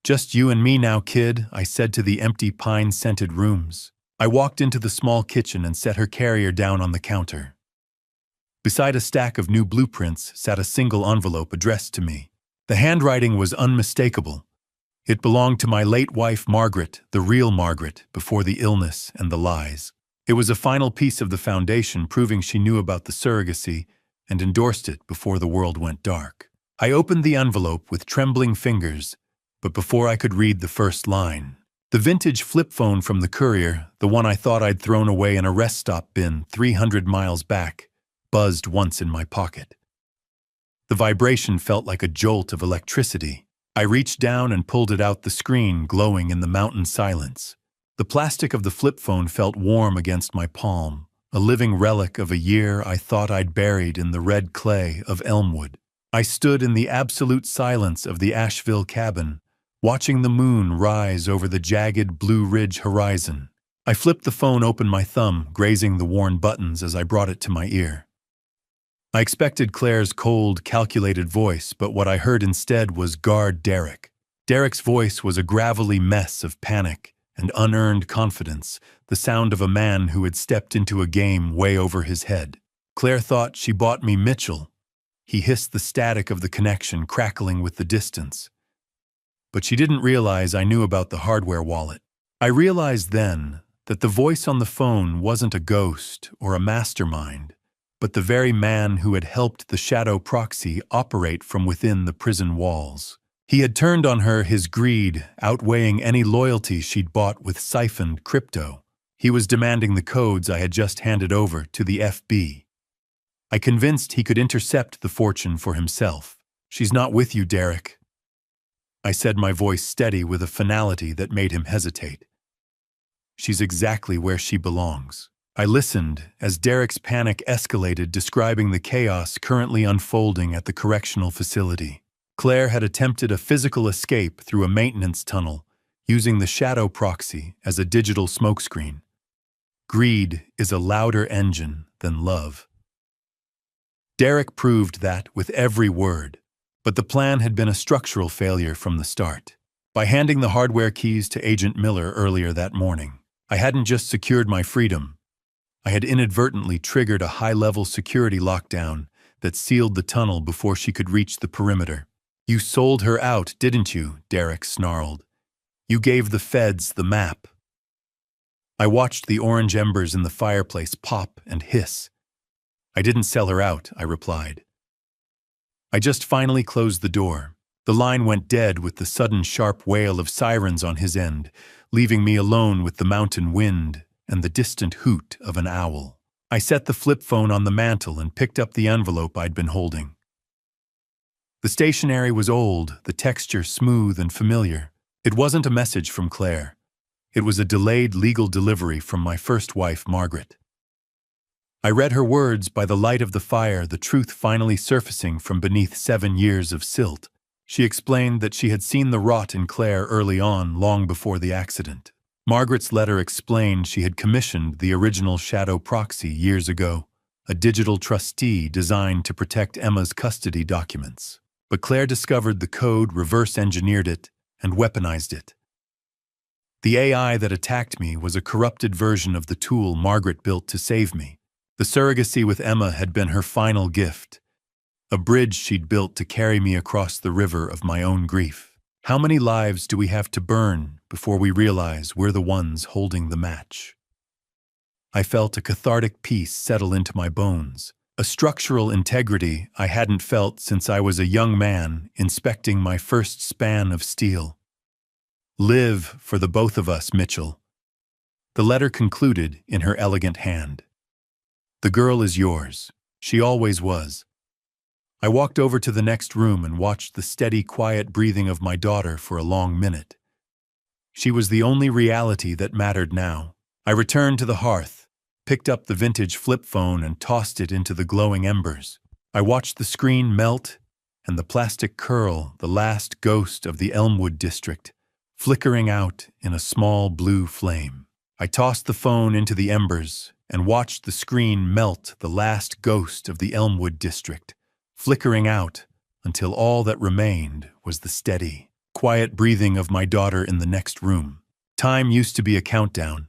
Just you and me now, kid, I said to the empty pine-scented rooms. I walked into the small kitchen and set her carrier down on the counter. Beside a stack of new blueprints sat a single envelope addressed to me. The handwriting was unmistakable. It belonged to my late wife, Margaret, the real Margaret, before the illness and the lies. It was a final piece of the foundation proving she knew about the surrogacy and endorsed it before the world went dark. I opened the envelope with trembling fingers, but before I could read the first line, the vintage flip phone from the courier, the one I thought I'd thrown away in a rest stop bin 300 miles back, buzzed once in my pocket. The vibration felt like a jolt of electricity. I reached down and pulled it out, the screen glowing in the mountain silence. The plastic of the flip phone felt warm against my palm, a living relic of a year I thought I'd buried in the red clay of Elmwood. I stood in the absolute silence of the Asheville cabin, watching the moon rise over the jagged Blue Ridge horizon. I flipped the phone open, my thumb grazing the worn buttons as I brought it to my ear. I expected Claire's cold, calculated voice, but what I heard instead was "Guard Derek." Derek's voice was a gravelly mess of panic and unearned confidence, the sound of a man who had stepped into a game way over his head. Claire thought she bought me Mitchell. He hissed, the static of the connection crackling with the distance. But she didn't realize I knew about the hardware wallet. I realized then that the voice on the phone wasn't a ghost or a mastermind, but the very man who had helped the shadow proxy operate from within the prison walls. He had turned on her, his greed outweighing any loyalty she'd bought with siphoned crypto. He was demanding the codes I had just handed over to the FB. I convinced he could intercept the fortune for himself. "She's not with you, Derek," I said, my voice steady with a finality that made him hesitate. "She's exactly where she belongs." I listened as Derek's panic escalated, describing the chaos currently unfolding at the correctional facility. Claire had attempted a physical escape through a maintenance tunnel, using the shadow proxy as a digital smokescreen. Greed is a louder engine than love. Derek proved that with every word, but the plan had been a structural failure from the start. By handing the hardware keys to Agent Miller earlier that morning, I hadn't just secured my freedom. I had inadvertently triggered a high-level security lockdown that sealed the tunnel before she could reach the perimeter. "You sold her out, didn't you?" Derek snarled. "You gave the feds the map." I watched the orange embers in the fireplace pop and hiss. "I didn't sell her out," I replied. I just finally closed the door. The line went dead with the sudden sharp wail of sirens on his end, leaving me alone with the mountain wind and the distant hoot of an owl. I set the flip phone on the mantel and picked up the envelope I'd been holding. The stationery was old, the texture smooth and familiar. It wasn't a message from Claire. It was a delayed legal delivery from my first wife, Margaret. I read her words by the light of the fire, the truth finally surfacing from beneath 7 years of silt. She explained that she had seen the rot in Claire early on, long before the accident. Margaret's letter explained she had commissioned the original shadow proxy years ago, a digital trustee designed to protect Emma's custody documents. But Claire discovered the code, reverse-engineered it, and weaponized it. The AI that attacked me was a corrupted version of the tool Margaret built to save me. The surrogacy with Emma had been her final gift, a bridge she'd built to carry me across the river of my own grief. How many lives do we have to burn before we realize we're the ones holding the match? I felt a cathartic peace settle into my bones, a structural integrity I hadn't felt since I was a young man inspecting my first span of steel. "Live for the both of us, Mitchell." The letter concluded in her elegant hand. "The girl is yours. She always was." I walked over to the next room and watched the steady, quiet breathing of my daughter for a long minute. She was the only reality that mattered now. I returned to the hearth, picked up the vintage flip phone and tossed it into the glowing embers. I watched the screen melt and the plastic curl, the last ghost of the Elmwood district, flickering out in a small blue flame. I tossed the phone into the embers and watched the screen melt, the last ghost of the Elmwood district, flickering out until all that remained was the steady, quiet breathing of my daughter in the next room. Time used to be a countdown.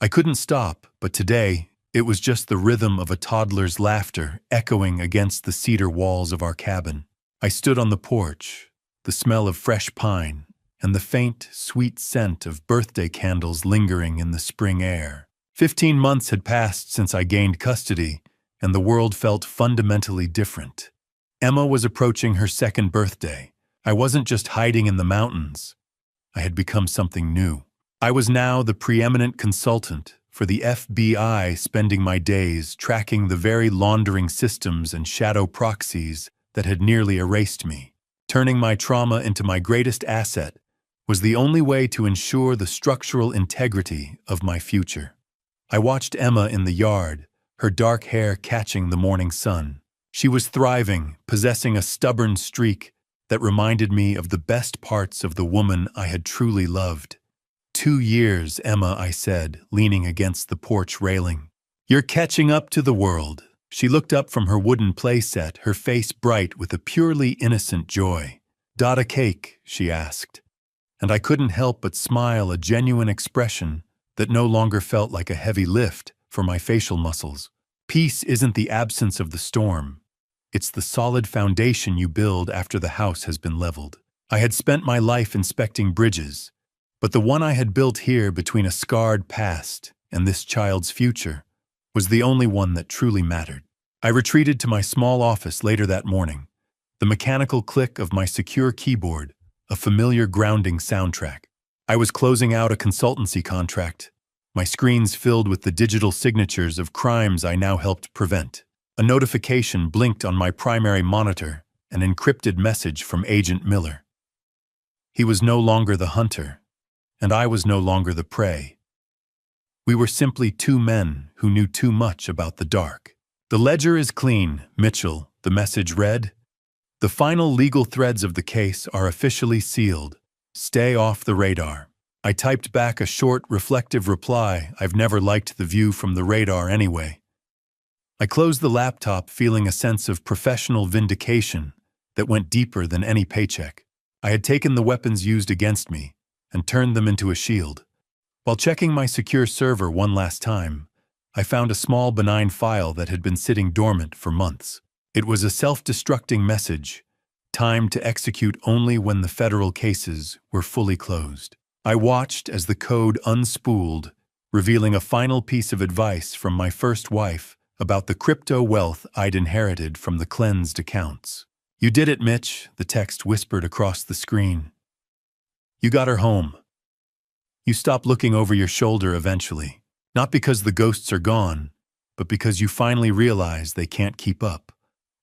I couldn't stop, but today it was just the rhythm of a toddler's laughter echoing against the cedar walls of our cabin. I stood on the porch, the smell of fresh pine and the faint, sweet scent of birthday candles lingering in the spring air. 15 months had passed since I gained custody, and the world felt fundamentally different. Emma was approaching her second birthday. I wasn't just hiding in the mountains. I had become something new. I was now the preeminent consultant for the FBI, spending my days tracking the very laundering systems and shadow proxies that had nearly erased me. Turning my trauma into my greatest asset was the only way to ensure the structural integrity of my future. I watched Emma in the yard, her dark hair catching the morning sun. She was thriving, possessing a stubborn streak that reminded me of the best parts of the woman I had truly loved. 2 years, Emma, I said, leaning against the porch railing. You're catching up to the world. She looked up from her wooden playset, her face bright with a purely innocent joy. Got a cake? She asked. And I couldn't help but smile, a genuine expression that no longer felt like a heavy lift for my facial muscles. Peace isn't the absence of the storm. It's the solid foundation you build after the house has been leveled. I had spent my life inspecting bridges, but the one I had built here between a scarred past and this child's future was the only one that truly mattered. I retreated to my small office later that morning, the mechanical click of my secure keyboard, a familiar grounding soundtrack. I was closing out a consultancy contract, my screens filled with the digital signatures of crimes I now helped prevent. A notification blinked on my primary monitor, an encrypted message from Agent Miller. He was no longer the hunter, and I was no longer the prey. We were simply two men who knew too much about the dark. The ledger is clean, Mitchell, the message read. The final legal threads of the case are officially sealed. Stay off the radar. I typed back a short, reflective reply. I've never liked the view from the radar anyway. I closed the laptop, feeling a sense of professional vindication that went deeper than any paycheck. I had taken the weapons used against me and turned them into a shield. While checking my secure server one last time, I found a small benign file that had been sitting dormant for months. It was a self-destructing message, timed to execute only when the federal cases were fully closed. I watched as the code unspooled, revealing a final piece of advice from my first wife about the crypto wealth I'd inherited from the cleansed accounts. You did it, Mitch, the text whispered across the screen. You got her home. You stop looking over your shoulder eventually, not because the ghosts are gone, but because you finally realize they can't keep up.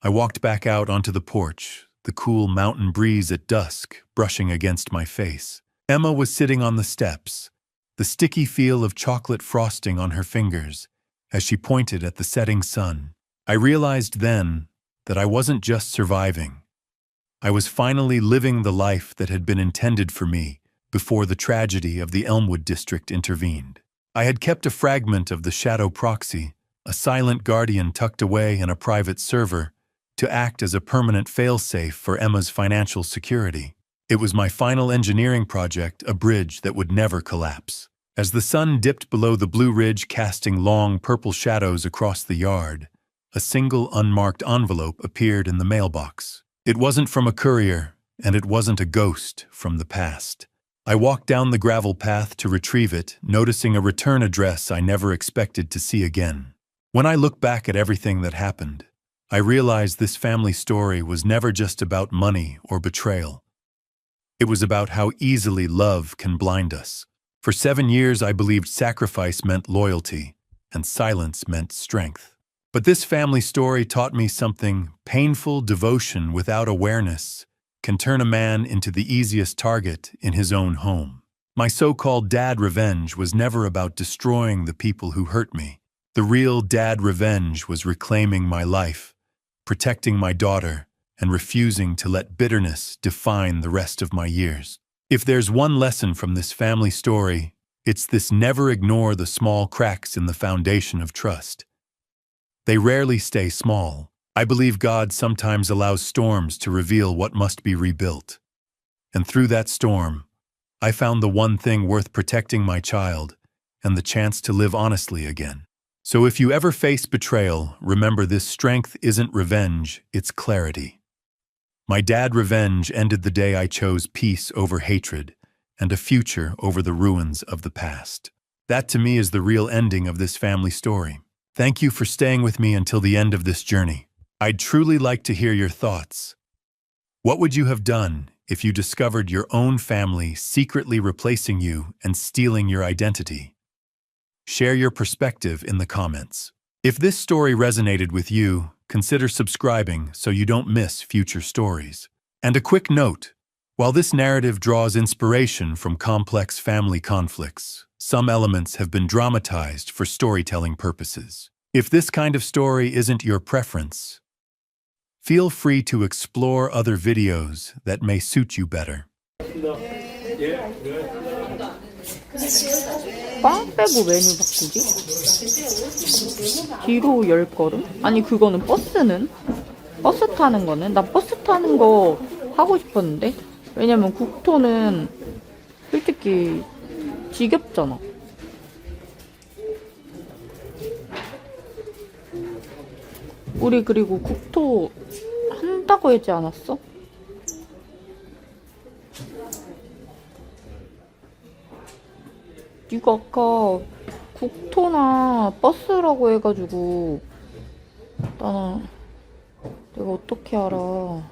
I walked back out onto the porch, the cool mountain breeze at dusk brushing against my face. Emma was sitting on the steps, the sticky feel of chocolate frosting on her fingers as she pointed at the setting sun. I realized then that I wasn't just surviving. I was finally living the life that had been intended for me before the tragedy of the Elmwood district intervened. I had kept a fragment of the shadow proxy, a silent guardian tucked away in a private server, to act as a permanent failsafe for Emma's financial security. It was my final engineering project, a bridge that would never collapse. As the sun dipped below the Blue Ridge, casting long purple shadows across the yard, a single unmarked envelope appeared in the mailbox. It wasn't from a courier, and it wasn't a ghost from the past. I walked down the gravel path to retrieve it, noticing a return address I never expected to see again. When I look back at everything that happened, I realize this family story was never just about money or betrayal. It was about how easily love can blind us. For 7 years, I believed sacrifice meant loyalty, and silence meant strength. But this family story taught me something: painful devotion without awareness can turn a man into the easiest target in his own home. My so-called dad revenge was never about destroying the people who hurt me. The real dad revenge was reclaiming my life, protecting my daughter, and refusing to let bitterness define the rest of my years. If there's one lesson from this family story, it's this: never ignore the small cracks in the foundation of trust. They rarely stay small. I believe God sometimes allows storms to reveal what must be rebuilt. And through that storm, I found the one thing worth protecting: my child, and the chance to live honestly again. So if you ever face betrayal, remember this: strength isn't revenge, it's clarity. My dad revenge ended the day I chose peace over hatred and a future over the ruins of the past. That to me is the real ending of this family story. Thank you for staying with me until the end of this journey. I'd truly like to hear your thoughts. What would you have done if you discovered your own family secretly replacing you and stealing your identity? Share your perspective in the comments. If this story resonated with you, consider subscribing so you don't miss future stories. And a quick note: while this narrative draws inspiration from complex family conflicts, some elements have been dramatized for storytelling purposes. If this kind of story isn't your preference, Feel free to explore other videos that may suit you better. 빵 빼고 메뉴 바꾸기? 뒤로 10걸음? 아니 그거는 버스는? 버스 타는 거는? 나 버스 타는 거 하고 싶었는데? 왜냐면 국토는 솔직히 지겹잖아. 우리 그리고 국토 한다고 하지 않았어? 이거 아까 국토나 버스라고 해가지고 나는 내가 어떻게 알아.